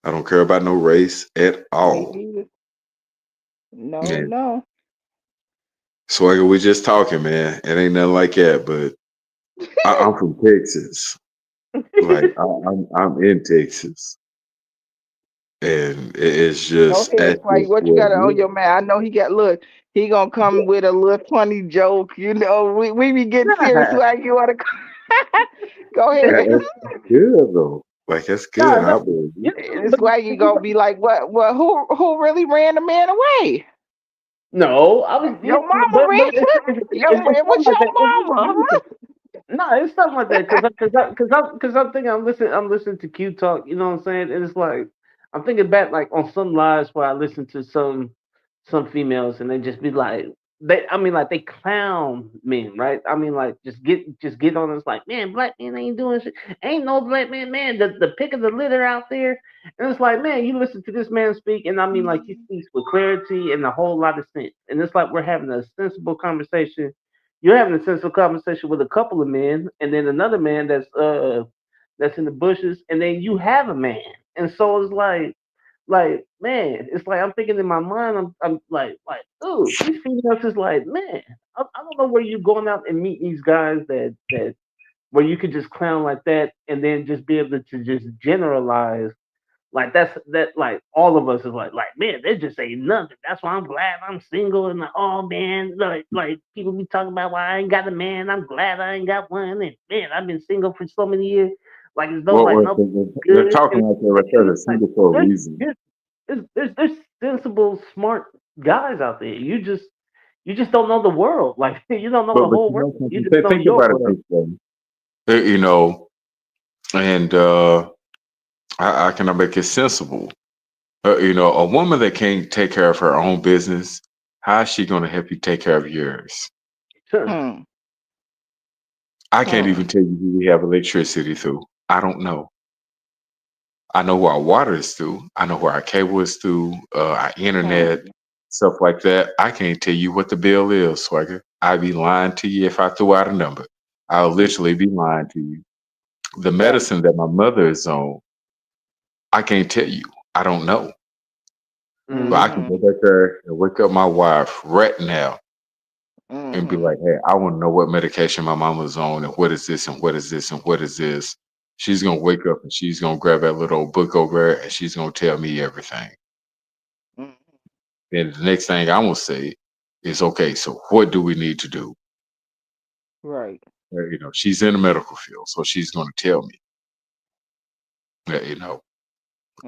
I don't care about no race at Me all. neither. No, Man, no. Swagger, we just talking, man. It ain't nothing like that, but I'm from Texas. Like I'm in Texas, and it's Go just ahead, that's Swaggy. just What you what got it on is. your man? I know he got look. He gonna come with a little funny joke. We be getting serious. Nah, Swaggy, you wanna go That- ahead? That's good though. Like that's nah, good. I no, believe you you. And but Swaggy gonna be like, what? Who really ran the man away? no, I was Your mama but ran. it's It stuff was like that. your mama. Huh? No, it's stuff like that because I'm thinking I'm listening to Q talk. You know what I'm saying? And it's like I'm thinking back like on some lives where I listen to some females and they just be like I mean like they clown men, right? I mean like just get on us like, man, black men ain't doing shit. Ain't no black man, the pick of the litter out there. And it's like, man, you listen to this man speak and I mean like he speaks with clarity and a whole lot of sense. And it's like we're having a sensible conversation. You're having a sensible conversation with a couple of men and then another man that's in the bushes and then you have a man. And so it's like man, it's like I'm thinking in my mind, I'm like, ooh, these females is like, man, I don't know where you're going out and meet these guys that where you could just clown like that and then just be able to just generalize like that like all of us is like man, they just say nothing. That's why I'm glad I'm single and like, oh man, like people be talking about why I ain't got a man. I'm glad I ain't got one and man, I've been single for so many years. Like as though like What nobody's they're good talking and like that right there. They're it's like single for a there's reason. there's there's sensible, smart guys out there. You just don't know the world. Like you don't know the But whole you world. know You something. just know Think your about it world. this way. You know, and I can make it sensible. A woman that can't take care of her own business, how is she going to help you take care of yours? Sure. Hmm. I can't Hmm. even tell you who we have electricity through. I don't know. I know who our water is through. I know where our cable is through, our Hmm. internet, stuff like that. I can't tell you what the bill is, Swagger. I'd be lying to you if I threw out a number. I'll literally be lying to you. The Yeah. medicine that my mother is on, I can't tell you. I don't know. But I Mm-hmm. can Hmm. go back there and wake up my wife right now and be Hmm. like, hey, I want to know what medication my mama's on and what is this and what is this and what is this. She's gonna wake up and she's gonna grab that little old book over there and she's gonna tell me everything. Hmm. Then the next thing I'm gonna say is, okay, so what do we need to do? Right. She's in the medical field, so she's gonna tell me that,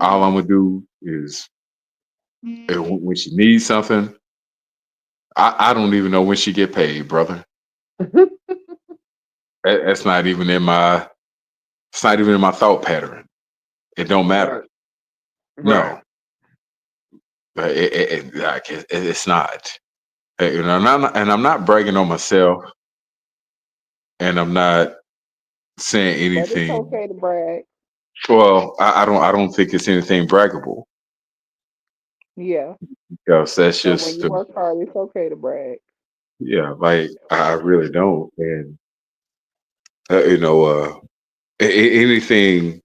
all I'm Hmm. gonna do is when she needs something, I don't even know when she get paid, brother. That's not even in my it's not even in my thought pattern. It don't Right. matter. Right. No, but it's not. And I'm not bragging on myself, and I'm not saying But it's anything. okay to brag. Well, I don't think it's anything braggable Yeah. because that's But when just you work hard, it's okay to brag. yeah. Like I really don't, and uh, you know, uh, anything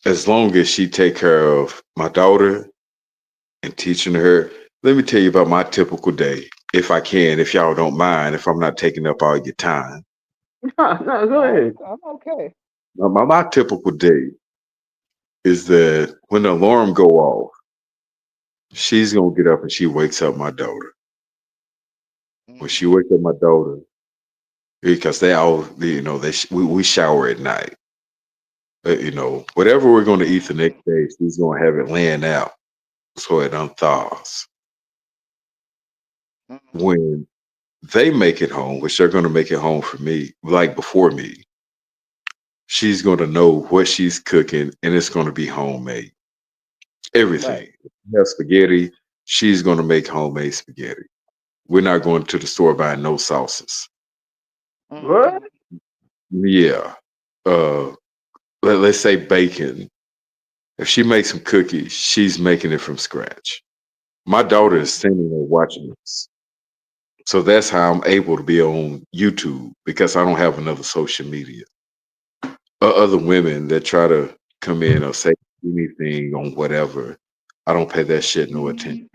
as long as she take care of my daughter and teaching her. Let me tell you about my typical day, if I can, if y'all don't mind, if I'm not taking up all your time. No, go ahead. I'm okay. My typical day is that when the alarm go off, she's gonna get up and she wakes up my daughter. When she Mhm. wakes up my daughter, because they all, we shower at night. Whatever we're going to eat the next day, she's going to have it laying out so it unthaws. Mhm. When they make it home, which they're going to make it home for me, like before me, she's going to know what she's cooking and it's going to be homemade. Right. Everything. If we have spaghetti, she's going to make homemade spaghetti. We're not going to the store buying no sauces. What? Mhm. Yeah. Uh, let's say bacon. If she makes some cookies, she's making it from scratch. My daughter is Mhm. sitting there watching this. So that's how I'm able to be on YouTube because I don't have another social media. Other women that try to come in or say anything on whatever, I don't pay that shit no attention.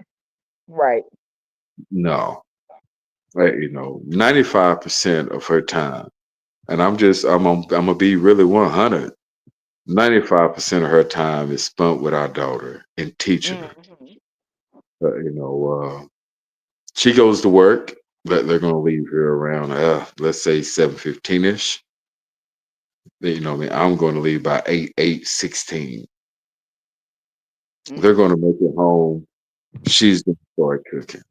Right. No, 95% of her time, and I'm gonna be really 100. 95% of her time is spent with our daughter and teaching her. Mhm. Uh, you know, she goes to work. They're gonna leave here around let's say 7:15 ish. What I mean, I'm going to leave by 8:16. They're going to Mhm. make it home. She's going to start cooking.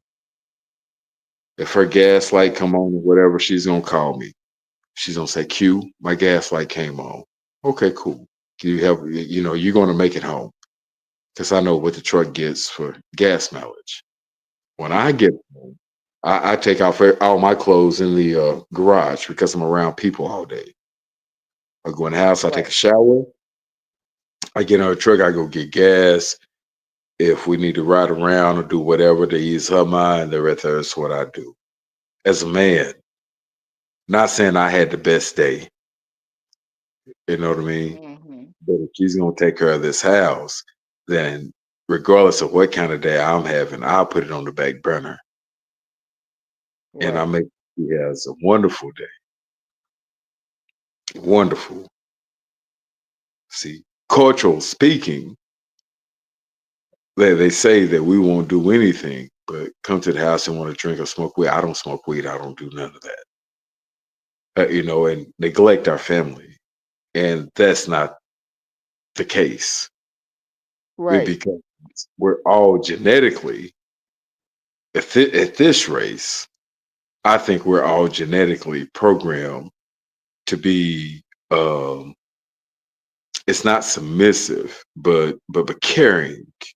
If her gas light Right. come on or whatever, she's going to call me. She's going to say, Q, my gas light came on. Okay, cool. Can you help? You're going to make it home because I know what the truck gets for gas mileage. When I Mhm. get home, I take off all my clothes in the garage because I'm around people all day. I go in the house, I take a Right. shower, I get on the truck, I go get gas. If we need to ride around or do whatever to ease her mind, the rest of that's what I do. As a man, not saying I had the best day, you know what I mean? Mhm. But if she's gonna take care of this house, then regardless of what kind of day I'm having, I'll put it on the back burner and I Right. make she has a wonderful day. Wonderful. See, cultural speaking, they say that we won't do anything, but come to the house and want to drink or smoke weed. I don't smoke weed. I don't do none of that. And neglect our family. And that's not the case. Right. Because we're all genetically, at this race, I think we're all genetically programmed to be, um, it's not submissive, but caring, Yeah.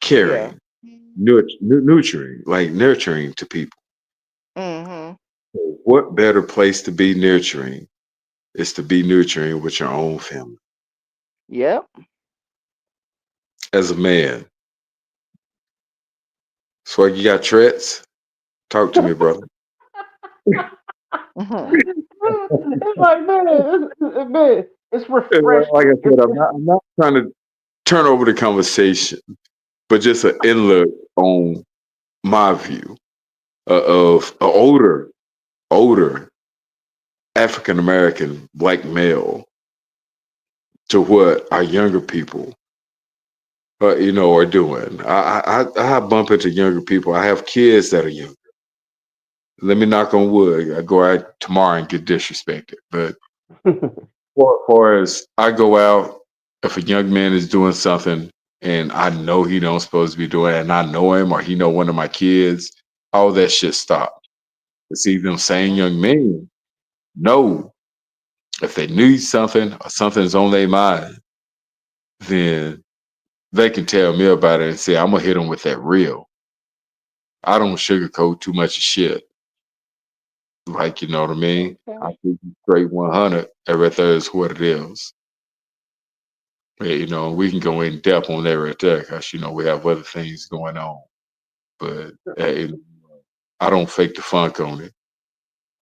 caring, nurturing to people. Mhm. So what better place to be nurturing is to be nurturing with your own family. Yep. As a man, so you got threats? Talk to me, brother. Mhm. It's like, man, it's Like I refreshing. said, I'm not trying to turn over the conversation, but just an inlook on my view of an older African American black male to what our younger people, are doing. I bump into younger people. I have kids that are younger. Let me knock on wood. I go out tomorrow and get disrespected, but far as I go out, if a young man is doing something and I know he don't supposed to be doing it, and I know him or he know one of my kids, all that shit stop. But see, them same young men know if they need something or something's on their mind, then they can tell me about it and say, I'm gonna hit them with that real. I don't sugarcoat too much of shit. Like, you know what I mean? I Okay. think straight 100. Everything is what it is. Yeah, we can go in depth on that right there because we have other things going on. But I don't fake the funk on it.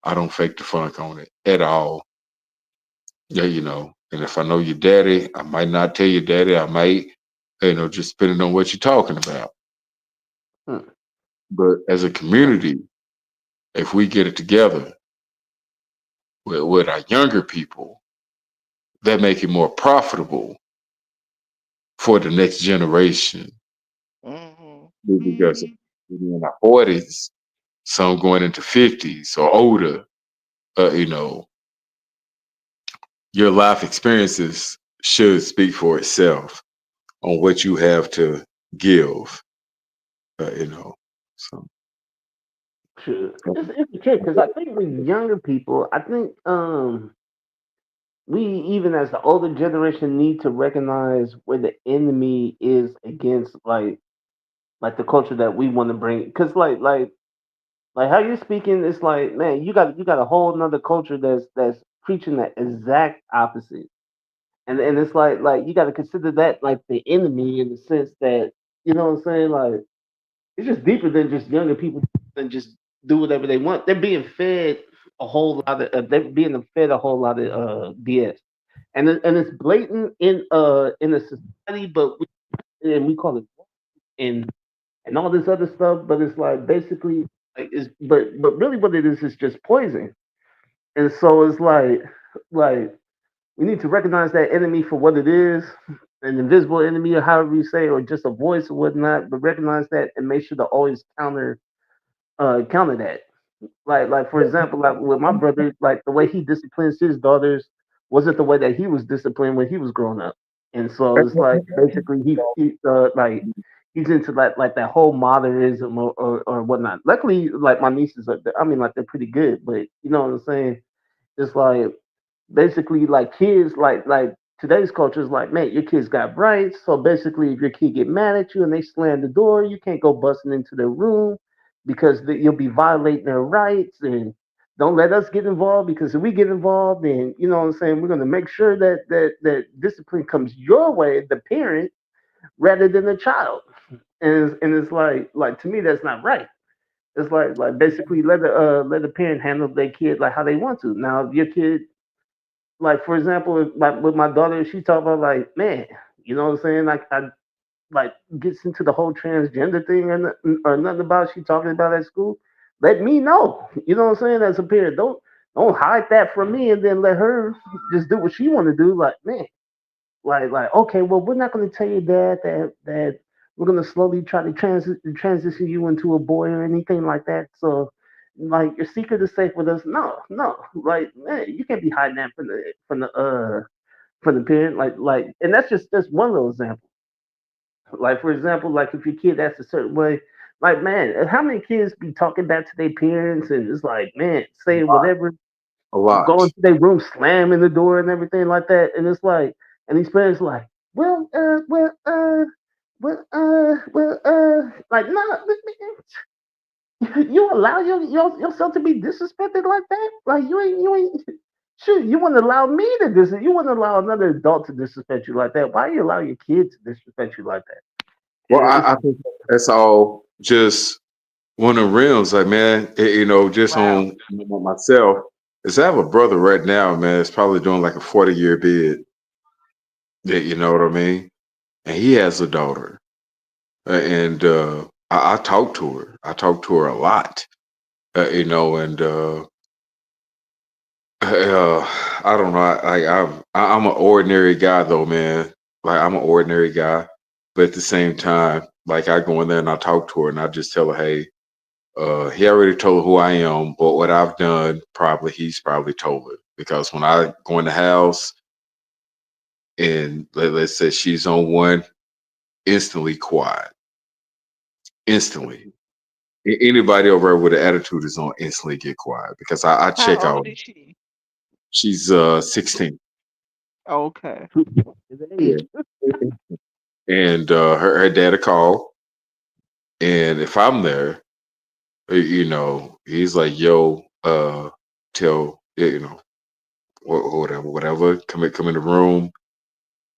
I don't fake the funk on it at all. Yeah, And if I know your daddy, I might not tell your daddy. I might, just depending on what you're talking about. Hmm. But as a community, if we get it together with our younger people, that make it more profitable for the next generation. Mhm. Because Mhm. we're in our 40s, some going into 50s or older, you know, your life experiences should speak for itself on what you have to give, you know. So, True. It's true because I think with younger people, I think we even as the older generation need to recognize where the enemy is against like the culture that we want to bring. Because like how you're speaking, it's like man, you got a whole another culture that's preaching the exact opposite. And it's like you got to consider that like the enemy in the sense that you know what I'm saying. Like it's just deeper than just younger people than just do whatever they want. They're being fed a whole lot of they're being fed a whole lot of BS, and it's blatant in the society, but we call it and all this other stuff. But it's like basically like it's but really what it is just poison. And so it's like we need to recognize that enemy for what it is, an invisible enemy or however you say, or just a voice or whatnot, but recognize that and make sure to always counter that. Like for example, like with my brother, like the way he disciplines his daughters wasn't the way that he was disciplined when he was growing up. And so it's like basically he like he's into like that whole modernism or whatnot. Luckily, like my nieces are, I mean, like they're pretty good, but you know what I'm saying? It's like basically like kids like today's culture is like man your kids got rights so basically if your kid get mad at you and they slam the door you can't go busting into their room because you'll be violating their rights and don't let us get involved because if we get involved then you know what I'm saying we're going to make sure that discipline comes your way the parent rather than the child and it's like to me that's not right. It's like basically let the parent handle their kid like how they want to. Now if your kid like for example, like with my daughter, she talk about like, man, you know what I'm saying? Like I like gets into the whole transgender thing or nothing about she talking about at school. Let me know. You know what I'm saying? As a parent, don't hide that from me and then let her just do what she want to do. Like man, like okay, well we're not going to tell you that we're going to slowly try to transition you into a boy or anything like that. So like your secret is safe with us. No, like man, you can't be hiding that from the parent. Like, and that's one little example. Like for example, like if your kid acts a certain way, like man, how many kids be talking back to their parents and it's like man, saying whatever a go lot. into their room, slamming the door and everything like that. And it's like, and these parents like, like, no, you allow yourself to be disrespected like that? Like, you ain't, shoot, you wouldn't allow me to you wouldn't allow another adult to disrespect you like that. Why you allow your kids to disrespect you like that? Well, It's I think that's all just one of the realms. Like, man, you know, just wow. on myself, is I have a brother right now, man, it's probably doing like a 40-year bid. Yeah, you know what I mean? And he has a daughter. And I talk to her. I talk to her a lot, you know, and I don't know. I'm an ordinary guy though, man. Like I'm an ordinary guy, but at the same time, like I go in there and I talk to her and I just tell her, hey, he already told her who I am, but what I've done, he's probably told her because when I go in the house and let's say she's on one, instantly quiet, instantly. Anybody over there with an attitude is on instantly get quiet because I How check old out. is she? She's 16. Okay. His Yeah. age. And her dad a call. And if I'm there, you know, he's like, yo, tell you know, whatever, come in the room.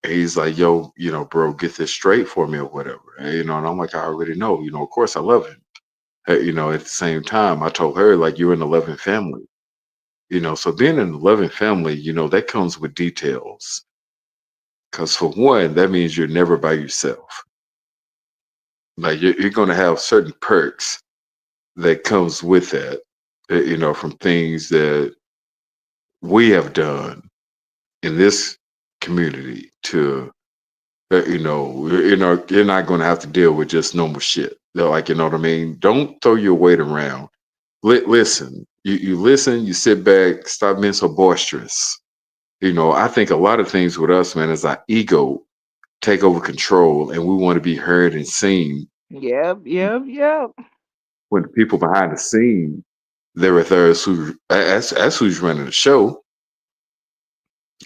And he's like, yo, you know, bro, get this straight for me or whatever. And, you know, and I'm like, I already know, you know, of course I love him. You know, at the same time, I told her, like, you're in a loving family. You know, so being in a loving family, you know, that comes with details. Because for one, that means you're never by yourself. Like you're going to have certain perks that comes with that, from things that we have done in this community to, you're not going to have to deal with just normal shit. They're like, you know what I mean? Don't throw your weight around. Listen, you listen, you sit back, stop being so boisterous. I think a lot of things with us, man, is our ego take over control and we want to be heard and seen Yep, yep, yep. when the people behind the scene, there are those who, that's who's running the show.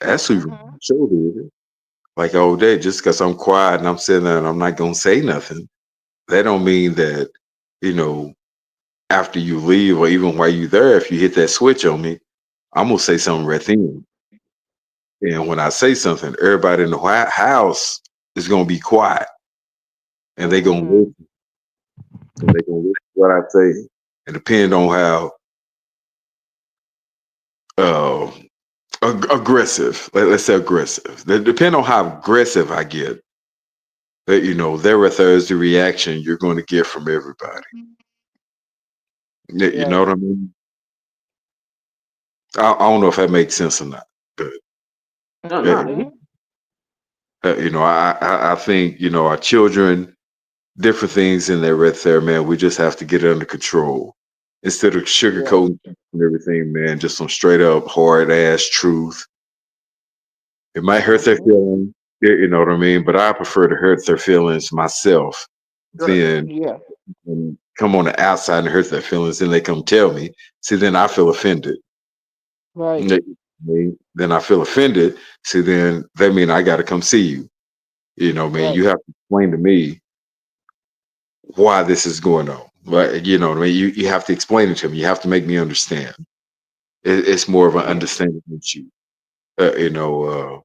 That's who's running Mm-hmm. the show, dude. Like all day, just because I'm quiet and I'm sitting there and I'm not going to say nothing, that don't mean that, you know, after you leave or even while you're there, if you hit that switch on me, I'm going to say something right then. And when I say something, everybody in the house is going to be quiet and they're going to Mm-hmm. listen and they're going to listen to what I say. And depend on how uh, aggressive, let's say aggressive, depend on how aggressive I get, there are Thursday reaction you're going to get from everybody. You Yeah. know what I mean? I don't know if that makes sense or not, but No, uh, no. Mm-hmm. I think our children, different things in there right there, man. We just have to get it under control instead of Yeah. sugarcoating and everything, man. Just some straight up hard ass truth. It might hurt their Mm-hmm. feelings, you know what I mean. But I prefer to hurt their feelings myself Right. than Yeah. come on the outside and hurt their feelings. Then they come tell me. See, then I feel offended. Right. Then I feel offended. See, then that mean I got to come see you. Man, Right. you have to explain to me why this is going on. But you know what I mean? You have to explain it to me. You have to make me understand. It's more of an Yeah. understanding issue. Uh, you know,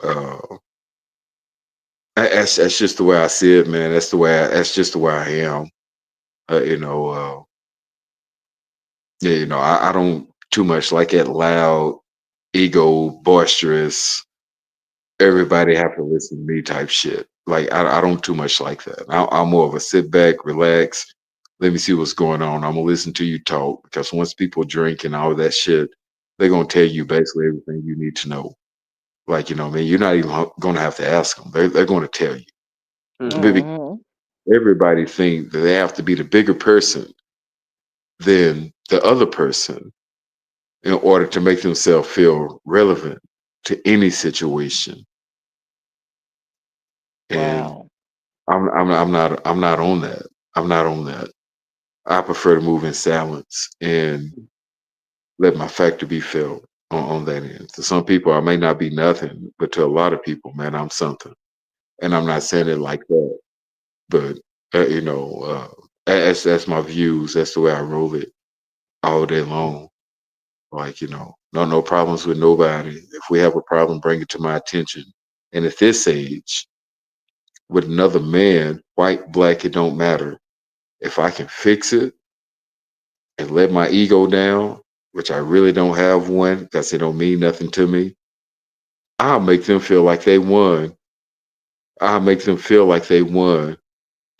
uh, that's just the way I see it, man. That's just the way I am. Uh, you know, uh, yeah, I don't too much like that loud, ego, boisterous, everybody have to listen to me type shit. Like I don't too much like that. I'm more of a sit back, relax. Let me see what's going on. I'm gonna listen to you talk because once people drink and all that shit, they're gonna tell you basically everything you need to know. Like man, you're not even gonna have to ask them. They're gonna tell you. Mm-hmm. Maybe Mm-hmm. everybody think that they have to be the bigger person than the other person in order to make themselves feel relevant to any situation. And Wow. I'm not on that. I'm not on that. I prefer to move in silence and let my factor be felt on that end. To some people, I may not be nothing, but to a lot of people, man, I'm something. And I'm not saying it like that, but that's my views. That's the way I roll it all day long. Like no problems with nobody. If we have a problem, bring it to my attention. And at this age, with another man, white, black, it don't matter. If I can fix it and let my ego down, which I really don't have one because it don't mean nothing to me, I'll make them feel like they won. I'll make them feel like they won.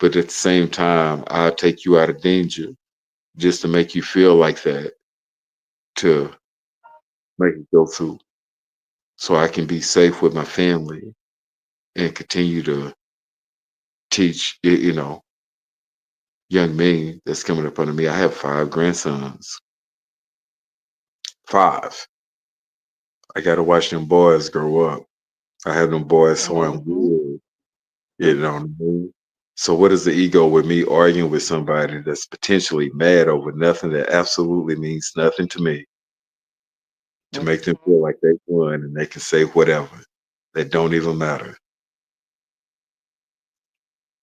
But at the same time, I'll take you out of danger just to make you feel like that, to make it go through so I can be safe with my family and continue to teach, young men that's coming up under me. I have 5 grandsons. 5. I got to watch them boys grow up. I have them boys sowing Mm-hmm. wood. You know what I mean? So what is the ego with me arguing with somebody that's potentially mad over nothing that absolutely means nothing to me, to make them Mm-hmm. feel like they won and they can say whatever that don't even matter.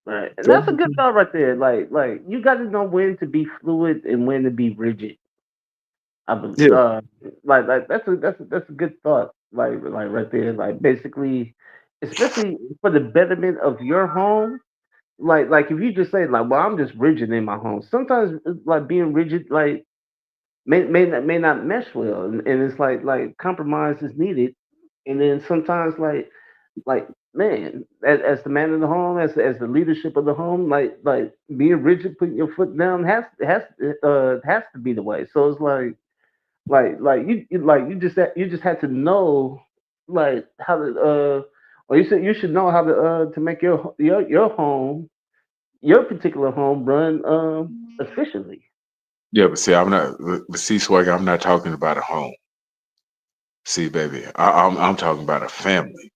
Right. And So that's a good thought right there. Like you got to know when to be fluid and when to be rigid. I believe. yeah, Like that's a good thought. Like right there. Like basically, especially for the betterment of your home. Like if you just say like, well, I'm just rigid in my home. Sometimes like being rigid like may not mesh well, and it's like compromise is needed. And then sometimes like man, as the man of the home, as the leadership of the home, like being rigid, putting your foot down has to be the way. So it's like you just had to know like how to or you should know how to make your home, your particular home run efficiently. Yeah, but see, I'm not. But see, Swag, I'm not talking about a home. See, baby, I'm talking about a family.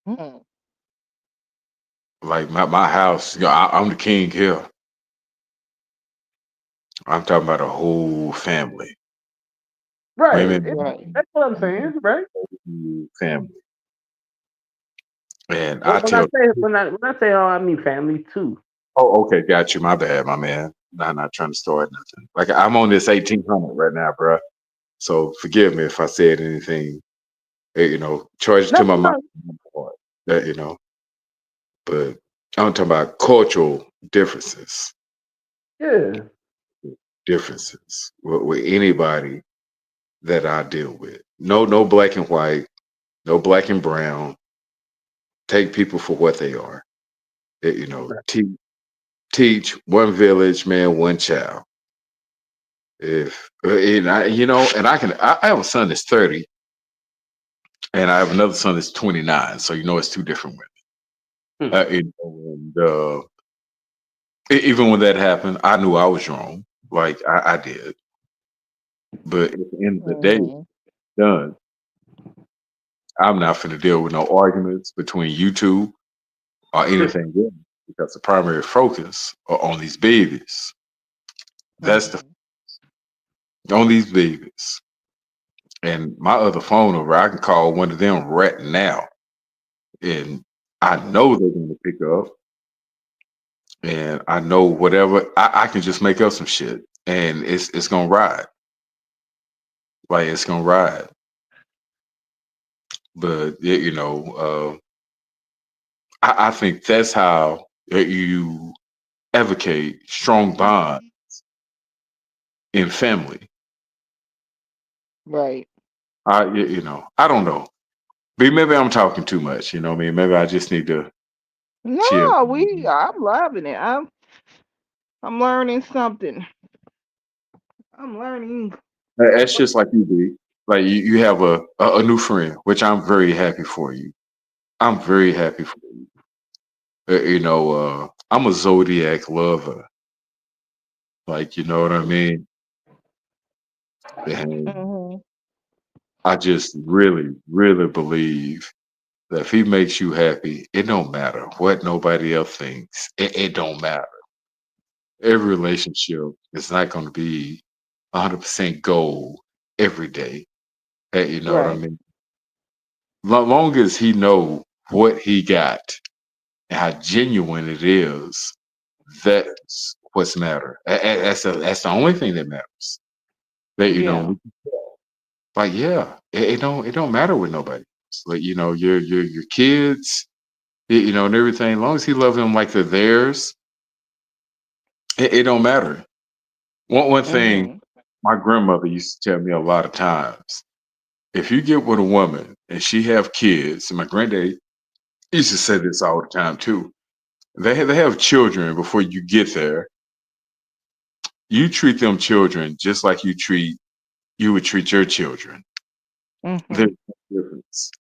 Mm. Like my house. I'm the king here. I'm talking about a whole family. Right. Women, Right. That's what I'm saying, right? family, and When I when I tell. say when I say oh, I mean family too. Oh, okay, got you. My bad, my man. Not trying to start nothing. Like I'm on this 1800 right now, bruh. So forgive me if I said anything. Charge it No, to my mind. no, That but I'm talking about cultural differences. yeah. With anybody that I deal with. No black and white, no black and brown. Take people for what they are. Right. Teach one village, man, one child. If and I have a son that's 30, and I have another son that's 29. So it's two different women. Hmm. And even when that happened, I knew I was wrong. Like I did. But at the end of the day, Mm-hmm. done. I'm not finna deal with no arguments between you two or anything else because the primary focus are on these babies. That's the Mm-hmm. on these babies. And my other phone number, I can call one of them right now, and I know they're going to pick up, and I know whatever I can just make up some shit, and it's gonna ride. Like it's gonna ride. But I think that's how you advocate strong bond in family. Right. I don't know. Maybe I'm talking too much. You know what I mean? Maybe I just need to chill. No, I'm loving it. I'm learning something. I'm learning. That's just like you be. Like you have a new friend, which I'm very happy for you. I'm very happy for you. I'm a zodiac lover. Like, you know what I mean? And Mm-hmm. I just really, really believe that if he makes you happy, it don't matter what nobody else thinks. It don't matter. Every relationship is not going to be 100% gold every day. You know what I Right. mean? Long as he know what he got and how genuine it is, that's what's matter. That's the only thing that matters. That Yeah. like it don't matter with nobody else. Like your kids, and everything. As long as he loves them like they're theirs, it don't matter. One thing Mm-hmm. my grandmother used to tell me a lot of times: if you get with a woman and she have kids, and my granddad used to say this all the time too. They have children before you get there. You treat them children just like you would treat your children. Mm-hmm. There's no difference.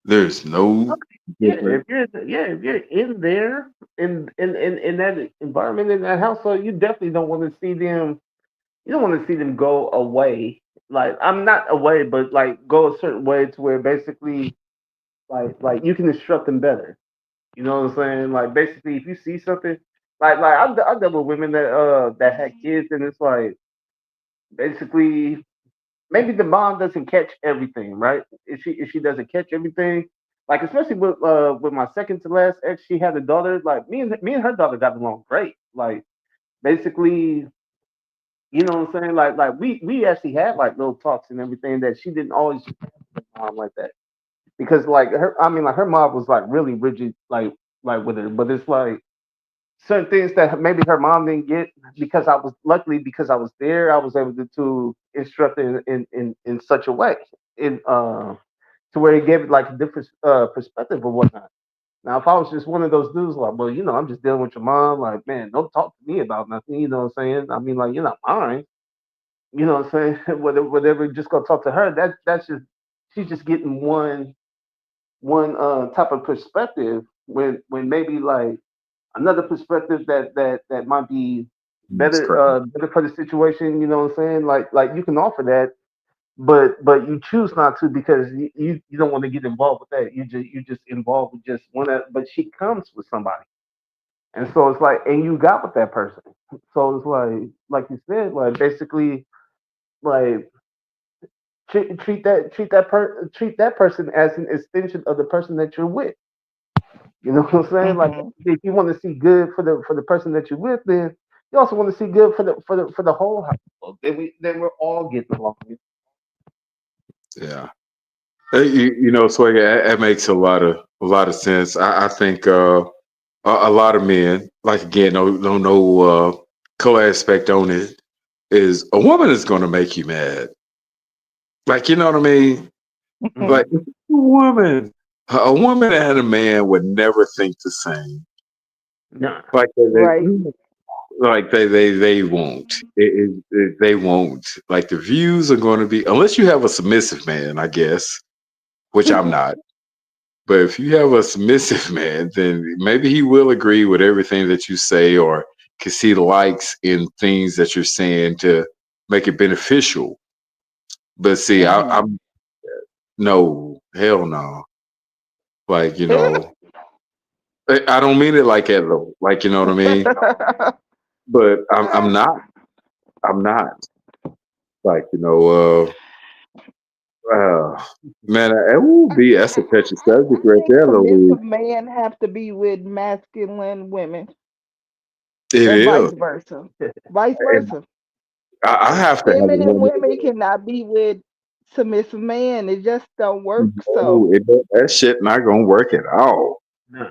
There's no Yeah, difference. if you're in there in that environment in that household, you definitely don't want to see them. You don't want to see them go away. Like I'm not away, but like go a certain way to where basically like you can instruct them better. You know what I'm saying? Like basically, if you see something like I've dealt with women that had kids, and it's like basically maybe the mom doesn't catch everything, right? If she doesn't catch everything, like especially with my second to last ex, she had a daughter. Like me and her daughter got along great. Like basically, you know what I'm saying? Like we actually had like little talks and everything that she didn't always like that because like her, I mean like her mom was like really rigid, like with her, but it's like certain things that maybe her mom didn't get because I was luckily because I was there, I was able to instruct her in such a way. In to where it gave it like a different perspective or whatnot. Now, if I was just one of those dudes, like, well, I'm just dealing with your mom, like, man, don't talk to me about nothing, you know what I'm saying? I mean, like, you're not mine, you know what I'm saying? Whatever, just go talk to her. That's just she's just getting one type of perspective when maybe like another perspective that might be That's correct. better for the situation, you know what I'm saying? Like you can offer that, but you choose not to because you don't want to get involved with that. You just involved with just one. But she comes with somebody, and so it's like, and you got with that person. So it's like you said, like basically, like treat that person as an extension of the person that you're with. You know what I'm saying? Like Mhm. if you want to see good for the person that you're with, then you also want to see good for the whole household. Then we're all getting along. Yeah. Swag, that makes a lot of sense. I think a lot of men, like again, don't know co-aspect on it is a woman is going to make you mad. Like, you know what I mean? Mhm. Like a woman and a man would never think the same. Nah. Like Right. they won't. They won't. Like the views are going to be unless you have a submissive man, I guess, which I'm not. But if you have a submissive man, then maybe he will agree with everything that you say or can see the likes in things that you're saying to make it beneficial. But see, Mhm. I'm no, hell no. Like, I don't mean it like that though. Like, you know what I mean? But I'm not. I'm not. Like, man, it will be that's a touchy subject I right think there, though. submissive men have to be with masculine women It and vice is. versa. Vice And versa. I have to have a Feminine woman. women cannot be with submissive men. It just don't work. So, No, that shit not gonna work at all. Nah.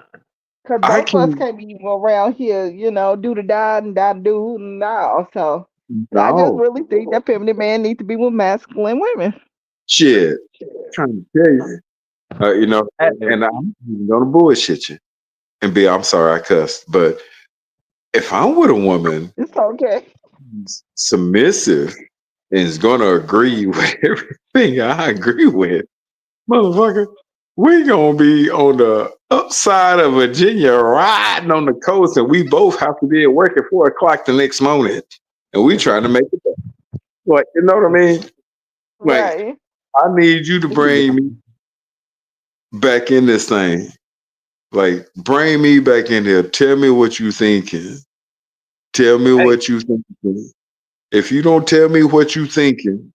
because I both of us can can't be around here, do the die and die do now. So, I just no really think that feminine man needs to be with masculine women. shit. Trying to tell you, Hey, and I'm gonna bullshit you and be. I'm sorry, I cussed, but if I'm with a woman It's okay. who's submissive and is gonna agree with everything I agree with, motherfucker, we gonna be on the upside of Virginia riding on the coast, and we both have to be at work at 4 o'clock the next morning, and we trying to make it back. Like, you know what I mean? Like, Right. I need you to bring me back in this thing. Like, bring me back in here. Tell me what you thinking. Tell me hey, what you thinking. If you don't tell me what you thinking,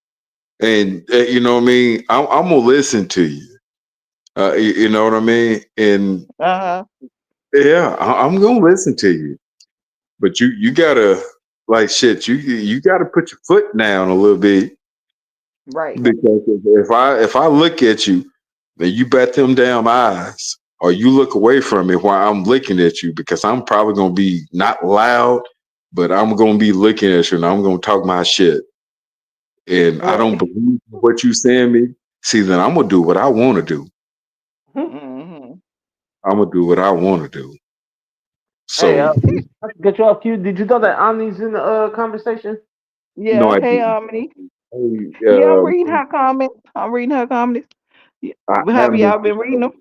and you know what I mean, I'm gonna listen to you. You know what I mean? And Uh-huh. yeah, I'm gonna listen to you. But you gotta like shit. You gotta put your foot down a little bit Right. because if I look at you, then you bat them damn eyes, or you look away from me while I'm looking at you because I'm probably gonna be not loud, but I'm gonna be looking at you and I'm gonna talk my shit. And I don't Right. believe what you saying me. See, then I'm gonna do what I want to do. Hmm. I'm gonna do what I want to do. hey, So I can get you off cue. Did you know that Omni's in the conversation? no, Yeah. I Hey, didn't. Harmony. Hey, Yeah, I'm reading her comments. I'm reading her comments. Yeah. I Have haven't. y'all been reading them?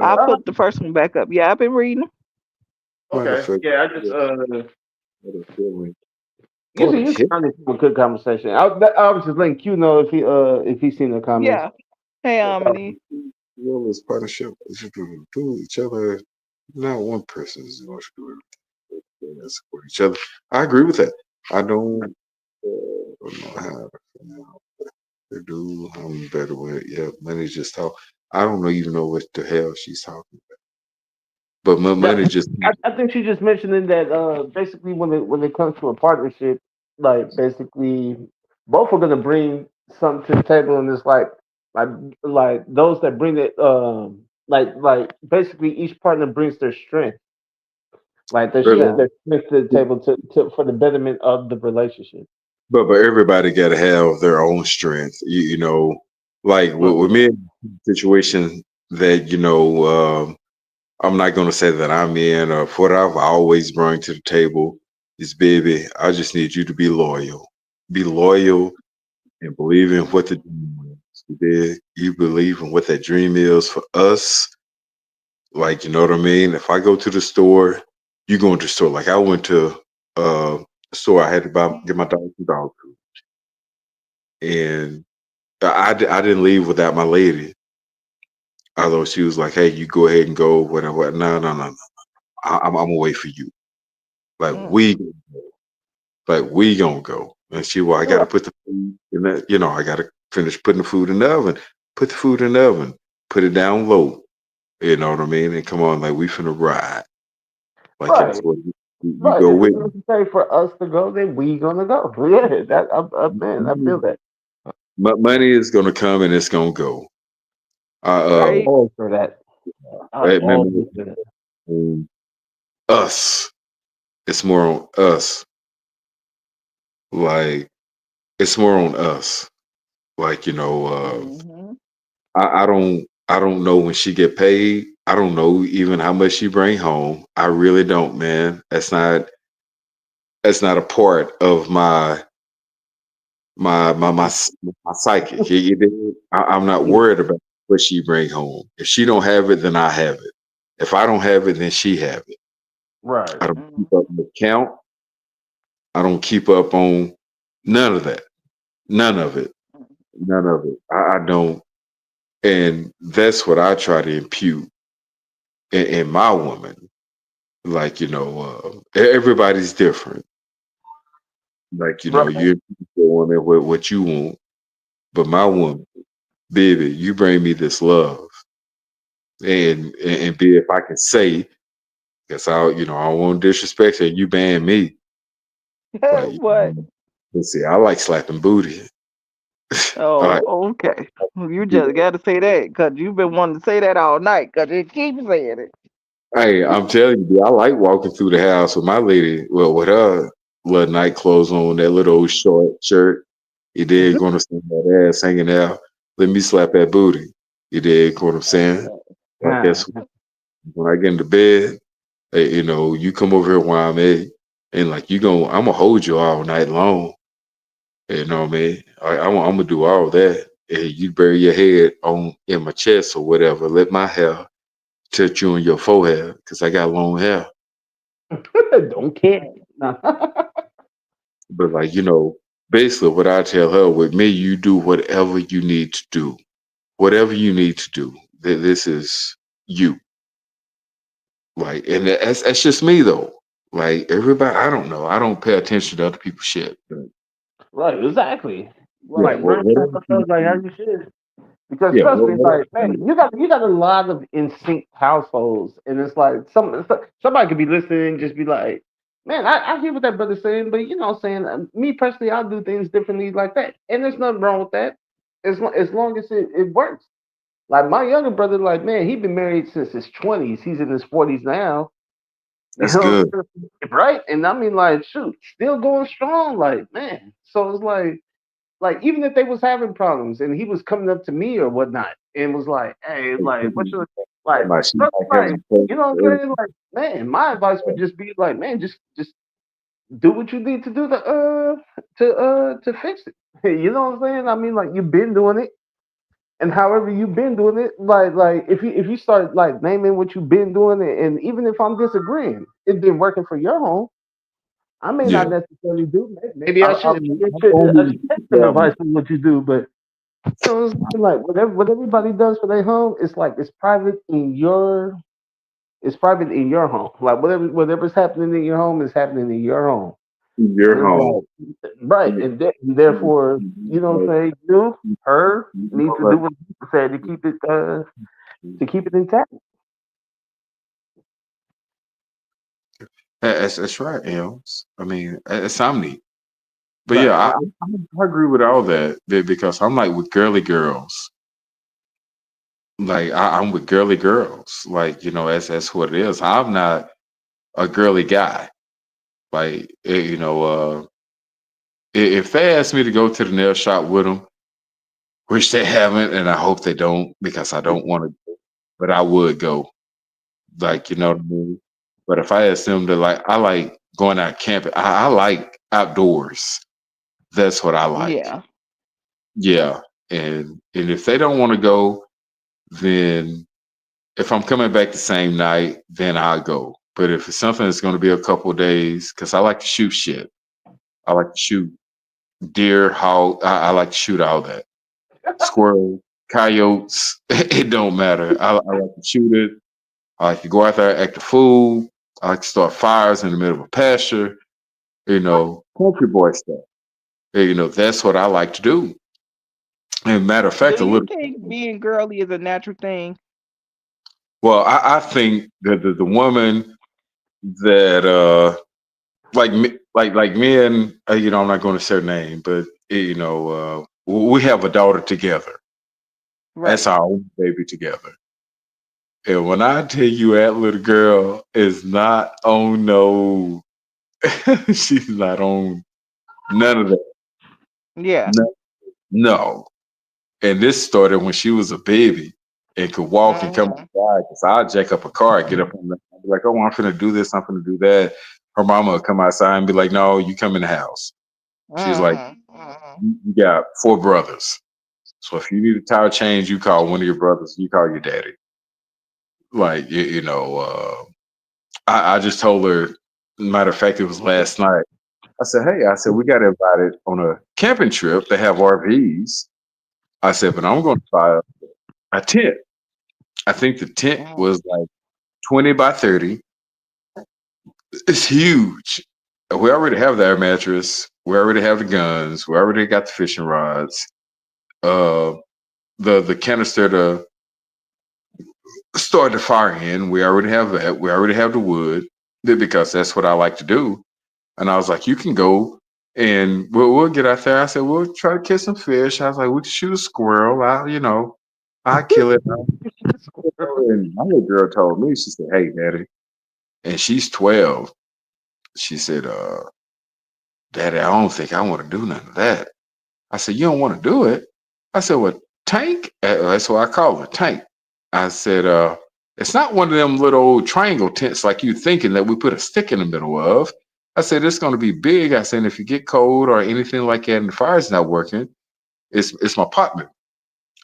I'll Uh, put the first one back up. Yeah, I've been reading them. Matter of okay. fact, Yeah, I just what a feeling. What usually the you hell? can have a good conversation. I was just letting Q know if he's seen the comments. Yeah. Hey, Harmony. Well, it's partnership. We should do each other. Not one person is going to do everything. They support each other. I agree with that. I don't know how to do. I'm better with it. Yeah, money just talk. I don't even know what the hell she's talking about. But my That money just. I think she just mentioning that basically when it comes to a partnership, like basically both are gonna bring something to the table, and it's like like those that bring it like basically each partner brings their strength, like Yeah. their strength to the table to for the betterment of the relationship. But everybody got to have their own strength. Like Look, with me, in a situation that I'm not gonna say that I'm in or what I've always bring to the table is, baby, I just need you to be loyal. Be loyal and believe in what the dream is. You did. You believe in what that dream is for us. Like, you know what I mean? If I go to the store, you go to the store. Like I went to a store, I had to get my dog some dog food. And I didn't leave without my lady. Although she was like, "Hey, you go ahead and go, whatever." No, no, no, no. I'm gonna wait for you. Like Mm. we gonna go. And she, well, I gotta right, put the food in the, I gotta finish putting the food in the oven. Put the food in the oven. Put it down low. You know what I mean? And come on, like we finna ride. Like right, it's what you right. go If with. it's necessary for us to go, then we gonna go. Yeah, man, I Money, feel that. money is gonna come and it's gonna go. I'm Right? all for that. I'm all Remember, for that. us. It's more on us. Like it's more on us. Like Mm-hmm. I don't know when she get paid. I don't know even how much she bring home. I really don't, man. That's not a part of my psychic. You dig? I'm not worried about what she bring home. If she don't have it, then I have it. If I don't have it, then she have it. Right. I don't keep Mm-hmm. up on the count. I don't keep up on none of that. None of it. None of it. I don't. And that's what I try to impute in my woman. Like, everybody's different. Like, Right. you're a woman with what you want. But my woman, baby, you bring me this love. And be if I can say, because I don't want to disrespect her, you ban me. Like, What? let's see, I like slapping booty. I like Oh, okay. You to do just that. got to say that because you've been wanting to say that all night because you keep saying it. Hey, I'm telling you, dude, I like walking through the house with my lady, well, with her little night clothes on, that little old short shirt. You did going to see that ass hanging out. Let me slap that booty. You did what I'm saying? Like Ah, that's when I get into bed, hey, you come over here while I'm at, and like I'm gonna hold you all night long. You know what I mean? I'm gonna do all that. And you bury your head on in my chest or whatever. Let my hair touch you on your forehead because I got long hair. don't care. Right. Nah. But like, basically what I tell her, with me, you do whatever you need to do. Whatever you need to do. This is you. Like, and that's just me though. Like everybody, I don't know. I don't pay attention to other people's shit. But Right, exactly. yeah, Like Right. run whatever yourself you like how do. you should. Because Yeah, trust me, it's whatever like man, you you got a lot of instinct households, and it's like somebody could be listening and just be like, man, I hear what that brother's saying, but you know what I'm saying, me personally, I'll do things differently like that, and there's nothing wrong with that, as long as it works. Like my younger brother, like man, he been married since his 20s. He's in his 40s now. You that's know, good. right? And I mean, like, shoot, still going strong, like man. So it's like even if they was having problems and he was coming up to me or whatnot and was like, hey, like what should like My she brother, like like having sex you know what I'm with saying? Like, man, my advice would just be like, man, just do what you need to do to fix it. You know what I'm saying? I mean, like you've been doing it and however you've been doing it, like if you start like naming what you've been doing and even if I'm disagreeing, it's been working for your home. I may yeah. not necessarily do. Maybe I'm gonna I leave should take it some to advice from what you do, but so it's like what everybody does for their home, it's like it's private in your home. Like whatever's happening in your home is happening in your home. your And it's home. like right, and therefore, you know what I'm saying, her need to do what you said to keep it intact. That's right, Elms. I mean, it's Omni. But yeah, Right. I agree with all that because I'm like with girly girls. Like I'm with girly girls. Like that's what it is. I'm not a girly guy. Like if they ask me to go to the nail shop with them, which they haven't, and I hope they don't because I don't want to. But I would go, like you know what I mean. But if I ask them to like, I like going out camping. I like outdoors. That's what I like. Yeah. Yeah, and if they don't want to go, then if I'm coming back the same night, then I'll go. But if it's something that's going to be a couple of days, because I like to shoot shit. I like to shoot deer, hog. I like to shoot all that. Squirrel, coyotes. It don't matter. I like to shoot it. I like to go out there, act a fool. I like to start fires in the middle of a pasture. You know, country boy stuff. You know, that's what I like to do. And matter of fact, Do a you little. think being girly is a natural thing? Well, I think that the woman that like me and you know I'm not going to say her name, but you know we have a daughter together. That's Right. our own baby together. And when I tell you that little girl is not on no, she's not on none of that. Yeah. No, no. And this started when she was a baby and could walk and come Mhm. outside. Because I'd jack up a car, I'd get up on the, I'd be like, oh, I'm finna do this, I'm finna do that. Her mama would come outside and be like, no, you come in the house. She's like, Mhm. Mhm. you got 4 brothers. So if you need a tire change, you call one of your brothers, you call your daddy. Like, you know, I just told her, matter of fact, it was last night. I said, hey, I said, we got invited on a camping trip. They have RVs. I said, but I'm going to buy a tent. I think the tent Mhm. was like 20 by 30. It's huge. We already have the air mattress. We already have the guns. We already got the fishing rods. Uh, the canister to start the fire in. We already have that. We already have the wood because that's what I like to do. And I was like, you can go and we'll get out there. I said, we'll try to catch some fish. I was like, we can shoot a squirrel. I kill it. And my little girl told me, she said, hey, daddy, and she's 12. She said, daddy, I don't think I want to do none of that. I said, you don't want to do it? I said, well, Tank, that's what I call it, Tank. I said, it's not one of them little old triangle tents like you thinking that we put a stick in the middle of. I said, it's going to be big. I said, if you get cold or anything like that and the fire's not working, it's my partner.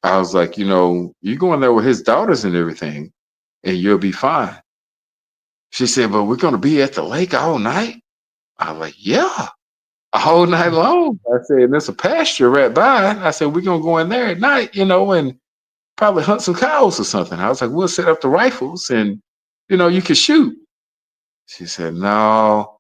I was like, you know, you go in there with his daughters and everything, and you'll be fine. She said, but we're going to be at the lake all night. I was like, yeah, all night long. I said, and there's a pasture right by. I said, we're going to go in there at night, you know, and probably hunt some cows or something. I was like, we'll set up the rifles and, you know, you can shoot. She said, no,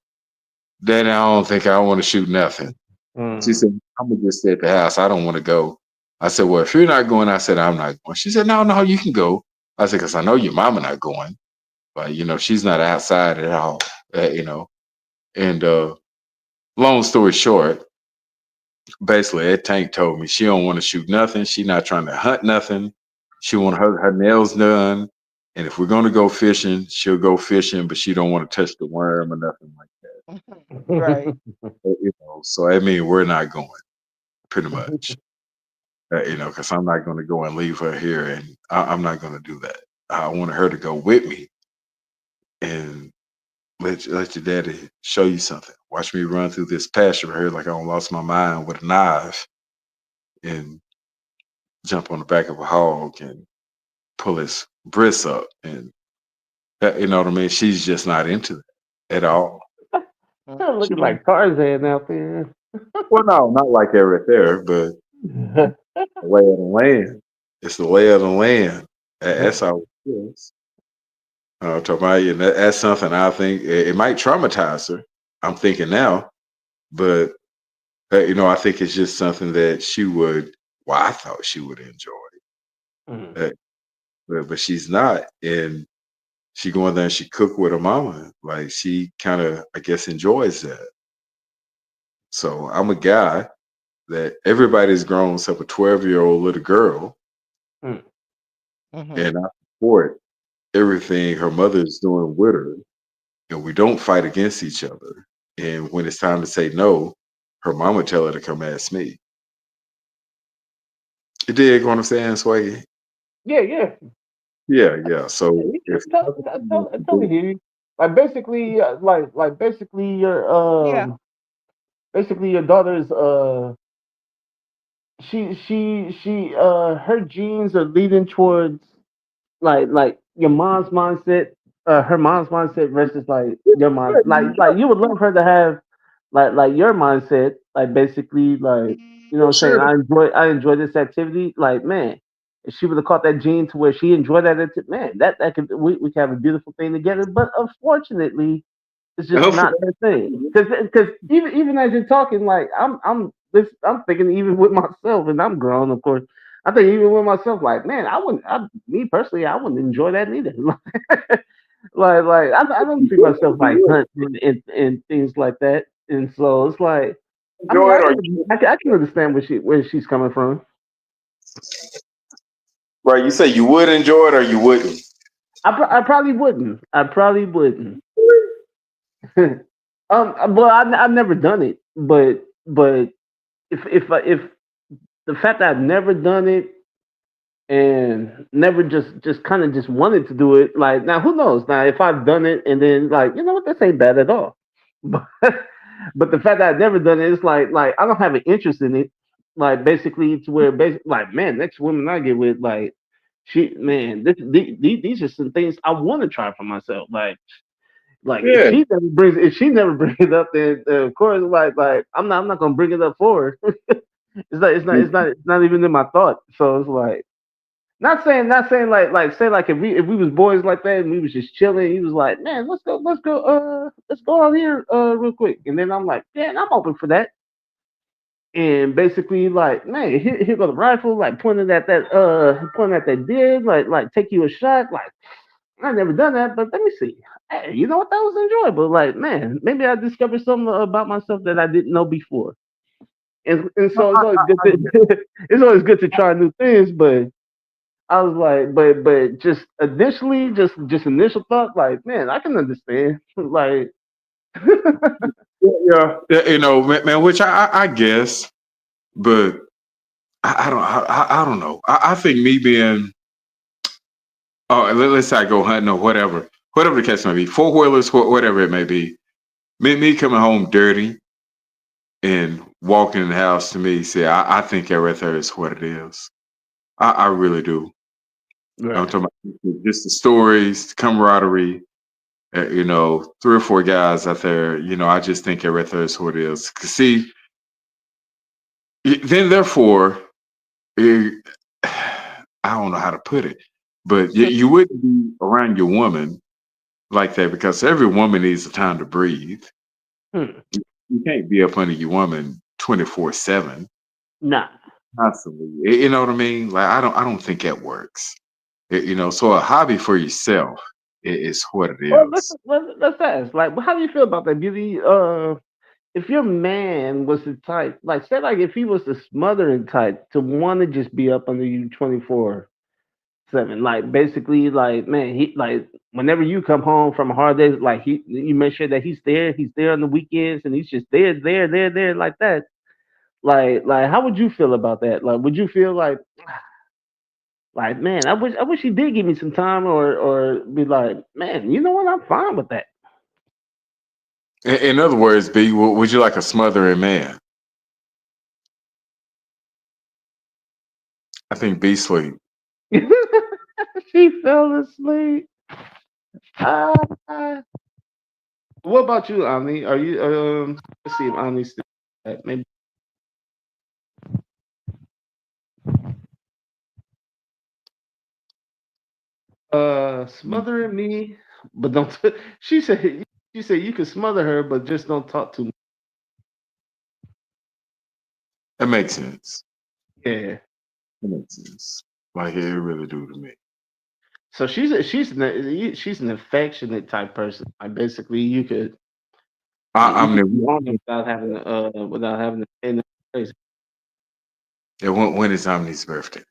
Daddy, I don't think I want to shoot nothing. She Mm. said, I'm going to just stay at the house. I don't want to go. I said, well, if you're not going, I said, I'm not going. She said, no, no, you can go. I said, because I know your mama not going. But, you know, she's not outside at all, you know. And long story short, basically, Ed Tank told me she don't want to shoot nothing. She not trying to hunt nothing. She want her nails done. And if we're going to go fishing, she'll go fishing, but she don't want to touch the worm or nothing like Right. that. You know, so I mean, we're not going pretty much. You know, because I'm not going to go and leave her here, and I'm not going to do that. I want her to go with me and let your daddy show you something. Watch me run through this pasture here like I don't lost my mind with a knife and jump on the back of a hog and pull his breasts up, and that, you know what I mean. She's just not into that at all. She Looking don't. like Tarzan out there. Well, no, not like that right there, but the lay of the land. It's the lay of the land. That's how it is. Talking about, and that's something I think it might traumatize her. I'm thinking now, but you know, I think it's just something that she would. Well, I thought she would enjoy, Mm. uh, but she's not, and she go in there and she cook with her mama. Like she kind of, I guess, enjoys that. So I'm a guy that everybody's grown except a 12-year-old little girl, Mm. Mhm. and I support everything her mother is doing with her, and we don't fight against each other. And when it's time to say no, her mama tell her to come ask me. You dig what I'm saying, Sway? Yeah, yeah. Yeah. So if I totally hear you. Like basically, basically Yeah. basically your daughter's her genes are leading towards like your mom's mindset, her mom's mindset versus like your mind. Like you would love her to have like your mindset, like basically like you know for what I'm saying, sure, I enjoy this activity. Like man, if she would have caught that gene to where she enjoyed that man, that could we can have a beautiful thing together. But unfortunately, it's just not that thing. Because even as you're talking, like I'm thinking even with myself, and I'm grown, of course. I think even with myself, like man, me personally, I wouldn't enjoy that neither. I don't see myself like hunting and things like that, and so it's like, I mean, enjoy it or you, I can understand where she's coming from. right. You say you would enjoy it or you wouldn't. I probably wouldn't. I probably wouldn't. Well, I've never done it, but if the fact that I've never done it and never just kind of just wanted to do it, like now who knows? Now if I've done it and then like you know what, this ain't bad at all, but but the fact that I've never done it, it's like I don't have an interest in it. Like basically to where basically like man, next woman I get with like she man, these are some things I want to try for myself. Like Yeah. if she never brings it up, then of course like I'm not gonna bring it up for her. It's not even in my thought. So it's like not saying like say like if we was boys like that and we was just chilling, he was like, man, let's go out here real quick, and then I'm like, yeah, I'm open for that. And basically like, man, here go the rifle, like pointing at that deer, like take you a shot, like I've never done that, but let me see. Hey, you know what? That was enjoyable. Like, man, maybe I discovered something about myself that I didn't know before. And so it's always good to it's always good to try new things. But I was like, but just initially, just initial thought, like, man, I can understand. Like, Yeah. You know, man, which I guess, but I don't I don't know. I think me being let's say I go hunting or whatever the case may be, four wheelers, whatever it may be. Me coming home dirty and walking in the house to me, say I think everything is what it is. I really do. I'm right. talking about just the stories, the camaraderie. You know, three or four guys out there. You know, I just think everything is what it is. 'Cause see, then therefore, eh, I don't know how to put it, but you wouldn't be around your woman like that because every woman needs the time to breathe. Hmm. You can't be up under your woman 24/7 Nah. constantly. You know what I mean? Like I don't think that works. You know, so a hobby for yourself is what it Well, let's is. let's let's ask. Like, how do you feel about that, Beauty? If your man was the type, like, say, like, if he was the smothering type to want to just be up under you 24/7, like, basically, like, man, he like whenever you come home from a hard day, like, you make sure that he's there on the weekends, and he's just there, like that. Like, how would you feel about that? Like, would you feel like, man, I wish he did give me some time, or be like, man, you know what, I'm fine with that. In other words, B, would you like a smothering man? I think B sleep. She fell asleep. Ah. What about you, Omni? Are you let's see if Omni's still maybe smothering me, but don't she said you can smother her, but just don't talk too much. That makes sense. Yeah. That makes sense. Like it really do to me. So she's an affectionate type person. Like basically you I'm could the be on them without having to say nothing crazy. yeah, when is Omni's birthday?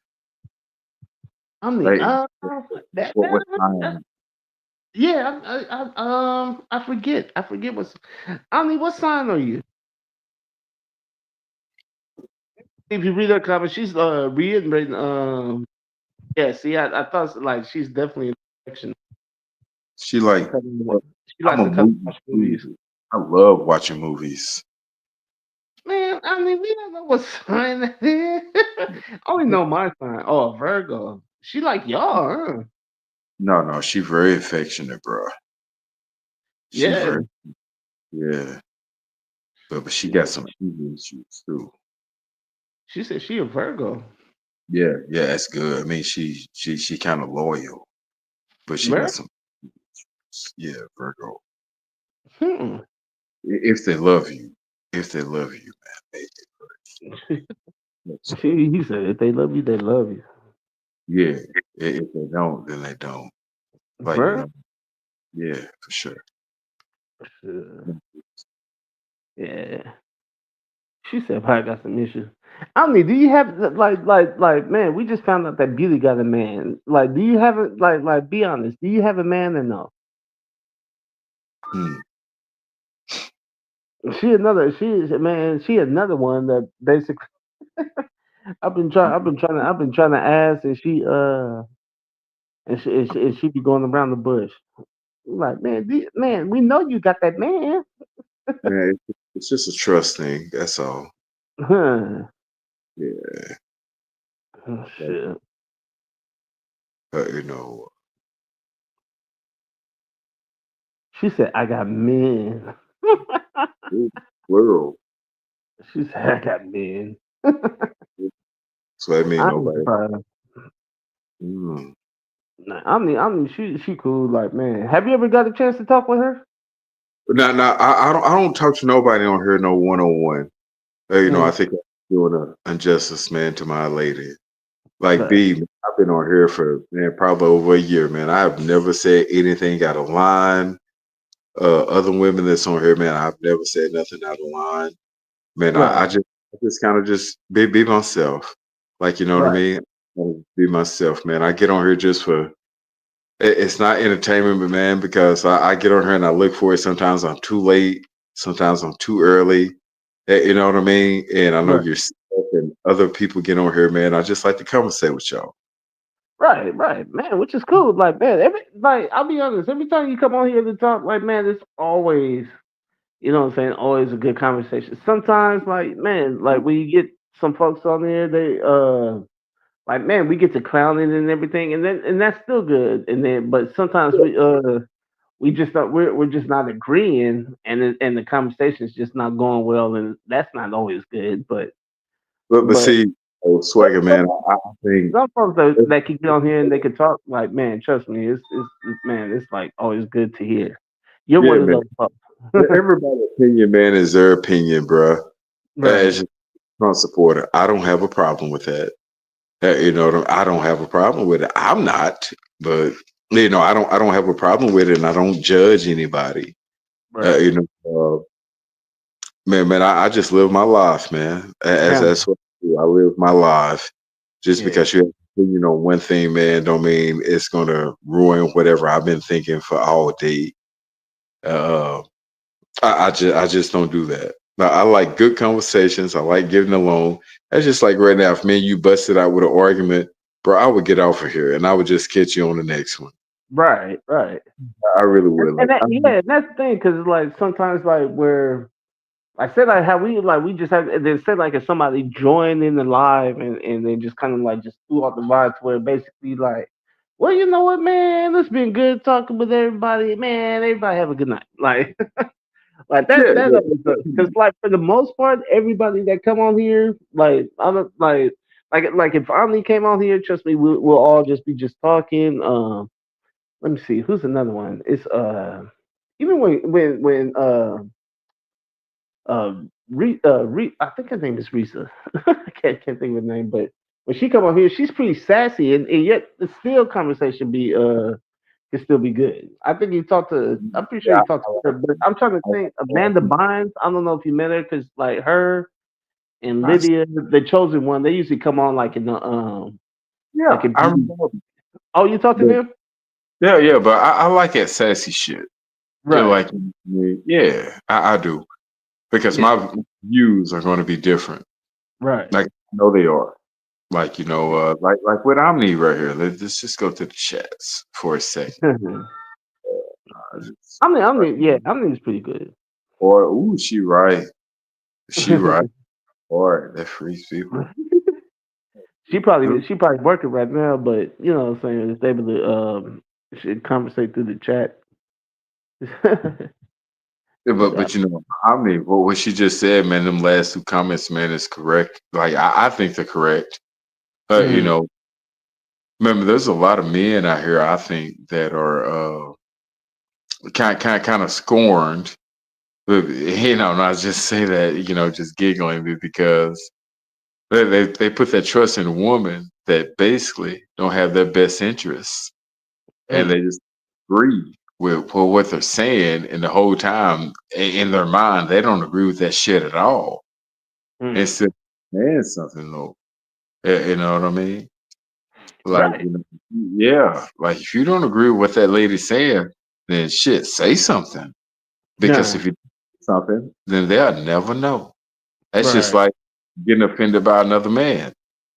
Omni, Like that, what that time? yeah, I forget. I forget what's Omni, what sign are you? if you read her comments, she's reiterating. Yeah. See, I thought like she's definitely an affection. She like, She I'm likes a to come movie watch dude. movies. I love watching movies. Man, I mean, we don't know what sign that is. I only know my sign. Oh, Virgo. She like y'all, huh? No, she very affectionate, bro. She Yeah. very, yeah. But she Yeah. got some anger issues too. She said she a Virgo. Yeah, that's good. I mean, she kind of loyal, but she got Vir- some, yeah, Virgo. Hmm. If they love you, man, they He said if they love you, they love you. yeah. If they don't, then they don't. Like Vir? yeah, for sure. Sure. Yeah. She said I got some issues. I mean, do you have like man, we just found out that Beauty got a man. Like, do you have it like be honest, do you have a man or no? Hmm. She another one that basically I've been trying to ask and she be going around the bush. I'm like, man, man, we know you got that man. Man, it's just a trust thing. That's all. Huh. Yeah, Oh, like, shit. you know, She said, I got men. world. She said, I got men. So that mean I ain't nobody. surprised. Mm. Nah, I mean, she cool. Like, man, have you ever got a chance to talk with her? Now, I don't talk to nobody on here no 1-on-1. I Mm, think I'm doing an injustice, man, to my lady. Like right, B, I've been on here for man probably over a year, man. I have never said anything out of line. Other women that's on here, man, I've never said nothing out of line. Man, I right, just kind of just be myself. Like you know what I right, mean? Be myself, man. I get on here just for it's not entertainment, but man, because I get on here and I look for it. Sometimes I'm too late. Sometimes I'm too early. You know what I mean? And I know right, yourself and other people get on here, man. I just like to conversate with y'all. right, man. Which is cool. Like, man, I'll be honest. Every time you come on here to talk, like, man, it's always, you know what I'm saying, always a good conversation. Sometimes, like, man, like when you get some folks on there, they like, man, we get to clowning and everything, and that's still good. And then, but sometimes we just not we're just not agreeing, and the conversation is just not going well, and that's not always good. But But see, some Swagger, man, I think some folks that can get on here and they can talk, like, man, trust me, it's man, it's like always good to hear. You're yeah, one of man. those folks. Everybody's opinion, man, is their opinion, bruh. As Right, a Trump supporter, I don't have a problem with that. I don't have a problem with it. I'm not, but I don't have a problem with it, and I don't judge anybody. Uh, right. you know, man, I just live my life, man. As Yeah, that's what I do. I live my life. Just yeah. because you have an opinion on one thing, man, don't mean it's gonna ruin whatever I've been thinking for all day. Uh, I just don't do that. Now, I like good conversations. I like getting along. That's just like right now. If me and you busted out with an argument, bro, I would get off of here and I would just catch you on the next one. Right. I really would. And Like, yeah, and that's the thing, because like sometimes like where I said like how we just have they said like if somebody joined in the live and they just kind of like just threw out the vibes where basically like, well, you know what, man, it's been good talking with everybody, man. Everybody have a good night, like like yeah, that yeah. because like for the most part, everybody that come on here, like I don't like if Omni came on here, trust me, we'll all just be just talking. Let me see, who's another one? It's even when I think her name is Risa. I can't think of her name, but when she come on here, she's pretty sassy, and yet the still conversation be can still be good. I think you talked to. I'm pretty sure Yeah, you talked to her, but I'm trying to think. Amanda Bynes. I don't know if you met her because like her and I, Lydia, the chosen one, they usually come on like in the like yeah, in I beauty. remember. Oh, you talked to But, them? yeah, but I like that sassy shit. Yeah, Right. like, yeah, I do because Yeah. my views are going to be different. Right. Like No, they are. Like, like what Omni right here. Let's just go to the chats for a second. I mean, yeah, I mean, it's pretty good. Or, ooh, she right. She right. Or that frees people. she probably working right now, but you know what I'm saying, it's able to should conversate through the chat. Yeah, but Yeah. Omni, what she just said, man, them last two comments, man, is correct. Like I think they're correct. Mhm. Remember, there's a lot of men out here, I think, that are kind of scorned. But, not just say that, just giggling because they put that trust in a woman that basically don't have their best interests, and Mm. they just agree with what they're saying, and the whole time in their mind they don't agree with that shit at all. Mm. Instead of saying something though, you know what I mean? Like, Right. yeah, like if you don't agree with what that lady's saying, then shit, say something. Because Yeah. if you do something, then they'll never know. That's just Right. like getting offended by another man.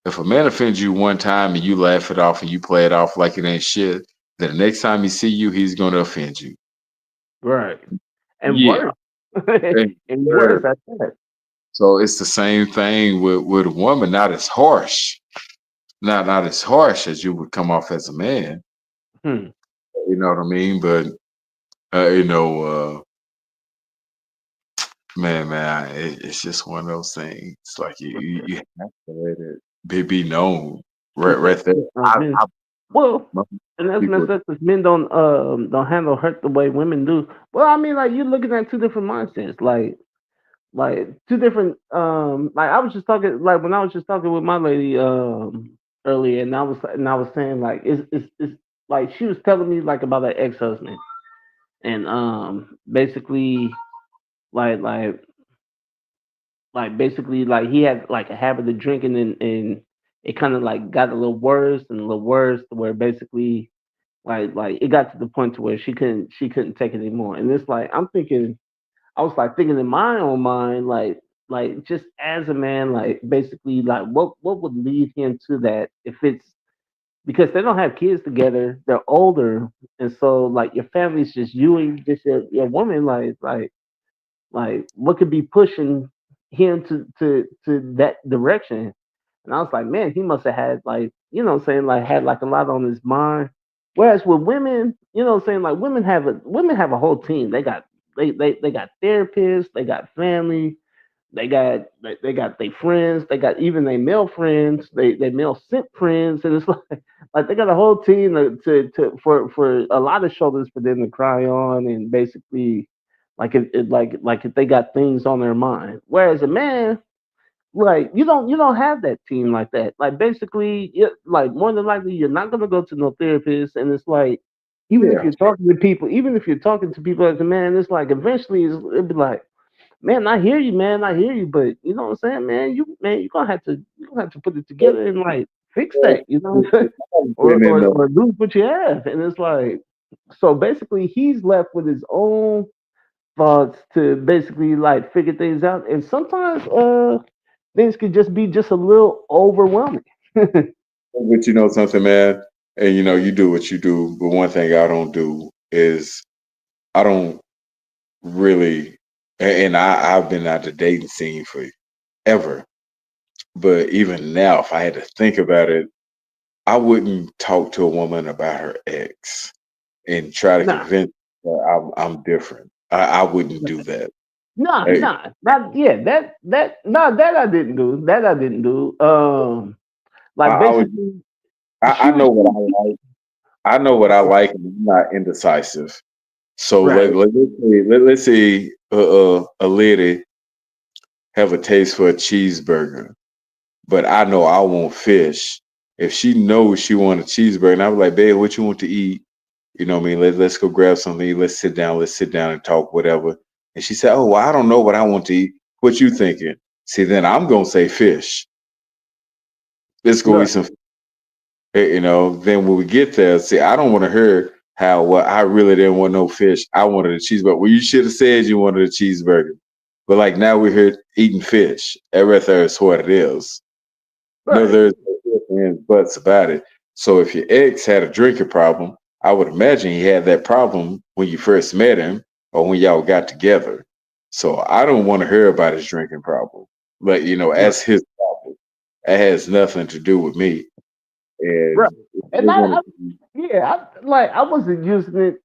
If a man offends you one time and you laugh it off and you play it off like it ain't shit, then the next time he see you, he's gonna offend you. Right. And Yeah. worse. And And worse, third, I said. so it's the same thing with a woman, not as harsh. Not as harsh as you would come off as a man. Hmm. You know what I mean? But uh, you know, uh man, it's just one of those things. It's like you have to let it be known right there. Men. I Well, most and that's people messed up because men don't handle hurt the way women do. Well, I mean, like you're looking at two different mindsets, like two different. Like I was just talking, like when I was just talking with my lady earlier, and I was saying like it's like she was telling me like about her ex husband, and basically like like basically like he had like a habit of drinking, and it kind of like got a little worse and a little worse to where basically like it got to the point to where she couldn't take it anymore. And it's like I was like thinking in my own mind, like just as a man, like basically like what would lead him to that if it's because they don't have kids together, they're older, and so like your family's just you and just your woman, like what could be pushing him to that direction. And I was like, man, he must have had like, you know what I'm saying, like had like a lot on his mind. Whereas with women, you know what I'm saying, like women have a whole team. They got therapists, they got family, they got their friends, they got even their male friends, they male simp friends, and it's like they got a whole team for a lot of shoulders for them to cry on, and basically like if they got things on their mind. Whereas a man, like you don't have that team like that. Like basically, like more than likely you're not gonna go to no therapist, and it's like yeah. even if you're talking to people as a man, it's like eventually it'll be like, man, I hear you, man, I hear you, but you know what I'm saying, man, you're gonna have to put it together and like fix that, you know what I'm saying? Or Been in or the or lose what you have. And it's like so basically he's left with his own thoughts to basically like figure things out. And sometimes things could just be just a little overwhelming. but you know something, man, and you do what you do, but one thing I don't do is I don't really, and I've been out the dating scene forever, but even now, if I had to think about it, I wouldn't talk to a woman about her ex and try to Nah, convince her I'm different. I wouldn't do that. nah, Hey, nah. That yeah, that nah, that I didn't do. That I didn't do. Like I would. basically I she was know what I like. I know what I like, and I'm not indecisive. So right. let's say a lady have a taste for a cheeseburger, but I know I want fish. If she knows she want a cheeseburger, and I'm like, babe, what you want to eat? You know what I mean? Let's go grab something. Let's sit down. Let's sit down and talk, whatever. And she said, oh, well, I don't know what I want to eat. What you thinking? See, then I'm gonna say fish. Let's go eat Right. some. Then when we get there, see, I don't want to hear how well I really didn't want no fish. I wanted a cheeseburger. Well, you should have said you wanted a cheeseburger. But like now we're here eating fish. Everything is what it is. No, Right. there's no ifs, ands, buts about it. So if your ex had a drinking problem, I would imagine he had that problem when you first met him or when y'all got together. So I don't want to hear about his drinking problem. But Right. as his problem. That has nothing to do with me. Right. And And we're gonna I wasn't using it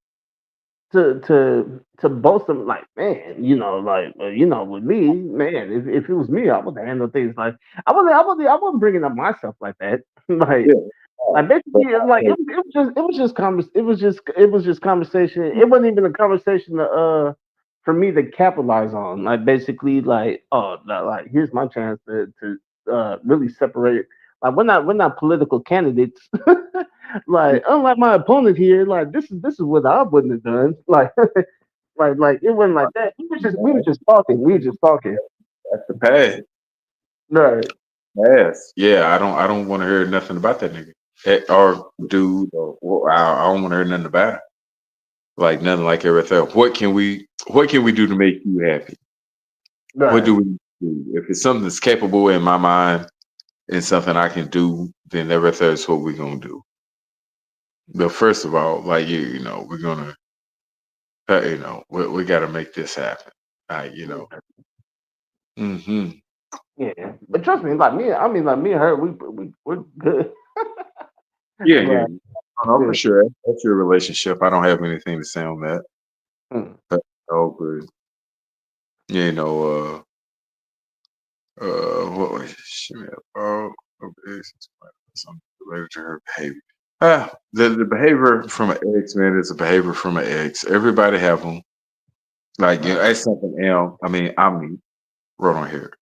to boast them like, man, with me, man, if it was me, I would handle things like I wasn't bringing up myself like that. like yeah. like But basically like it was just conversation. It wasn't even a conversation for me to capitalize on. Like basically like, oh, like here's my chance to really separate. Like we're not political candidates. Like unlike my opponent here, like this is what I wouldn't have done. Like it wasn't like that. We were just talking. We were just talking. that's the past. Right. Past. Yeah, I don't want to hear nothing about that nigga. Or dude or I don't want to hear nothing about it. Like nothing like everything. What can we do to make you happy? What Right. do we do? If it's something that's capable in my mind and something I can do, then everything is what we're gonna do. But first of all, like we're gonna we gotta make this happen. Hmm. Yeah. But trust me, like me, I mean, like me and her, we're good. Yeah, yeah. Right. No, for Good. sure. That's your relationship. I don't have anything to say on that. Mm. But, oh, good. You know, what was she? Oh, okay, something related to her behavior. The behavior from an ex, man, is a behavior from an ex. Everybody have them. Like, Right. that's something else. I mean, wrote on here.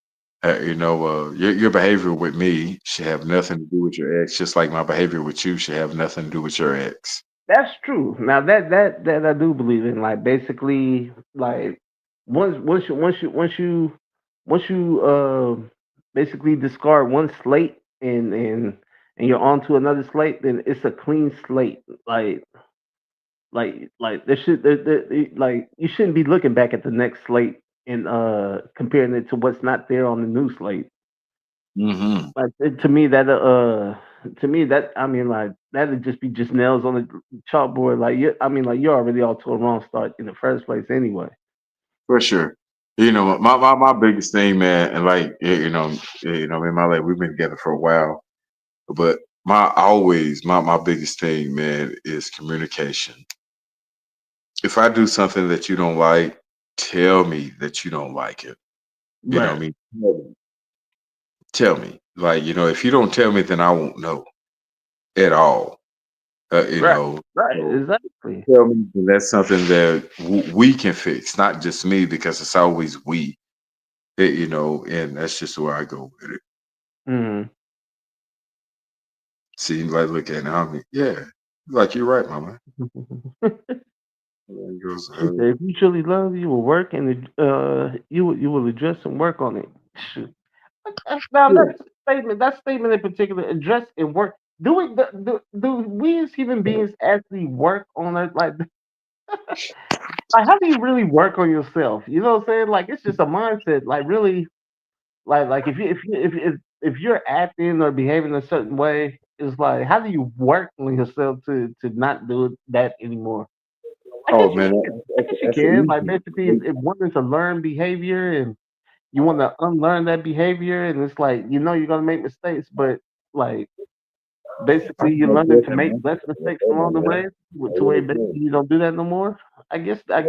Your behavior with me should have nothing to do with your ex, just like my behavior with you should have nothing to do with your ex. That's true. Now that I do believe in. Like basically, like once you basically discard one slate and you're on to another slate, then it's a clean slate. Like like you shouldn't be looking back at the next slate and comparing it to what's not there on the new slate. Hmm. Like to me that I mean like that'd just be just nails on the chalkboard. Like you, I mean like you're already off to a wrong start in the first place anyway. For sure. My biggest thing, man, and like in my life, we've been together for a while, but my biggest thing, man, is communication. If I do something that you don't like, tell me that you don't like it. You know what I Right, mean? Tell me. Like, if you don't tell me, then I won't know at all. right, right. So Exactly. tell me that that's something that we can fix, not just me, because it's always we. And that's just where I go with it. Hmm. See, like, look at it now. I mean, yeah, like you're right, mama. And goes, He said, if you truly love, you will work and you will address and work on it. Shoot. Now yeah. that statement in particular, address and work. Do we as human beings actually work on it? Like how do you really work on yourself? You know what I'm saying? Like it's just a mindset. Like really, like if you're acting or behaving a certain way, it's like how do you work on yourself to not do that anymore? I Oh guess you man, can. I guess you that's can. Like easy. basically, if one is a learned behavior and you want to unlearn that behavior, and it's like you're gonna make mistakes, but like basically you're That's learning to different, make man. less That's mistakes along different, the man. way, to where Yeah, basically yeah. you don't do that no more. I guess that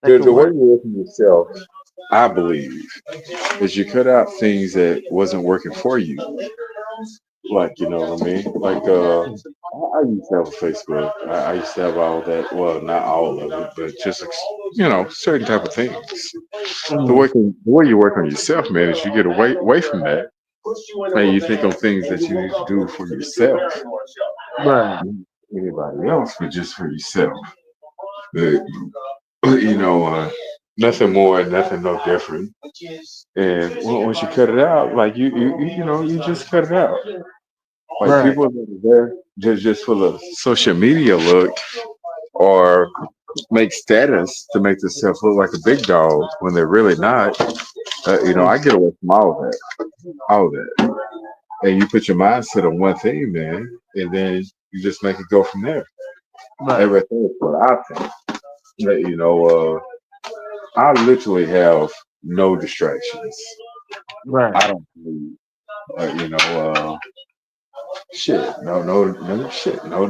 could The way work. you work on yourself, I believe, is you cut out things that wasn't working for you. Like, you know what I mean? Like, I used to have a Facebook. I used to have all that. Well, not all of it, but just certain type of things. Mm, The way you work on yourself, man, is you get away from that, and you think of things that you need to do for yourself, right. not anybody else, but just for yourself. But, nothing more, nothing no different. And once you cut it out, like you just cut it out. Like Right. people that are there just for the social media look or make status to make themselves look like a big dog when they're really not. Mm, I get away from all of that. all that. And you put your mindset on one thing, man, and then you just make it go from there. Right. Everything is what I think. I literally have no distractions. Right. I don't need, shit, no shit, no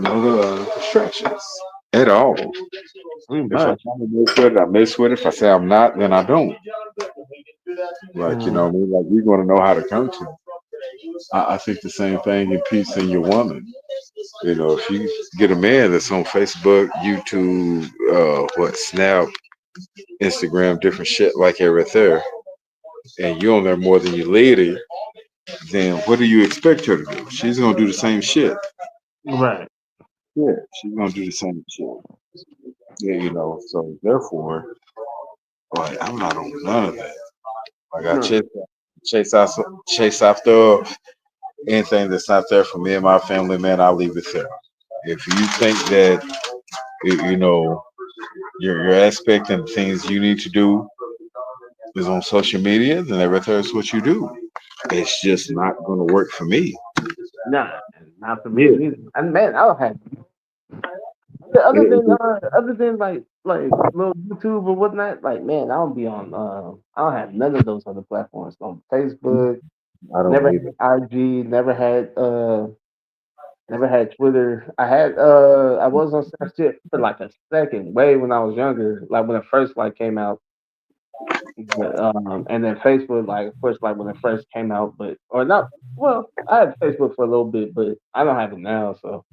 distractions at all. Pretty If I much. try to mess with it, I mess with it. If I say I'm not, then I don't. Like, Mm. what I mean? Like, you're going to know how to come to it. I think the same thing in peace in your woman. If you get a man that's on Facebook, YouTube, Snap, Instagram, different shit like that right there, and you on there more than your lady, then what do you expect her to do? She's gonna do the same shit. Right. Yeah, she's gonna do the same shit. Yeah, so therefore, like I'm not on none of that. Like I No. chase out chase after anything that's not there for me and my family, man, I'll leave it there. If you think that your aspect and things you need to do is on social media, then everything is what you do. It's just not gonna work for me. Nah, not for me Yeah. neither. And man, I'll have It, other than like little YouTube or whatnot. Like man, I don't be on. I don't have none of those other platforms. On Facebook, I don't never need it. had IG, never had Twitter. I was on Snapchat for like a second, way when I was younger, like when it first like came out. But and then Facebook, like of course, like when it first came out, but or not. Well, I had Facebook for a little bit, but I don't have it now. So,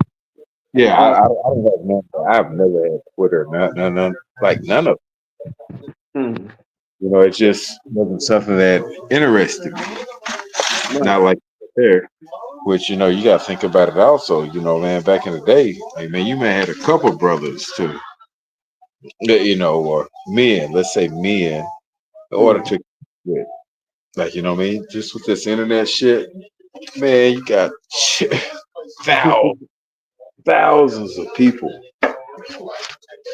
Yeah, uh, I don't have none. I've never had Twitter, none, like none of. hmm, It just wasn't something that interested me. right. Not like there, which you got to think about it also. Man, back in the day, like man, you may have had a couple brothers too, or men. Let's say men, in order Mm, to with. Like what I mean, just with this internet shit, man, you got thousands, thousands of people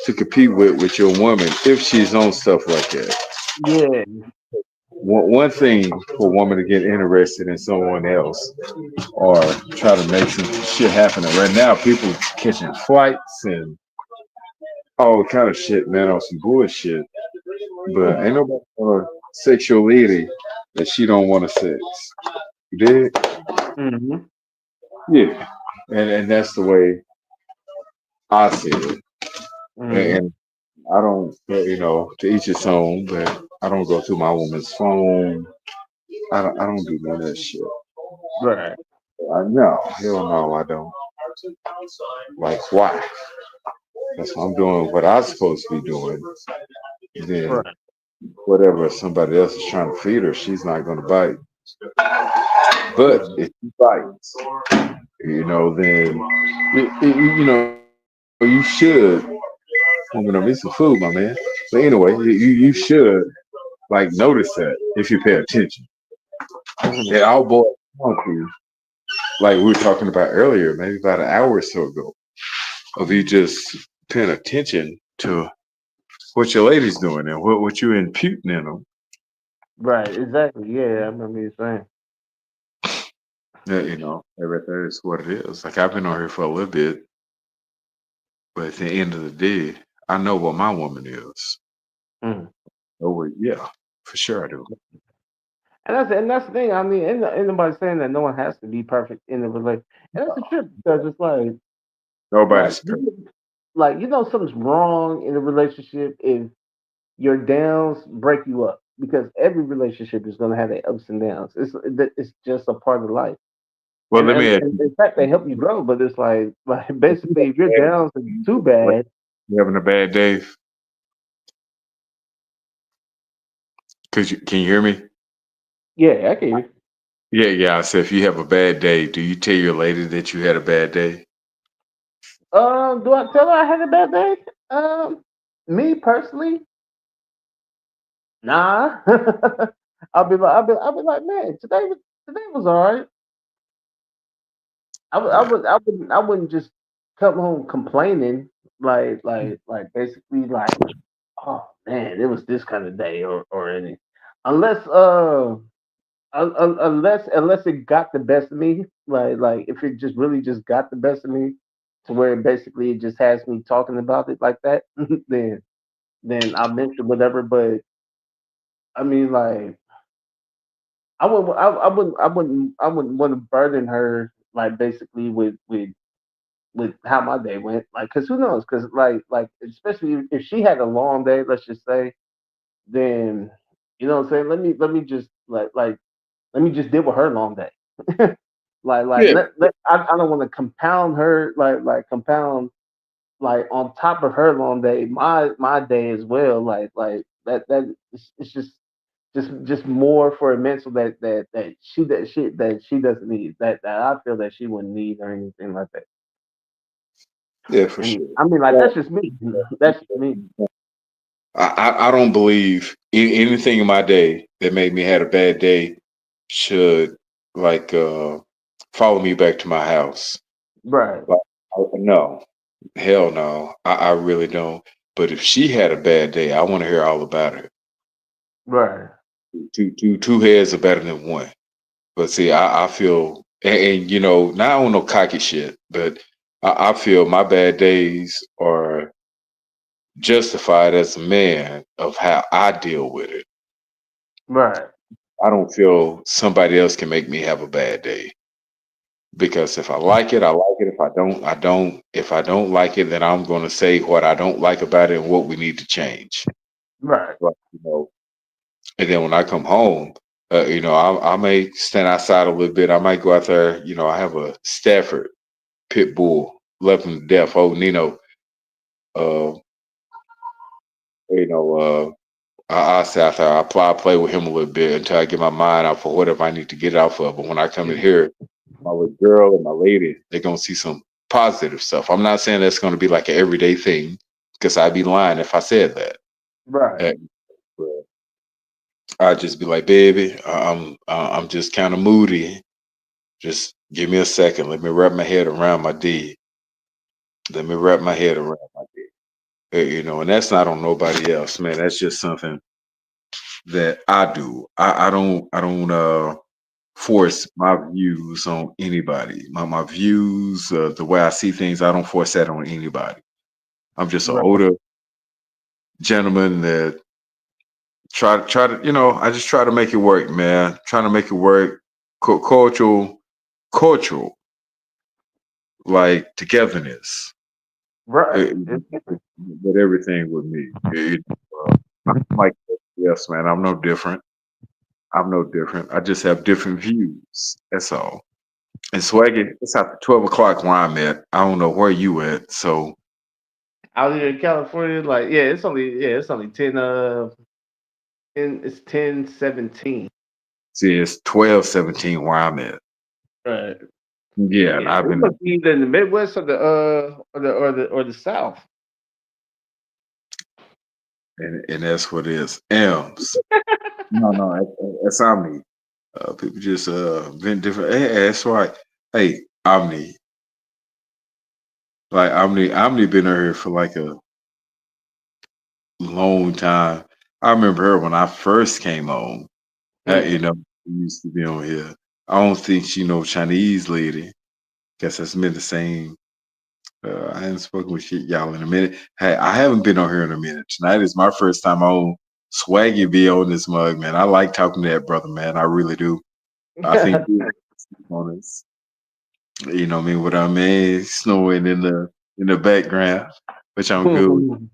to compete with your woman if she's on stuff like that. yeah. One thing for a woman to get interested in someone else or try to make some shit happen. Right now, people catching flights and all kind of shit, man, on some bullshit. But ain't nobody gonna sex your lady that she don't want to sex. You did? Hmm. Yeah. And that's the way I see it. Hmm. And I don't, to each its own, but I don't go through my woman's phone. I don't do none of that shit. Right. No, hell no, I don't. Like, why? That's what I'm doing what I'm supposed to be doing. Then Right. whatever somebody else is trying to feed her, she's not going to bite. But Right. if she bites, then you should. I'm gonna miss some food, my man. But anyway, you should like notice that if you pay attention. Hmm. It all boils down to like we were talking about earlier, maybe about an hour or so ago, of you just paying attention to what your lady's doing and what you imputing in them. Right. Exactly. Yeah, I remember you saying. Yeah, everything is what it is. Like I've been on here for a little bit, but at the end of the day, I know what my woman is. Mm. Oh yeah, for sure I do. And that's the thing. I mean, ain't nobody saying that no one has to be perfect in a relationship. And that's the trip because it's like Nobody's perfect. you- like something's wrong in a relationship if your downs break you up because every relationship is going to have their ups and downs. It's just a part of life. Well, And, let me and, ask and you, in fact, they help you grow. But it's like if you basically, if your downs are too bad, having a bad day, can you hear me? yeah, I can hear you. Yeah, yeah. I said if you have a bad day, do you tell your lady that you had a bad day? Do I tell her I had a bad day? Me personally, nah. I'll be like, man, today was all right. Yeah. I wouldn't just come home complaining like basically like, oh man, it was this kind of day or anything. Unless unless it got the best of me, like if it just really just got the best of me, to where basically it just has me talking about it like that, then I'll mention whatever. But I mean, like I wouldn't want to burden her like basically with how my day went. Like, cause who knows? Cause like especially if she had a long day, let's just say, then you know what I'm saying. Let me just let me just deal with her long day. Like Yeah, I don't want to compound her like compound like on top of her long day my day as well. Like that it's just more for a mental that she doesn't need that I feel that she wouldn't need or anything like that. yeah, for And sure. I mean like that's just me. That's just me. I don't believe anything in my day that made me had a bad day should like follow me back to my house. Right. Like, no, hell no, I really don't. But if she had a bad day, I want to hear all about it. Right. Two heads are better than one. But see, I feel, and you know, not on no cocky shit, but I feel my bad days are justified as a man of how I deal with it. Right. I don't feel somebody else can make me have a bad day because if I like it, I like it. If I don't, I don't. If I don't like it, then I'm going to say what I don't like about it and what we need to change. Right. Right, you know. And then when I come home, you know, I may stand outside a little bit. I might go out there. You know, I have a Stafford pit bull, love him to death. Oh, Nino, uh, you know, I sit out there, I play with him a little bit until I get my mind out for whatever I need to get out for. But when I come in here, my little girl and my lady, they're gonna see some positive stuff. I'm not saying that's gonna be like an everyday thing, because I'd be lying if I said that. Right. And, I'd just be like, baby, I'm just kind of moody. Just give me a second. Let me wrap my head around my D. Let me wrap my head around my D. You know, and that's not on nobody else, man. That's just something that I do. I don't force my views on anybody. My views, the way I see things, I don't force that on anybody. I'm just an Right. older gentleman that try to, you know, I just try to make it work, man. Trying to make it work. Cultural, like togetherness. Right. It, with everything with me. I'm like yes, man. I'm no different. I'm no different. I just have different views. That's all. And Swaggy, it's after 12 o'clock where I'm at. I don't know where you at. So Out here in California, like it's only 10:17. see, it's 12:17 where I'm at. Right. Yeah, and Yeah. I've It been, must be either in the Midwest or the South. and that's what it is. M's. No, that's Omni. People just been different. Hey, that's right. Hey, Omni. Like Omni been here for like a long time. I remember her when I first came on. You Mm. know, she used to be on here. I don't think she know Chinese lady. Guess that's been the same. I haven't spoken with shit y'all in a minute. Hey, I haven't been on here in a minute. Tonight is my first time on. Swaggy be on this mug, man. I like talking to that brother, man. I really do. I think on this. You know what I mean? What I mean, snowing in the background, which I'm good with.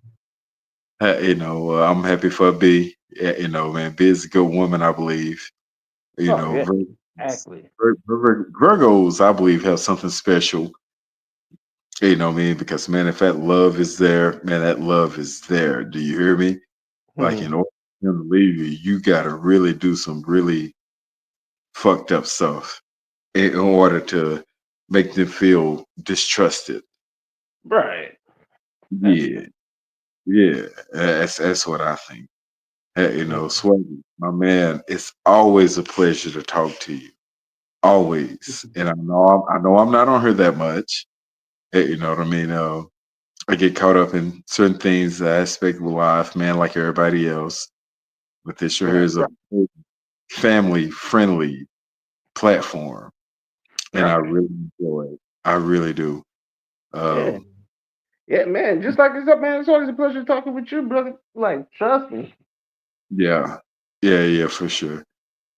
You know, I'm happy for B. You know, man, B is a good woman, I believe. You Oh know, yeah, exactly. Virgos, I believe, have something special. You know what I mean? Because man, if that love is there, man, that love is there. Do you hear me? Like in Hmm. order for him to leave you, you gotta really do some really fucked up stuff in order to make them feel distrusted. Right. That's Yeah, yeah. That's what I think. You know, mm. Swaggy, my man, it's always a pleasure to talk to you. Always. And I know I'm not on here that much. You know what I mean? I get caught up in certain things, aspect of life, man, like everybody else. But this sure Right. is a family friendly platform, and I Right. really enjoy it. I really do. Yeah. Um, Yeah, man. Just like this up, man. It's always a pleasure talking with you, brother. Like, trust me. yeah, yeah, for sure.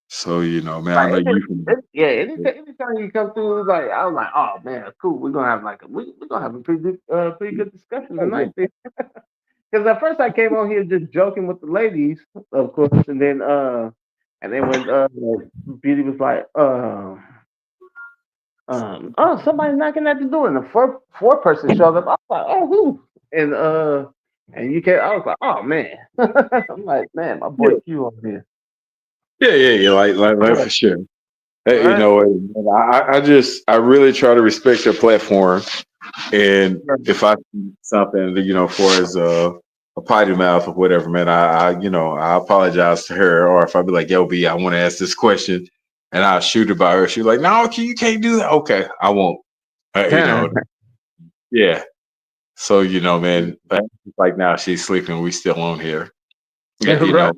So man, I know Like, you can. yeah, anytime you come through, like, I was like, oh man, cool. We're gonna have like we're gonna have a pretty good discussion Oh, yeah. tonight. Because at first I came on here just joking with the ladies, of course, and then when Beauty was like, oh, somebody knocking at the door, and the four person showed up. I was like, oh, who? And and you can I was like, oh man. I'm like, man, my boy Yeah, Q on here. yeah, like for sure. Hey, Right? I really try to respect their platform, and if I see something, for as a potty mouth or whatever, man, I apologize to her, or if I be like, yo, B, I want to ask this question, and I'll shoot it by her. She's like, no, you can't do that. Okay, I won't. Yeah. Yeah. So man, but like now she's sleeping, we still on here. Yeah, Right.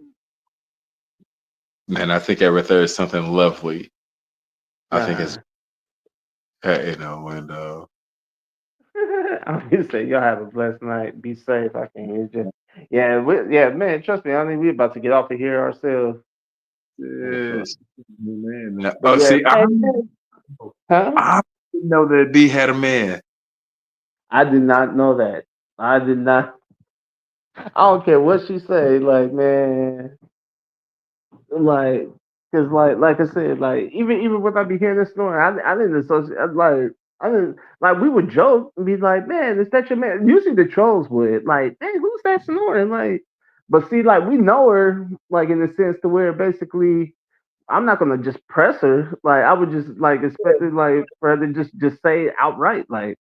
man, I think everything is something lovely. I think it's Nah. and I'm just saying, y'all have a blessed night. Be safe. I can hear you. Yeah, yeah, man. Trust me. I think we're about to get off of here ourselves. Yeah, so, yes, man. but Oh, yeah, see, man, huh? I didn't know that B had a man. I did not know that. I did not. I don't care what she say. Like, man, like, cause like I said, like even when I be hearing this story, I didn't associate. I didn't like we would joke and be like, man, is that your man? Usually the trolls would like, hey, who's that snoring? Like, but see, like we know her, like in the sense to where basically I'm not gonna just press her. Like I would just like expect it like for her to just say it outright. Like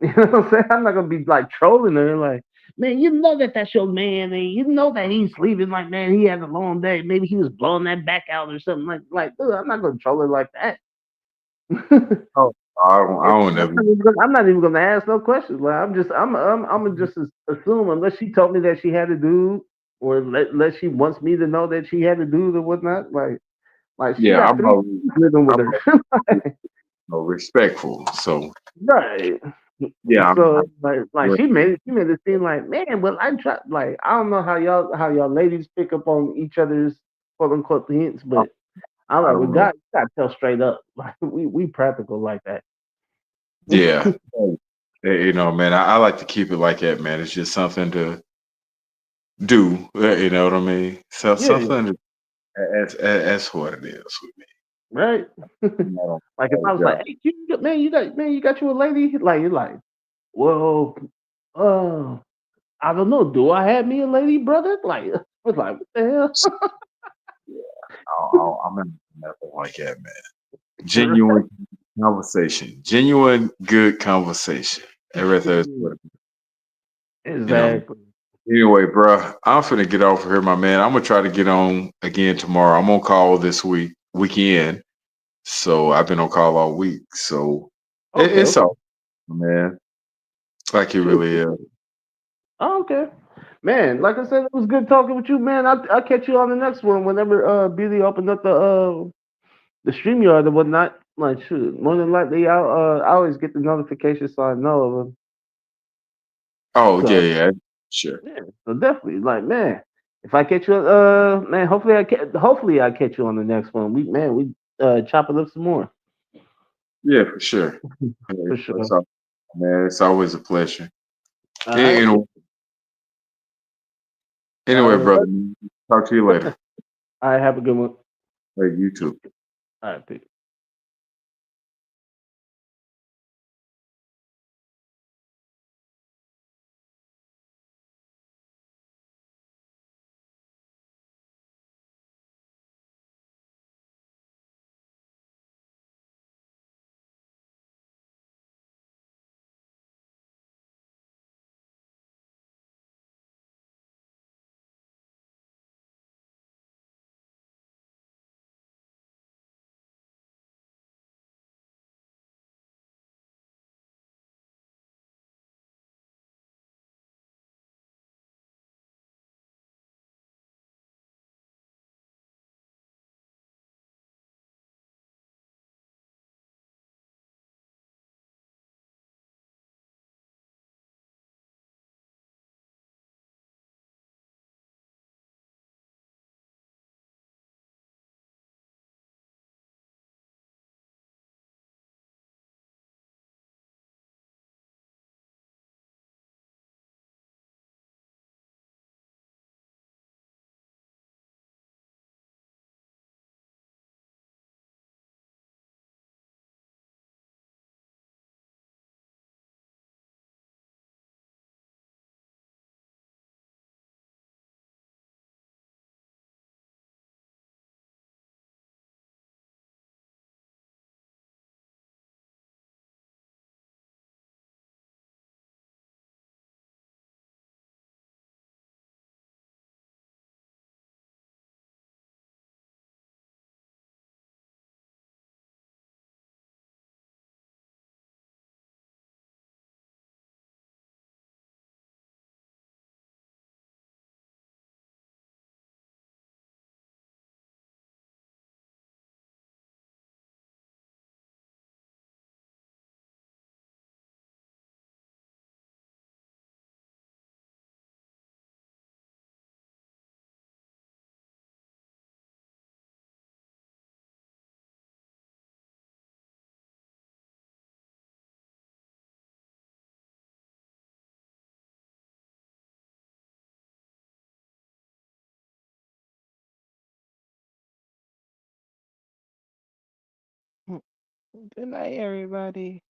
you know what I'm saying? I'm not gonna be like trolling her. Like man, you know that that's your man, and you know that he's sleeping. Like man, he had a long day. Maybe he was blowing that back out or something. Like dude, I'm not gonna troll her like that. Oh, I don't ever. I'm not even gonna ask no questions. Like I'm gonna just assume unless she told me that she had a dude, or unless she wants me to know that she had a dude or whatnot. Like she Yeah, got three living with I'm her. respectful. So Right. yeah, So like I'm she made it seem like man, well I try like I don't know how y'all ladies pick up on each other's quote unquote hints, but I'm I like we don't know. gotta tell straight up. Like we practical like that. Yeah, man, I like to keep it like that, man. It's just something to do. You know what I mean? So Yeah, something. That's what it is with me. right. I don't Like if I was apologize. like, hey, you got you a lady, like you're like, well, uh, I don't know, do I have me a lady, brother? Like, it's like what the I'm not nothing like that, man. hell? Genuine conversation, genuine good conversation. Everything is what you know. Exactly. Anyway, bro, I'm finna get off of here, my man. I'm gonna try to get on again tomorrow. I'm on call this weekend. So I've been on call all week. So Okay, it's okay. all, man. Like it Shoot. really is. Oh, okay. Man, like I said, it was good talking with you, man. I'll catch you on the next one whenever Billy opened up the StreamYard and whatnot. Like shoot, more than likely I always get the notification so I know of them. Oh yeah, So yeah, sure. yeah, so definitely like man, if I catch you man, hopefully I catch you on the next one. We chop it up some more Yeah, for sure. Yeah, for sure. it's all, man, it's always a pleasure. All right. Anyway, All right. anyway, Well, brother, talk to you later. all right. Have a good one. Hey, you too. All right. Peace. Good night, everybody.